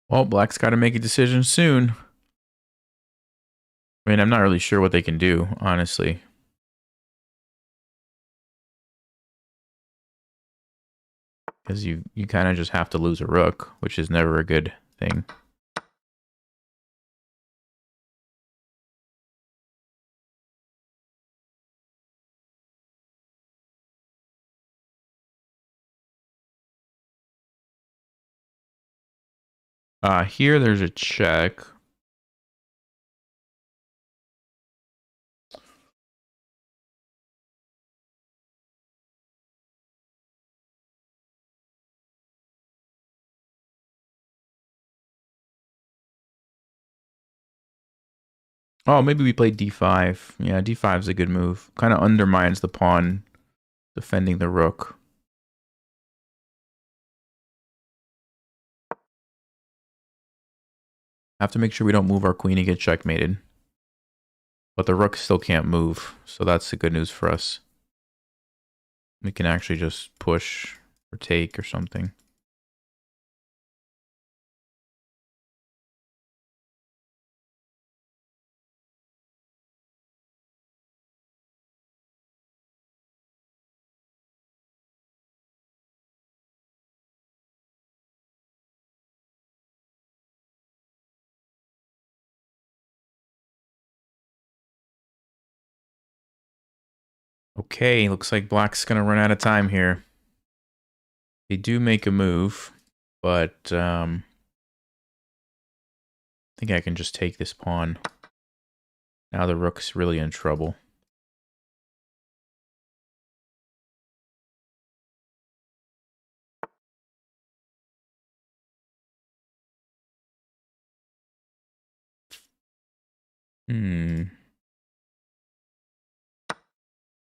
Well, black's got to make a decision soon. I mean, I'm not really sure what they can do, honestly. Because you kind of just have to lose a rook, which is never a good thing. Here there's a check. Oh, maybe we play d5. Yeah, d5 is a good move. Kind of undermines the pawn defending the rook. Have to make sure we don't move our queen and get checkmated. But the rook still can't move, so that's the good news for us. We can actually just push or take or something. Okay, looks like black's gonna run out of time here. They do make a move, but I think I can just take this pawn. Now the rook's really in trouble.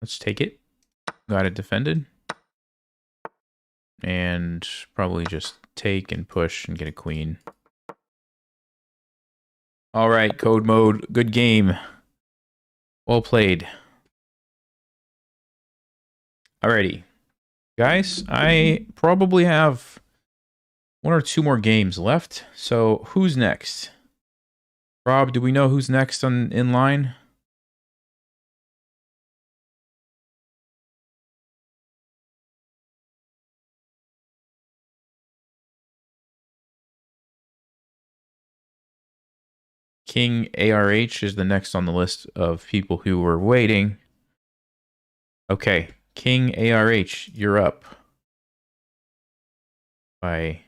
Let's take it. Got it defended. And probably just take and push and get a queen. All right, code mode. Good game. Well played. Alrighty. Guys, I probably have 1 or 2 more games left. So who's next? Rob, do we know who's next in line? King ARH is the next on the list of people who were waiting. Okay, King ARH, you're up. I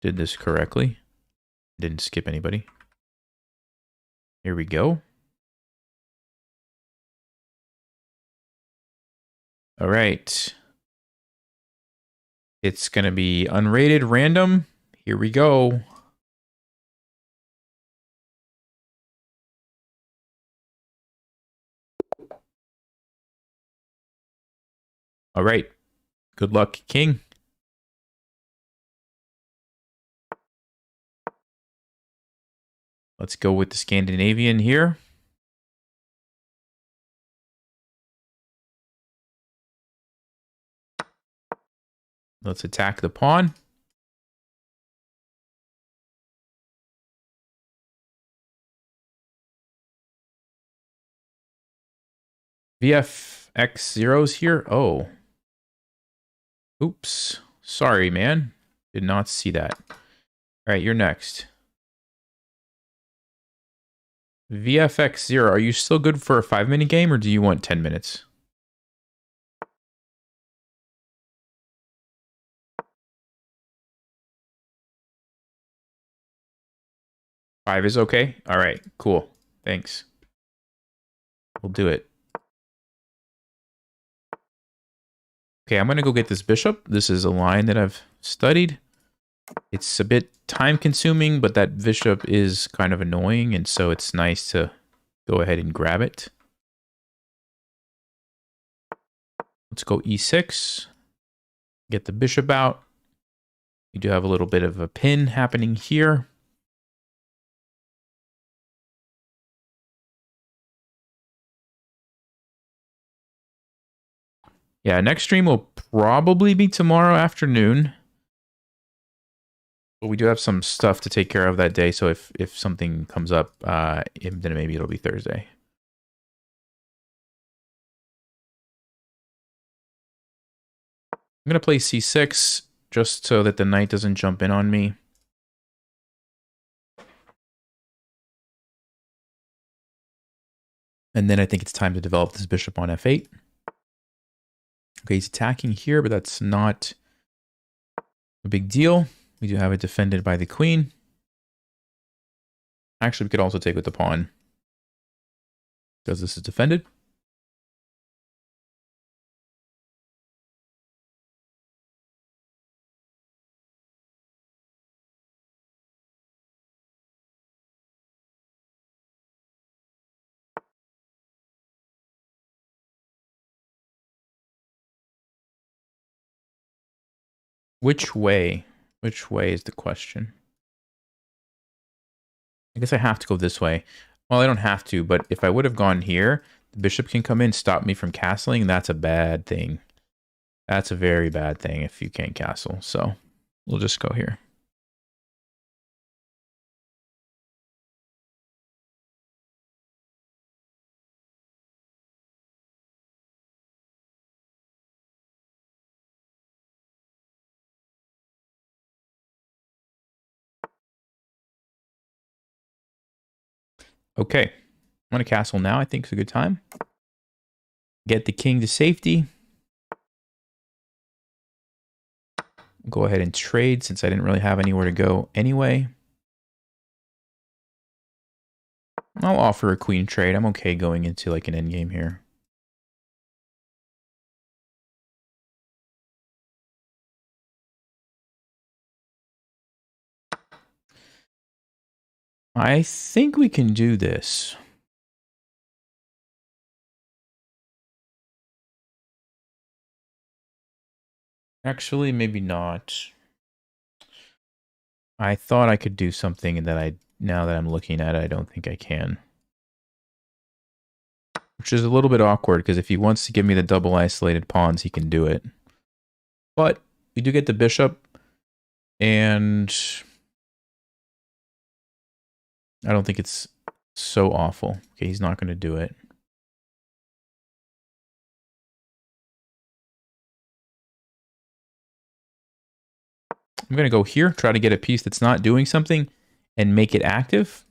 did this correctly. Didn't skip anybody. Here we go. All right. It's going to be unrated random. Here we go. All right. Good luck, King. Let's go with the Scandinavian here. Let's attack the pawn. VFX0's here. Oh. Oops. Sorry, man. Did not see that. All right, you're next. VFX0, are you still good for a 5-minute game or do you want 10 minutes? 5 is okay? All right, cool. Thanks. We'll do it. Okay, I'm going to go get this bishop. This is a line that I've studied. It's a bit time consuming, but that bishop is kind of annoying, and so it's nice to go ahead and grab it. Let's go e6. Get the bishop out. We do have a little bit of a pin happening here. Yeah, next stream will probably be tomorrow afternoon. But we do have some stuff to take care of that day, so if something comes up, then maybe it'll be Thursday. I'm going to play c6 just so that the knight doesn't jump in on me. And then I think it's time to develop this bishop on f8. Okay, he's attacking here, but that's not a big deal. We do have it defended by the queen. Actually, we could also take with the pawn, because this is defended. Which way? Which way is the question? I guess I have to go this way. Well, I don't have to, but if I would have gone here, the bishop can come in, stop me from castling. That's a bad thing. That's a very bad thing if you can't castle. So we'll just go here. Okay, I'm going to castle now. I think it's a good time. Get the king to safety. Go ahead and trade since I didn't really have anywhere to go anyway. I'll offer a queen trade. I'm okay going into like an endgame here. I think we can do this. Actually, maybe not. I thought I could do something that now that I'm looking at it, I don't think I can. Which is a little bit awkward, because if he wants to give me the double isolated pawns, he can do it. But we do get the bishop, and I don't think it's so awful. Okay, he's not going to do it. I'm going to go here, try to get a piece that's not doing something, and make it active,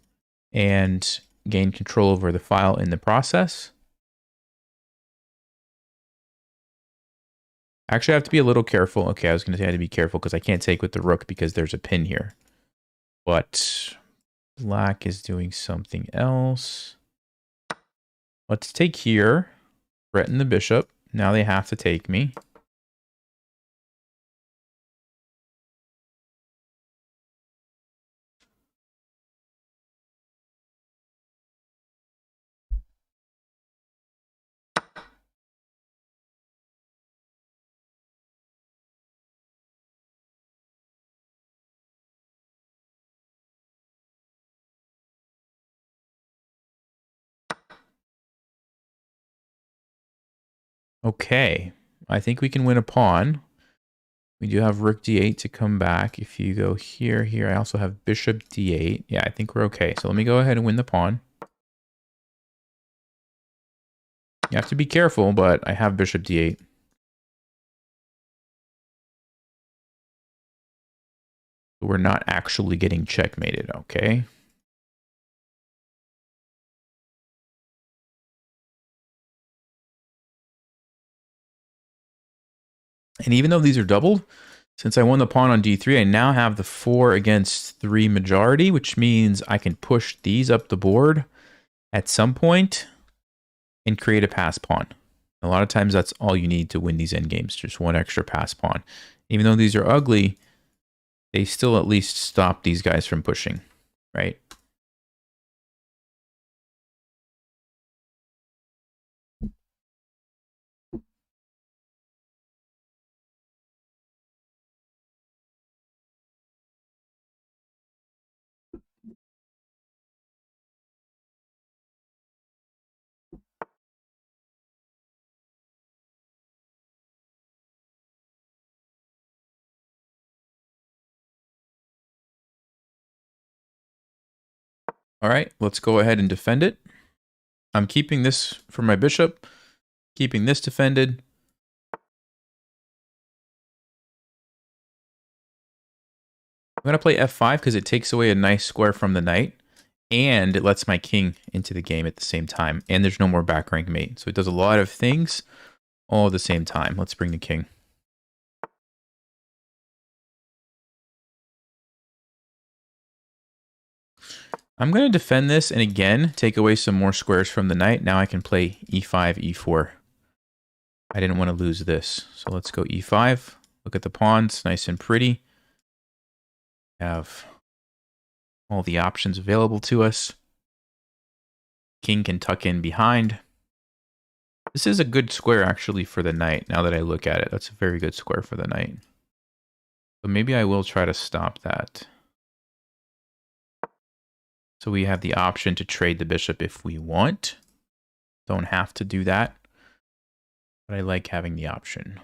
and gain control over the file in the process. Actually, I have to be a little careful. Okay, I was going to say I have to be careful because I can't take with the rook because there's a pin here. But black is doing something else. Let's take here, threaten the bishop. Now they have to take me. Okay, I think we can win a pawn. We do have rook d8 to come back. If you go here, I also have bishop d8. Yeah, I think we're okay. So let me go ahead and win the pawn. You have to be careful, but I have bishop d8. We're not actually getting checkmated, okay? And even though these are doubled, since I won the pawn on d3, I now have the 4 against 3 majority, which means I can push these up the board at some point and create a pass pawn. A lot of times that's all you need to win these endgames, just one extra pass pawn. Even though these are ugly, they still at least stop these guys from pushing, right? All right, let's go ahead and defend it. I'm keeping this for my bishop, keeping this defended. I'm going to play f5 because it takes away a nice square from the knight, and it lets my king into the game at the same time, and there's no more back rank mate. So it does a lot of things all at the same time. Let's bring the king. I'm going to defend this and again take away some more squares from the knight. Now I can play e5, e4. I didn't want to lose this. So let's go e5. Look at the pawns, nice and pretty. Have all the options available to us. King can tuck in behind. This is a good square actually for the knight. Now that I look at it, that's a very good square for the knight. So maybe I will try to stop that. So we have the option to trade the bishop if we want. Don't have to do that, but I like having the option.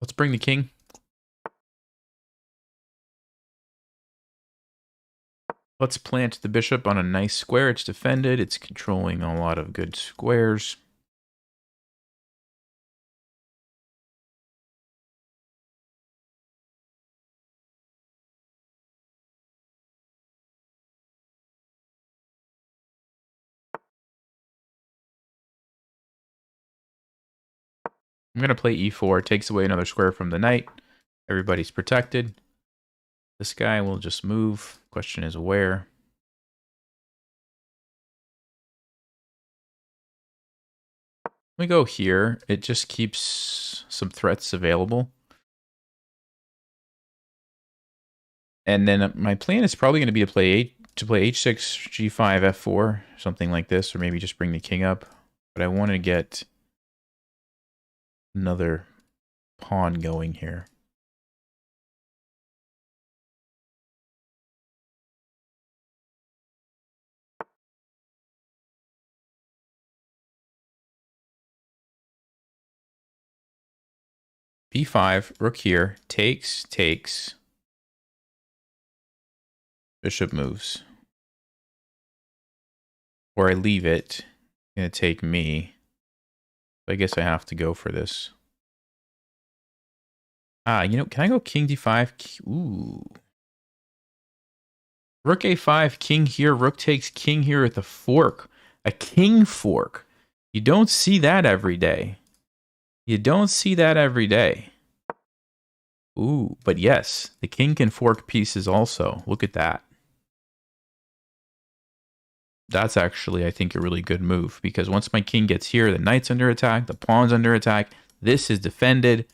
Let's bring the king. Let's plant the bishop on a nice square. It's defended. It's controlling a lot of good squares. I'm going to play e4. Takes away another square from the knight. Everybody's protected. This guy will just move. Question is where. We go here. It just keeps some threats available. And then my plan is probably going to be to play h6, g5, f4, something like this, or maybe just bring the king up. But I want to get another pawn going here. b5, rook here, takes. Bishop moves. Or I leave it. It's going to take me. I guess I have to go for this. You know, can I go king d5? Ooh. Rook a5, king here. Rook takes king here with a fork. A king fork. You don't see that every day. You don't see that every day. Ooh, but yes, the king can fork pieces also. Look at that. That's actually, I think, a really good move, because once my king gets here, the knight's under attack, the pawn's under attack, this is defended,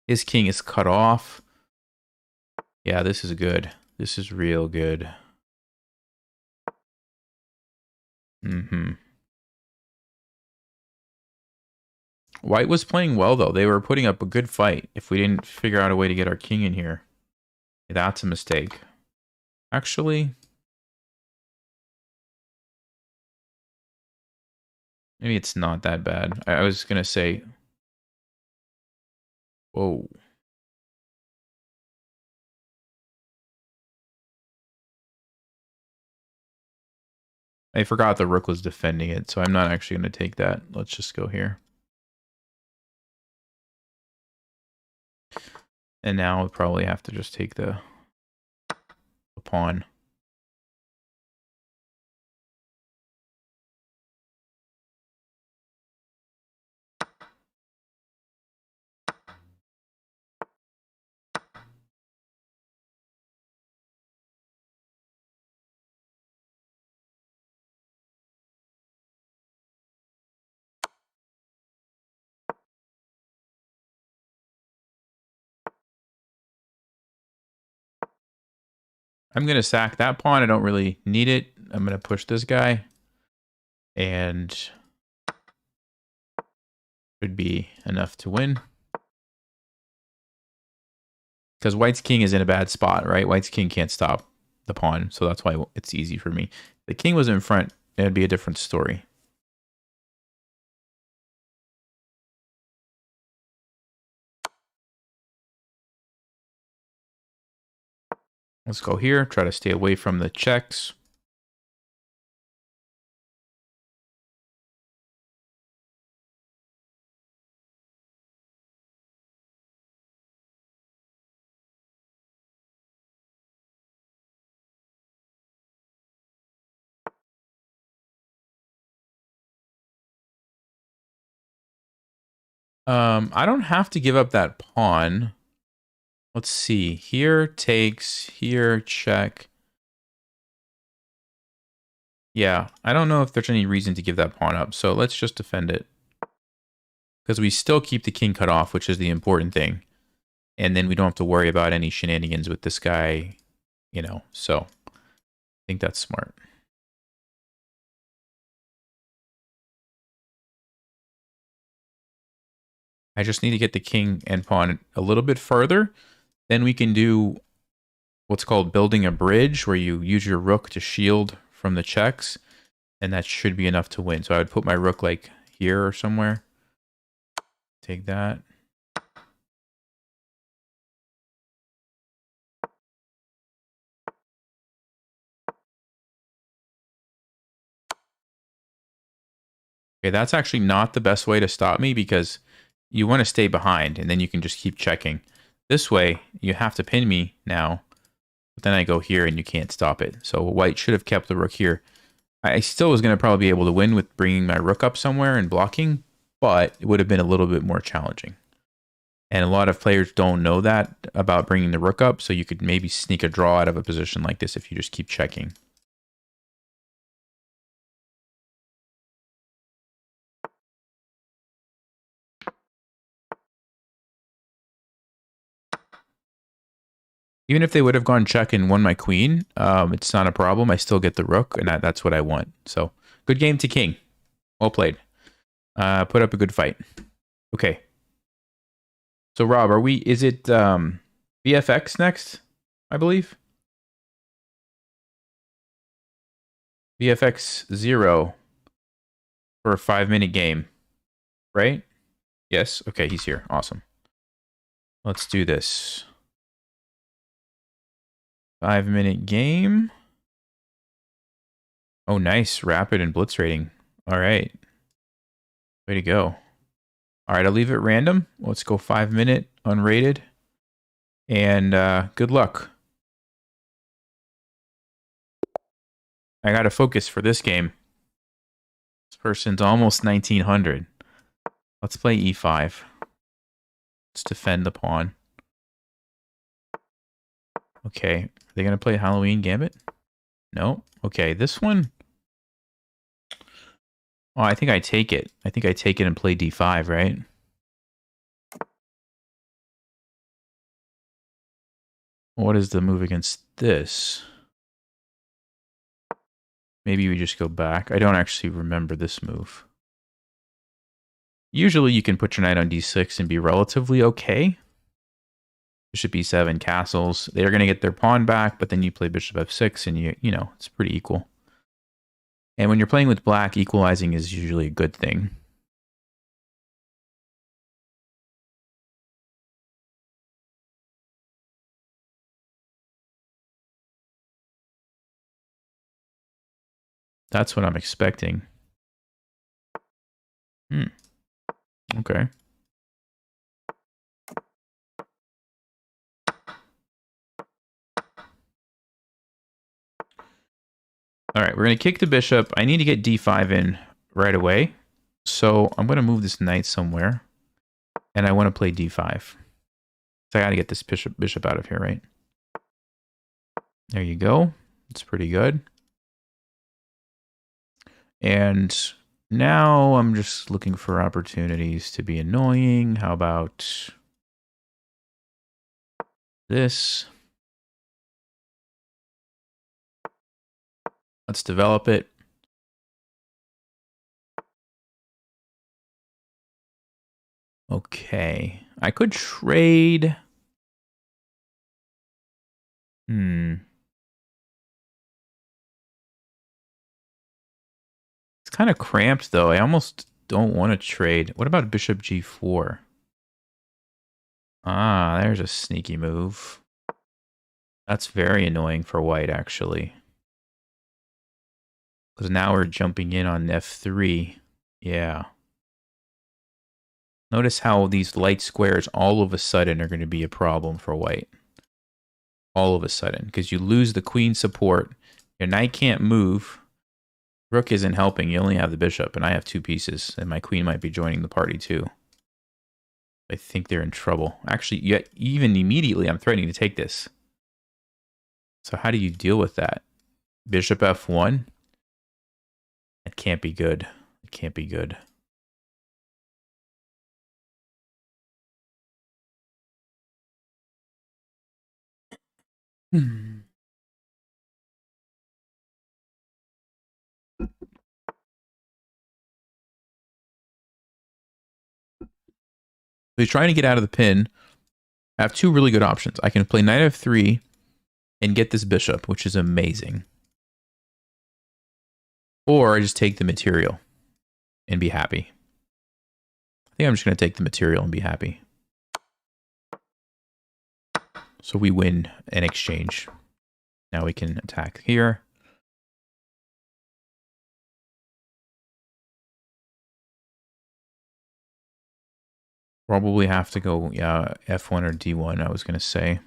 his king is cut off. Yeah, this is good. This is real good. White was playing well, though. They were putting up a good fight. If we didn't figure out a way to get our king in here, that's a mistake. Actually, maybe it's not that bad. I was going to say... Whoa. I forgot the rook was defending it, so I'm not actually going to take that. Let's just go here. And now we'll probably have to just take the pawn. I'm going to sack that pawn. I don't really need it. I'm going to push this guy. And should be enough to win. Because White's king is in a bad spot, right? White's king can't stop the pawn, so that's why it's easy for me. If the king was in front, it'd be a different story. Let's go here, try to stay away from the checks. I don't have to give up that pawn. Let's see. Here takes, here check. Yeah, I don't know if there's any reason to give that pawn up, so let's just defend it. Because we still keep the king cut off, which is the important thing. And then we don't have to worry about any shenanigans with this guy, you know, so I think that's smart. I just need to get the king and pawn a little bit further. Then we can do what's called building a bridge, where you use your rook to shield from the checks. And that should be enough to win. So I would put my rook like here or somewhere. Take that. Okay, that's actually not the best way to stop me, because you want to stay behind and then you can just keep checking. This way, you have to pin me now, but then I go here and you can't stop it. So White should have kept the rook here. I still was going to probably be able to win with bringing my rook up somewhere and blocking, but it would have been a little bit more challenging. And a lot of players don't know that about bringing the rook up, so you could maybe sneak a draw out of a position like this if you just keep checking. Even if they would have gone check and won my queen, it's not a problem. I still get the rook, and that's what I want. So, good game to king. Well played. Put up a good fight. Okay. So, Rob, is it VFX next, I believe? VFX 0 for a 5-minute game, right? Yes? Okay, he's here. Awesome. Let's do this. 5-minute game. Oh, nice. Rapid and blitz rating. All right. Way to go. All right, I'll leave it random. Let's go 5-minute unrated. And good luck. I got to focus for this game. This person's almost 1900. Let's play e5. Let's defend the pawn. Okay. Are they going to play Halloween Gambit? No. Okay, this one. Oh, I think I take it. I think I take it and play d5, right? What is the move against this? Maybe we just go back. I don't actually remember this move. Usually you can put your knight on d6 and be relatively okay. Bishop e7, castles. They're going to get their pawn back, but then you play bishop f6 and you know, it's pretty equal. And when you're playing with black, equalizing is usually a good thing. That's what I'm expecting. Okay. All right, we're going to kick the bishop. I need to get d5 in right away. So I'm going to move this knight somewhere. And I want to play d5. So I got to get this bishop out of here, right? There you go. It's pretty good. And now I'm just looking for opportunities to be annoying. How about this? Let's develop it. Okay. I could trade. It's kind of cramped, though. I almost don't want to trade. What about bishop g4? Ah, there's a sneaky move. That's very annoying for white, actually. Because now we're jumping in on f3. Yeah. Notice how these light squares all of a sudden are going to be a problem for white. All of a sudden. Because you lose the queen support. Your knight can't move. Rook isn't helping. You only have the bishop. And I have 2 pieces. And my queen might be joining the party too. I think they're in trouble. Actually, yet even immediately I'm threatening to take this. So how do you deal with that? Bishop f1? It can't be good. It can't be good. He's trying to get out of the pin. I have 2 really good options. I can play knight f3 and get this bishop, which is amazing. Or I just take the material and be happy. I think I'm just going to take the material and be happy. So we win an exchange. Now we can attack here. Probably have to go f1 or d1, I was going to say.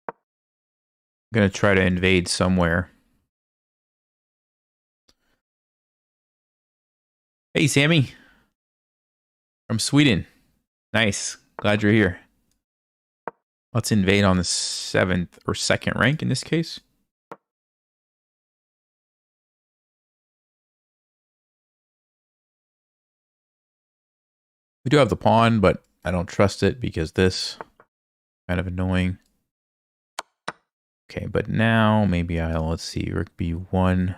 I'm going to try to invade somewhere. Hey, Sammy from Sweden. Nice. Glad you're here. Let's invade on the 7th or 2nd rank in this case. We do have the pawn, but I don't trust it because this kind of annoying. Okay, but now maybe let's see, rook b1.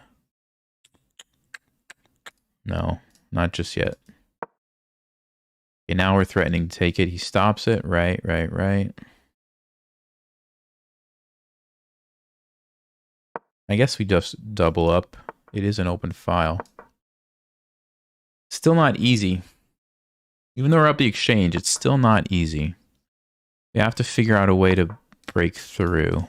No, not just yet. Okay, now we're threatening to take it. He stops it. Right. I guess we just double up. It is an open file. Still not easy. Even though we're up the exchange, it's still not easy. We have to figure out a way to break through.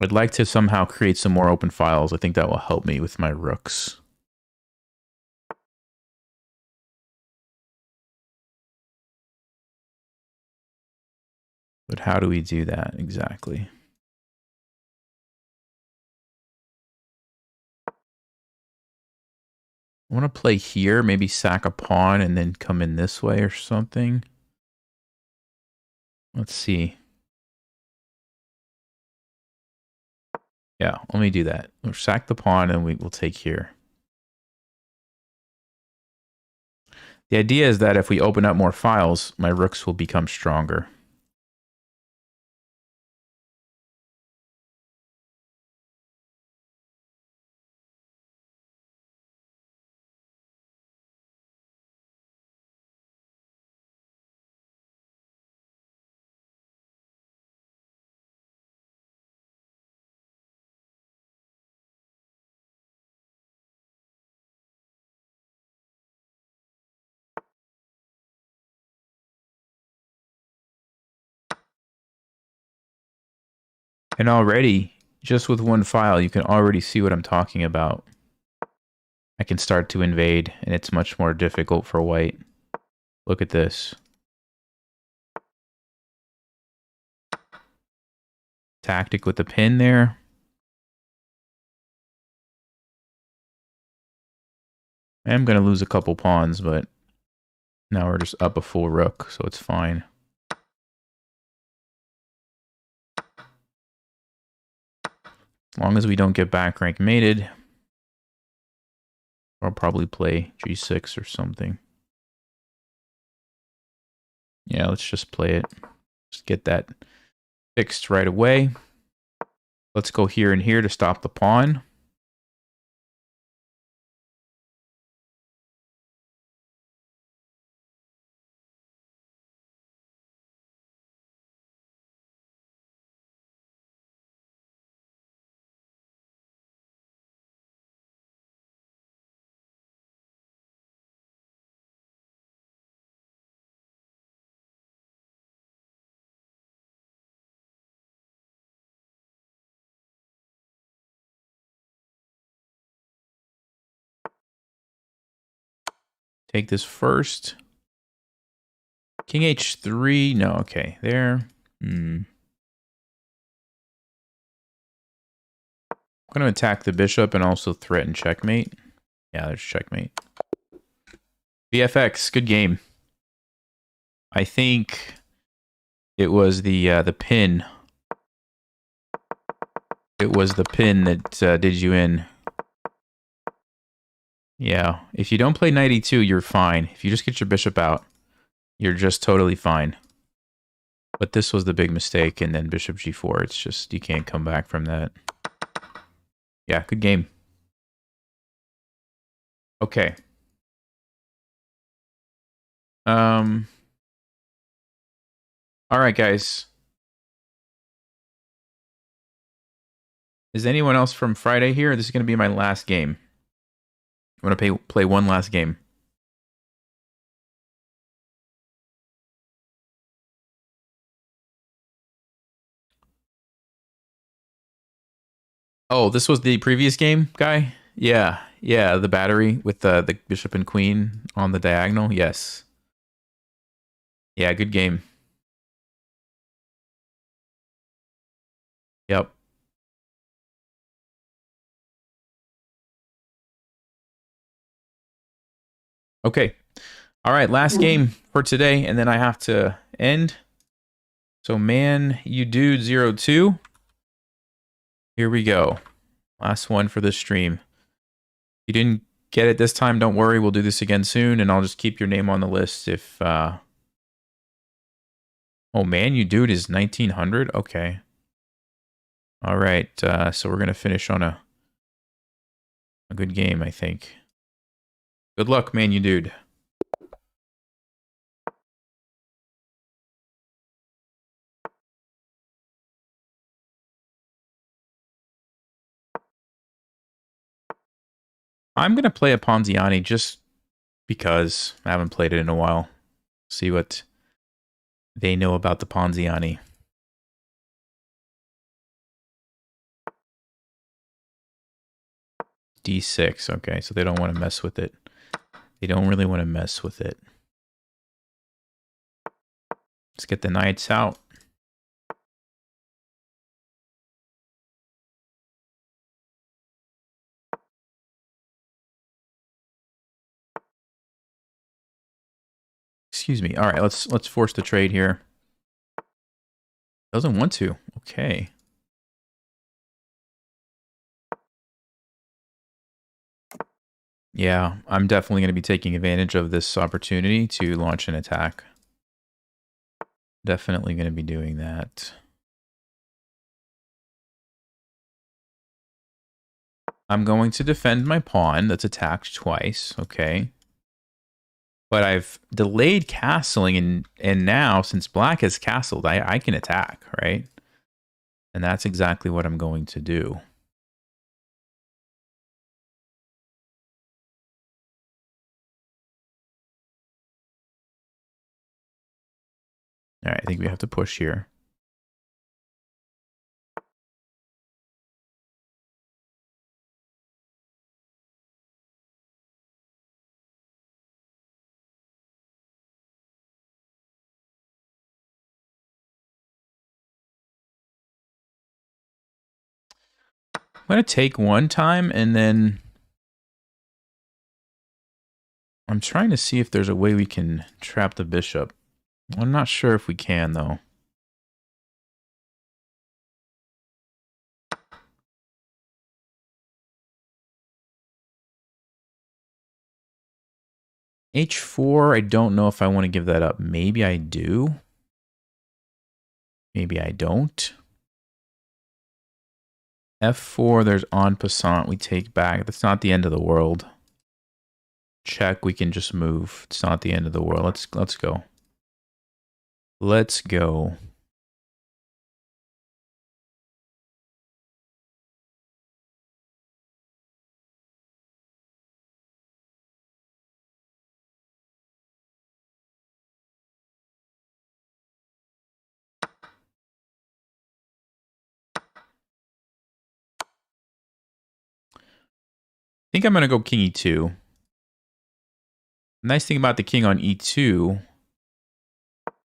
I'd like to somehow create some more open files. I think that will help me with my rooks. But how do we do that exactly? I want to play here, maybe sack a pawn and then come in this way or something. Let's see. Yeah, let me do that. We'll sack the pawn and we'll take here. The idea is that if we open up more files, my rooks will become stronger. And already, just with one file, you can already see what I'm talking about. I can start to invade, and it's much more difficult for white. Look at this. Tactic with the pin there. I am going to lose a couple pawns, but now we're just up a full rook, so it's fine. As long as we don't get back rank mated, I'll probably play g6 or something. Yeah, let's just play it. Just get that fixed right away. Let's go here and here to stop the pawn. Take this first. King h3. No, okay. There. I'm going to attack the bishop and also threaten checkmate. Yeah, there's checkmate. VFX, good game. I think it was the pin. It was the pin that did you in. Yeah, if you don't play knight e2, you're fine. If you just get your bishop out, you're just totally fine. But this was the big mistake, and then bishop g4. It's just, you can't come back from that. Yeah, good game. Okay. All right, guys. Is anyone else from Friday here? This is going to be my last game. I'm going to play one last game. Oh, this was the previous game, guy? Yeah, the battery with the bishop and queen on the diagonal. Yes. Yeah, good game. Yep. Okay. All right, last game for today, and then I have to end. So, man, you dude 02. Here we go. Last one for this stream. If you didn't get it this time, don't worry. We'll do this again soon, and I'll just keep your name on the list if... Oh, man, you dude is 1900? Okay. All right, so we're going to finish on a good game, I think. Good luck, man, you dude. I'm going to play a Ponziani just because I haven't played it in a while. See what they know about the Ponziani. D6. Okay, so they don't want to mess with it. They don't really want to mess with it. Let's get the knights out. Excuse me. All right, let's force the trade here. Doesn't want to. Okay. Yeah, I'm definitely going to be taking advantage of this opportunity to launch an attack. Definitely going to be doing that. I'm going to defend my pawn that's attacked twice, okay. But I've delayed castling, and now, since black has castled, I can attack, right? And that's exactly what I'm going to do. All right, I think we have to push here. I'm going to take one time, and then I'm trying to see if there's a way we can trap the bishop. I'm not sure if we can, though. H4, I don't know if I want to give that up. Maybe I do. Maybe I don't. F4, there's en passant. We take back. That's not the end of the world. Check, we can just move. It's not the end of the world. Let's go. Let's go. I think I'm going to go king e2. Nice thing about the king on e2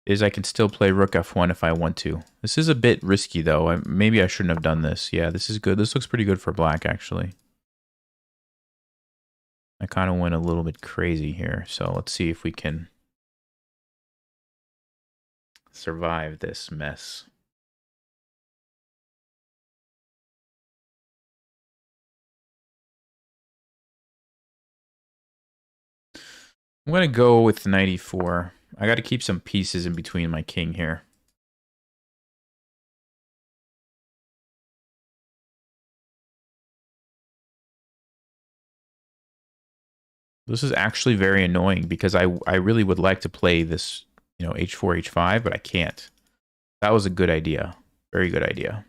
is I can still play rook f1 if I want to. This is a bit risky, though. Maybe I shouldn't have done this. Yeah, this is good. This looks pretty good for black, actually. I kind of went a little bit crazy here, so let's see if we can survive this mess. I'm going to go with knight e4. I got to keep some pieces in between my king here. This is actually very annoying because I really would like to play this, you know, h4, h5, but I can't. That was a good idea. Very good idea.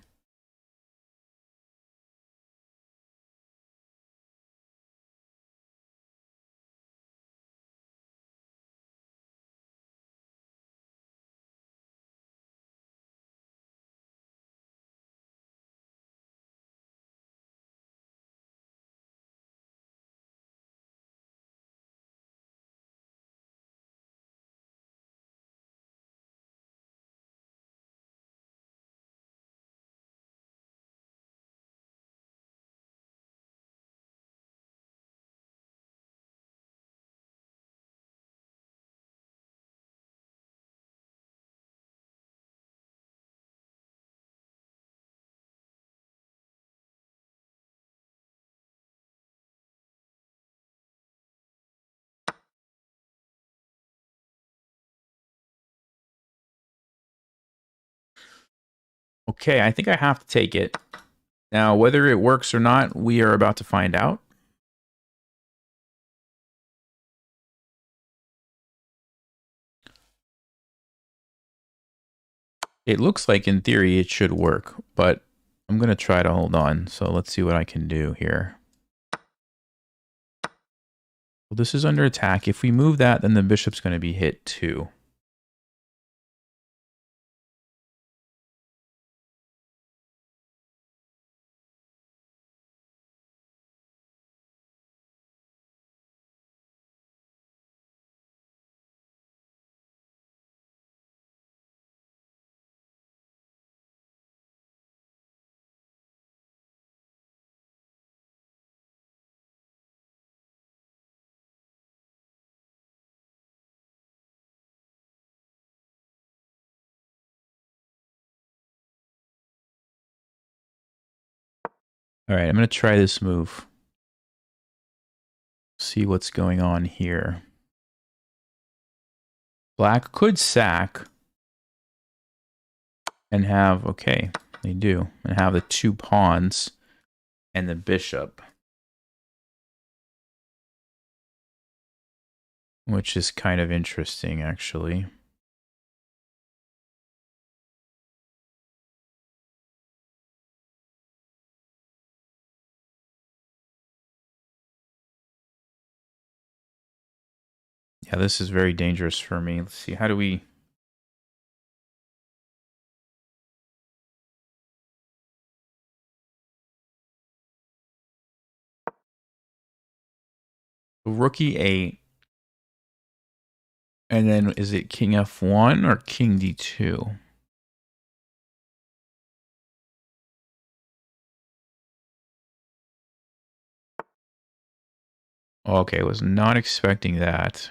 Okay, I think I have to take it. Now, whether it works or not, we are about to find out. It looks like in theory it should work, but I'm going to try to hold on. So let's see what I can do here. Well, this is under attack. If we move that, then the bishop's going to be hit too. All right, I'm going to try this move. See what's going on here. Black could sack and have, okay, they do, and have the 2 pawns and the bishop, which is kind of interesting, actually. Yeah, this is very dangerous for me. Let's see, how do we... Rook E8. And then is it king F1 or king D2? Okay, was not expecting that.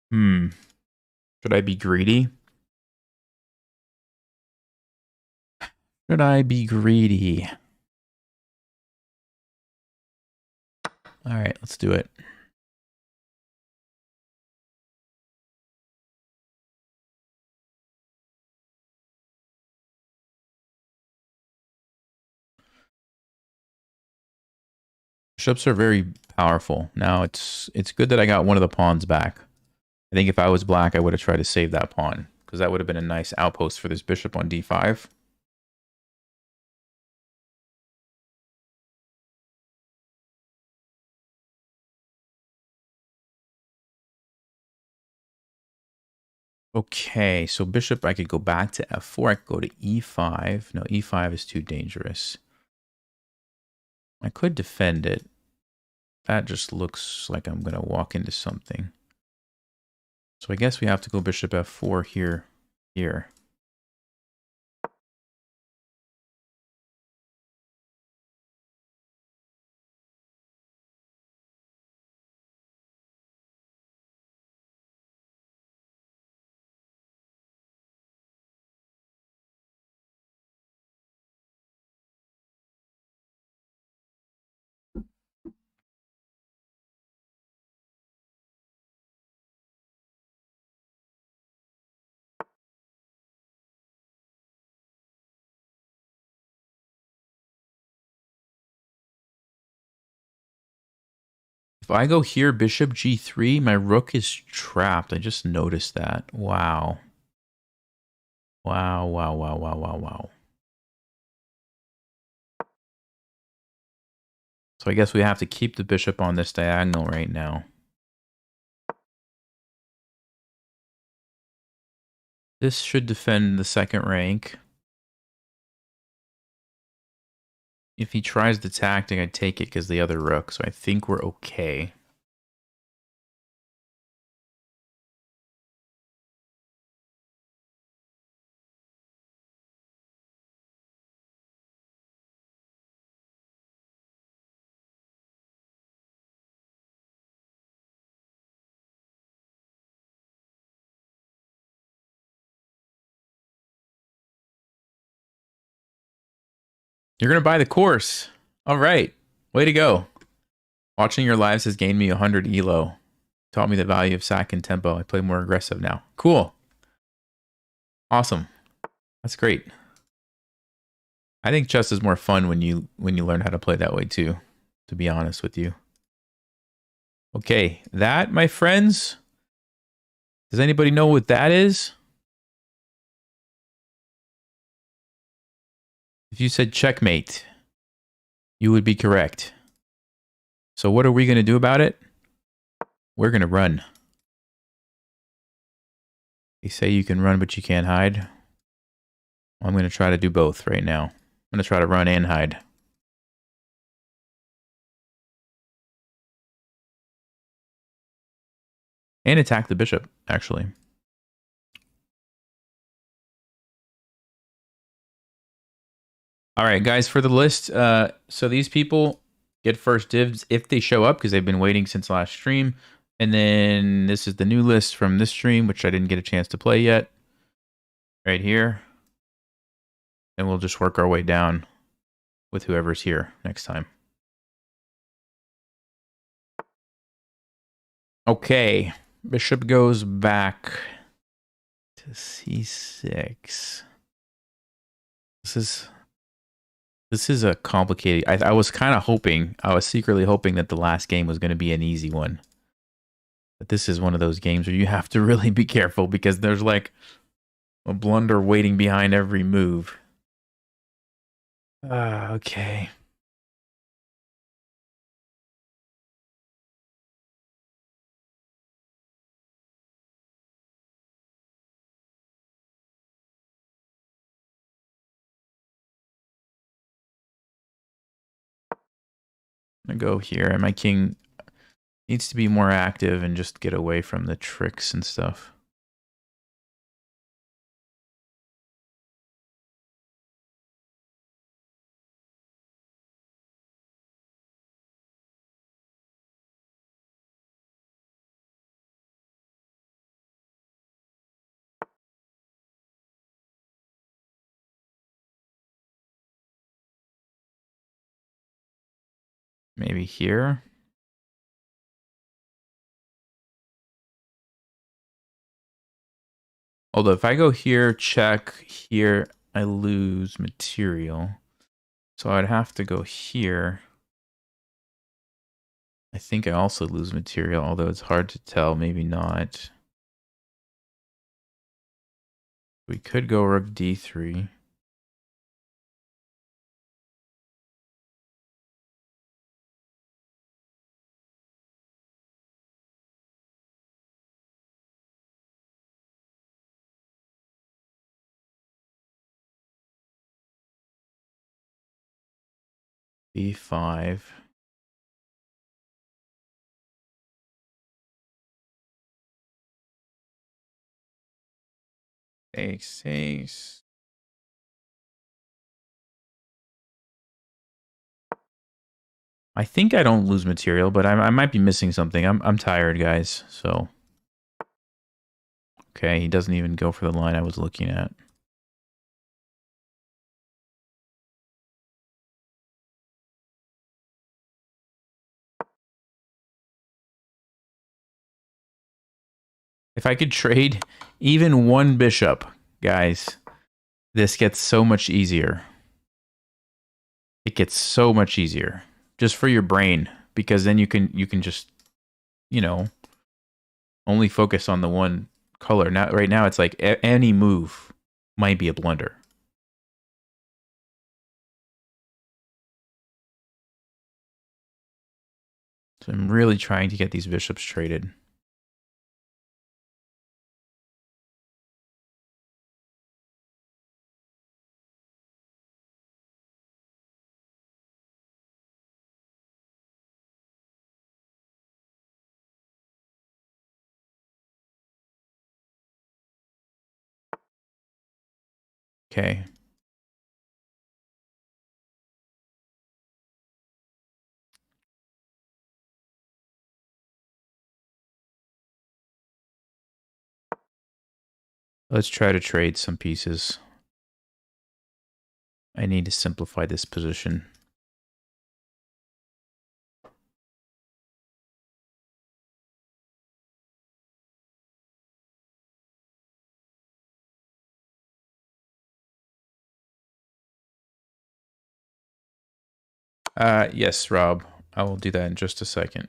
Should I be greedy? Should I be greedy? All right, let's do it. Bishops are very powerful. Now it's good that I got one of the pawns back. I think if I was black, I would have tried to save that pawn because that would have been a nice outpost for this bishop on D5. Okay, so bishop, I could go back to F4. I could go to E5. No, E5 is too dangerous. I could defend it. That just looks like I'm going to walk into something. So I guess we have to go bishop F4 here. If I go here, bishop G3, my rook is trapped. I just noticed that. Wow. Wow. So I guess we have to keep the bishop on this diagonal right now. This should defend the second rank. If he tries the tactic, I'd take it because the other rook. So I think we're okay. You're going to buy the course. All right. Way to go. Watching your lives has gained me 100 elo. Taught me the value of sack and tempo. I play more aggressive now. Cool. Awesome. That's great. I think chess is more fun when you learn how to play that way too, to be honest with you. Okay, that, my friends. Does anybody know what that is? If you said checkmate, you would be correct. So what are we going to do about it? We're going to run. They say you can run, but you can't hide. I'm going to try to do both right now. I'm going to try to run and hide. And attack the bishop, actually. All right, guys, for the list. So these people get first dibs if they show up because they've been waiting since last stream. And then this is the new list from this stream, which I didn't get a chance to play yet. Right here. And we'll just work our way down with whoever's here next time. Okay. Bishop goes back to c6. This is a complicated... I was kind of hoping, I was secretly hoping that the last game was going to be an easy one. But this is one of those games where you have to really be careful because there's like a blunder waiting behind every move. Okay. I'm gonna go here, and my king needs to be more active and just get away from the tricks and stuff. Maybe here. Although if I go here, check, here, I lose material. So I'd have to go here. I think I also lose material, although it's hard to tell, maybe not. We could go rook d3. b5. Takes. I think I don't lose material, but I might be missing something. I'm tired, guys. So okay, he doesn't even go for the line I was looking at. If I could trade even one bishop, guys, this gets so much easier. It gets so much easier just for your brain, because then you can just, you know, only focus on the one color. Now, right now, it's like any move might be a blunder. So I'm really trying to get these bishops traded. Okay. Let's try to trade some pieces. I need to simplify this position. Yes, Rob. I will do that in just a second.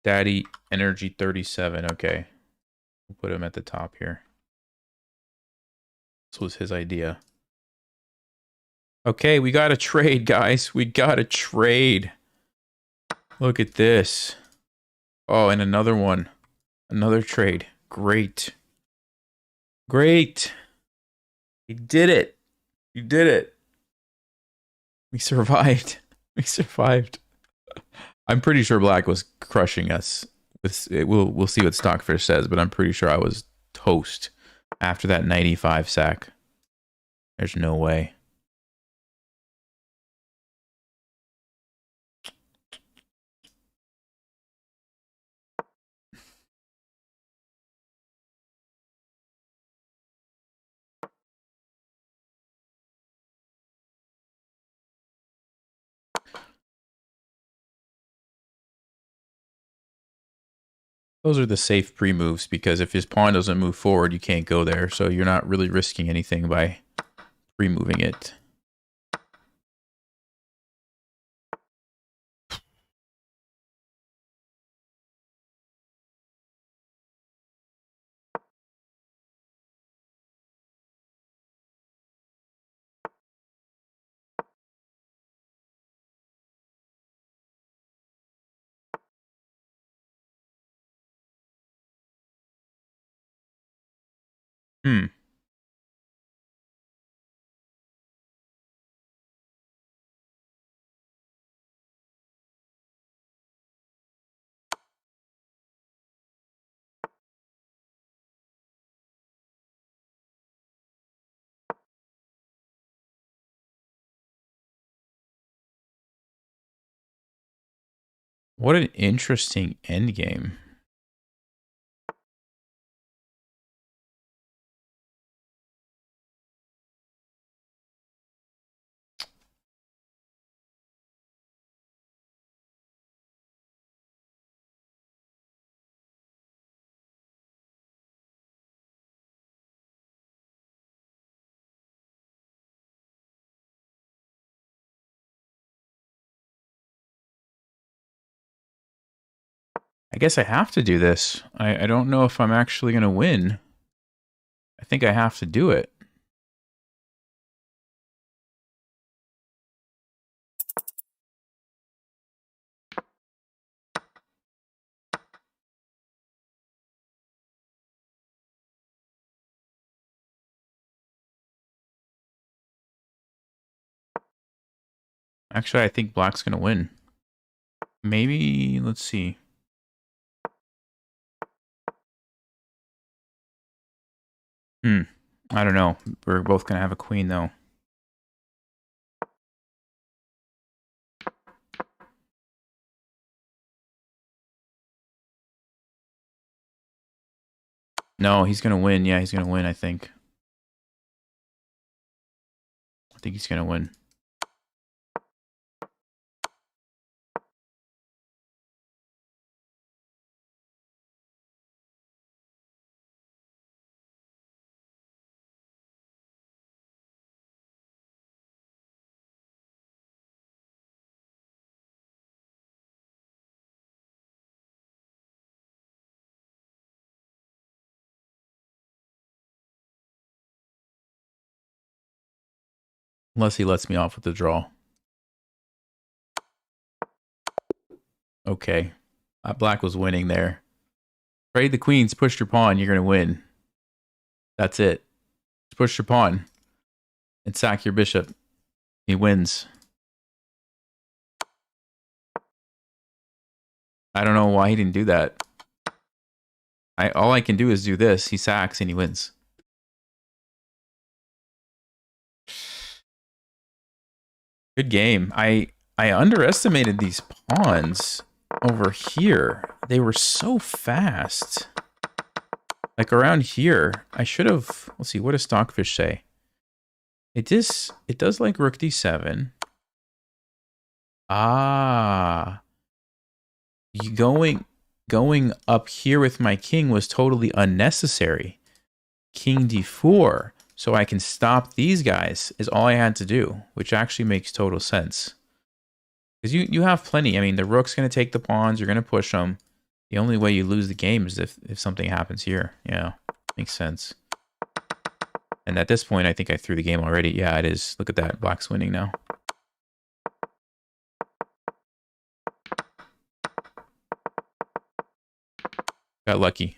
Daddy Energy 37. Okay. We'll put him at the top here. This was his idea. Okay, we got a trade, guys. We got a trade. Look at this. Oh, and another one. Another trade. Great. Great. We did it. You did it. We survived. We survived. I'm pretty sure Black was crushing us. We'll see what Stockfish says, but I'm pretty sure I was toast after that 95 sack. There's no way. Those are the safe pre-moves because if his pawn doesn't move forward, you can't go there. So you're not really risking anything by pre-moving it. Hmm. What an interesting endgame. I guess I have to do this. I don't know if I'm actually going to win. I think I have to do it. Actually, I think Black's going to win. Maybe, let's see. I don't know. We're both going to have a queen, though. No, he's going to win. Yeah, he's going to win, I think. I think he's going to win. Unless he lets me off with the draw. Okay. Black was winning there. Trade the queens, push your pawn, you're going to win. That's it. Just push your pawn and sack your bishop. He wins. I don't know why he didn't do that. All I can do is do this. He sacks and he wins. Good game. I underestimated these pawns over here. They were so fast. Like around here, I should have. Let's see. What does Stockfish say? It does like Rook D7. Ah, you going going up here with my king was totally unnecessary. King d4, so I can stop these guys is all I had to do, which actually makes total sense. Because you have plenty. I mean, the rook's going to take the pawns. You're going to push them. The only way you lose the game is if something happens here. Yeah, makes sense. And at this point, I think I threw the game already. Yeah, it is. Look at that. Black's winning now. Got lucky.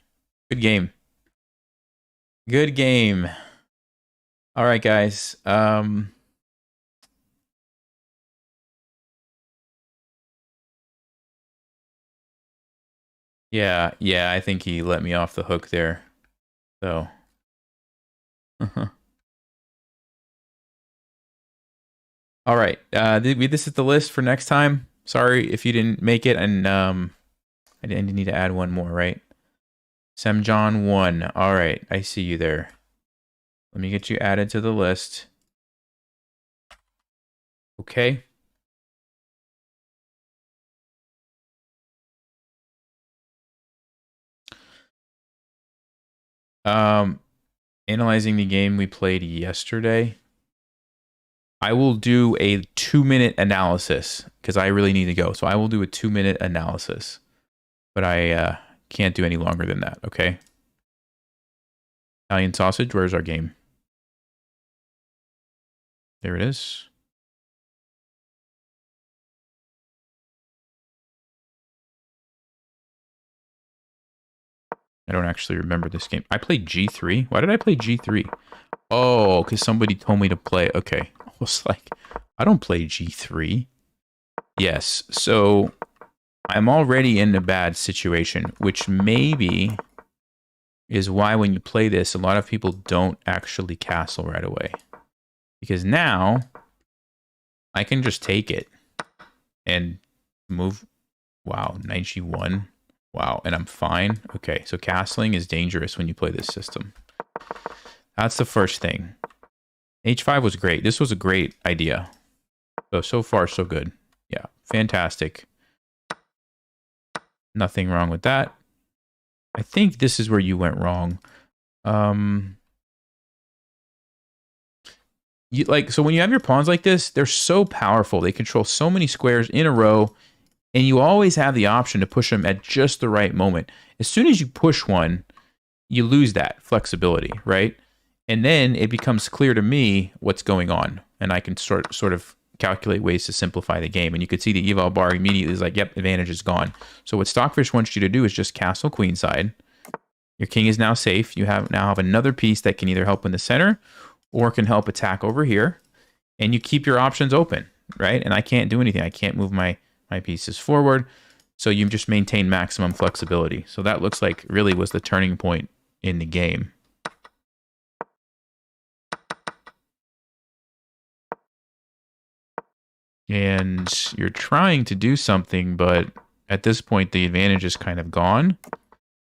Good game. Good game. All right, guys. Yeah, I think he let me off the hook there. So. All right. This is the list for next time. Sorry if you didn't make it, and I didn't need to add one more, right? Semjon 1. All right, I see you there. Let me get you added to the list. Okay. Analyzing the game we played yesterday. I will do a 2-minute analysis because I really need to go. So I will do a 2-minute analysis, but I can't do any longer than that. Okay. Italian sausage. Where's our game? There it is. I don't actually remember this game. I played G3. Why did I play G3? Oh, because somebody told me to play. Okay. I was like, I don't play G3. Yes. So I'm already in a bad situation, which maybe is why when you play this, a lot of people don't actually castle right away. Because now I can just take it and move. Wow, knight g1. Wow, and I'm fine. Okay, so castling is dangerous when you play this system. That's the first thing. H5 was great. This was a great idea. So far, so good. Yeah, fantastic. Nothing wrong with that. I think this is where you went wrong. So when you have your pawns like this, they're so powerful. They control so many squares in a row, and you always have the option to push them at just the right moment. As soon as you push one, you lose that flexibility, right? And then it becomes clear to me what's going on, and I can sort of calculate ways to simplify the game. And you could see the eval bar immediately is like, yep, advantage is gone. So what Stockfish wants you to do is just castle queenside. Your king is now safe. You now have another piece that can either help in the center or can help attack over here. And you keep your options open, right? And I can't do anything. I can't move my pieces forward. So you just maintain maximum flexibility. So that looks like really was the turning point in the game. And you're trying to do something, but at this point, the advantage is kind of gone.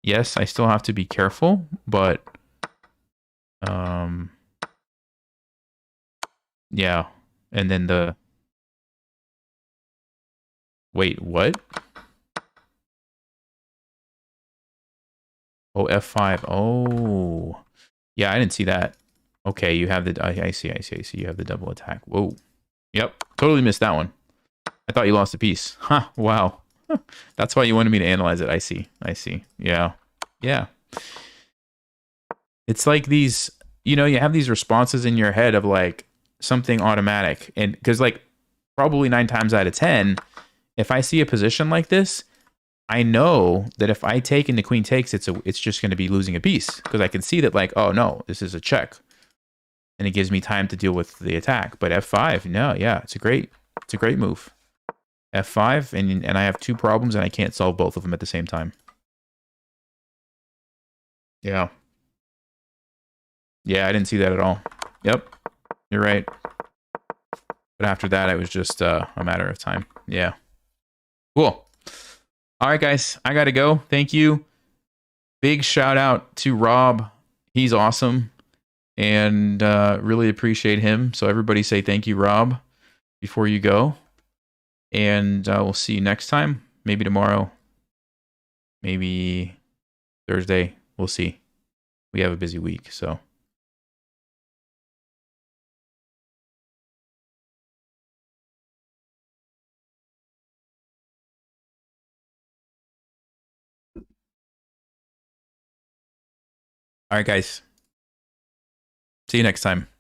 Yes, I still have to be careful, but yeah. And then the... Wait, what? Oh, F5. Oh. Yeah, I didn't see that. Okay, you have the... I see. You have the double attack. Whoa. Yep, totally missed that one. I thought you lost a piece. Huh, wow. That's why you wanted me to analyze it. I see. Yeah. It's like these, you have these responses in your head of like something automatic. And because like probably 9 times out of 10, if I see a position like this, I know that if I take and the queen takes, it's just going to be losing a piece. Because I can see that like, oh no, this is a check. And it gives me time to deal with the attack. But F5, no, yeah, it's a great move. F5, and I have 2 problems, and I can't solve both of them at the same time. Yeah. Yeah, I didn't see that at all. Yep, you're right. But after that, it was just a matter of time. Yeah. Cool. All right, guys, I got to go. Thank you. Big shout out to Rob. He's awesome. And really appreciate him. So everybody say thank you, Rob, before you go. And we'll see you next time, maybe tomorrow. maybe Thursday. We'll see. We have a busy week, so. All right, guys. See you next time.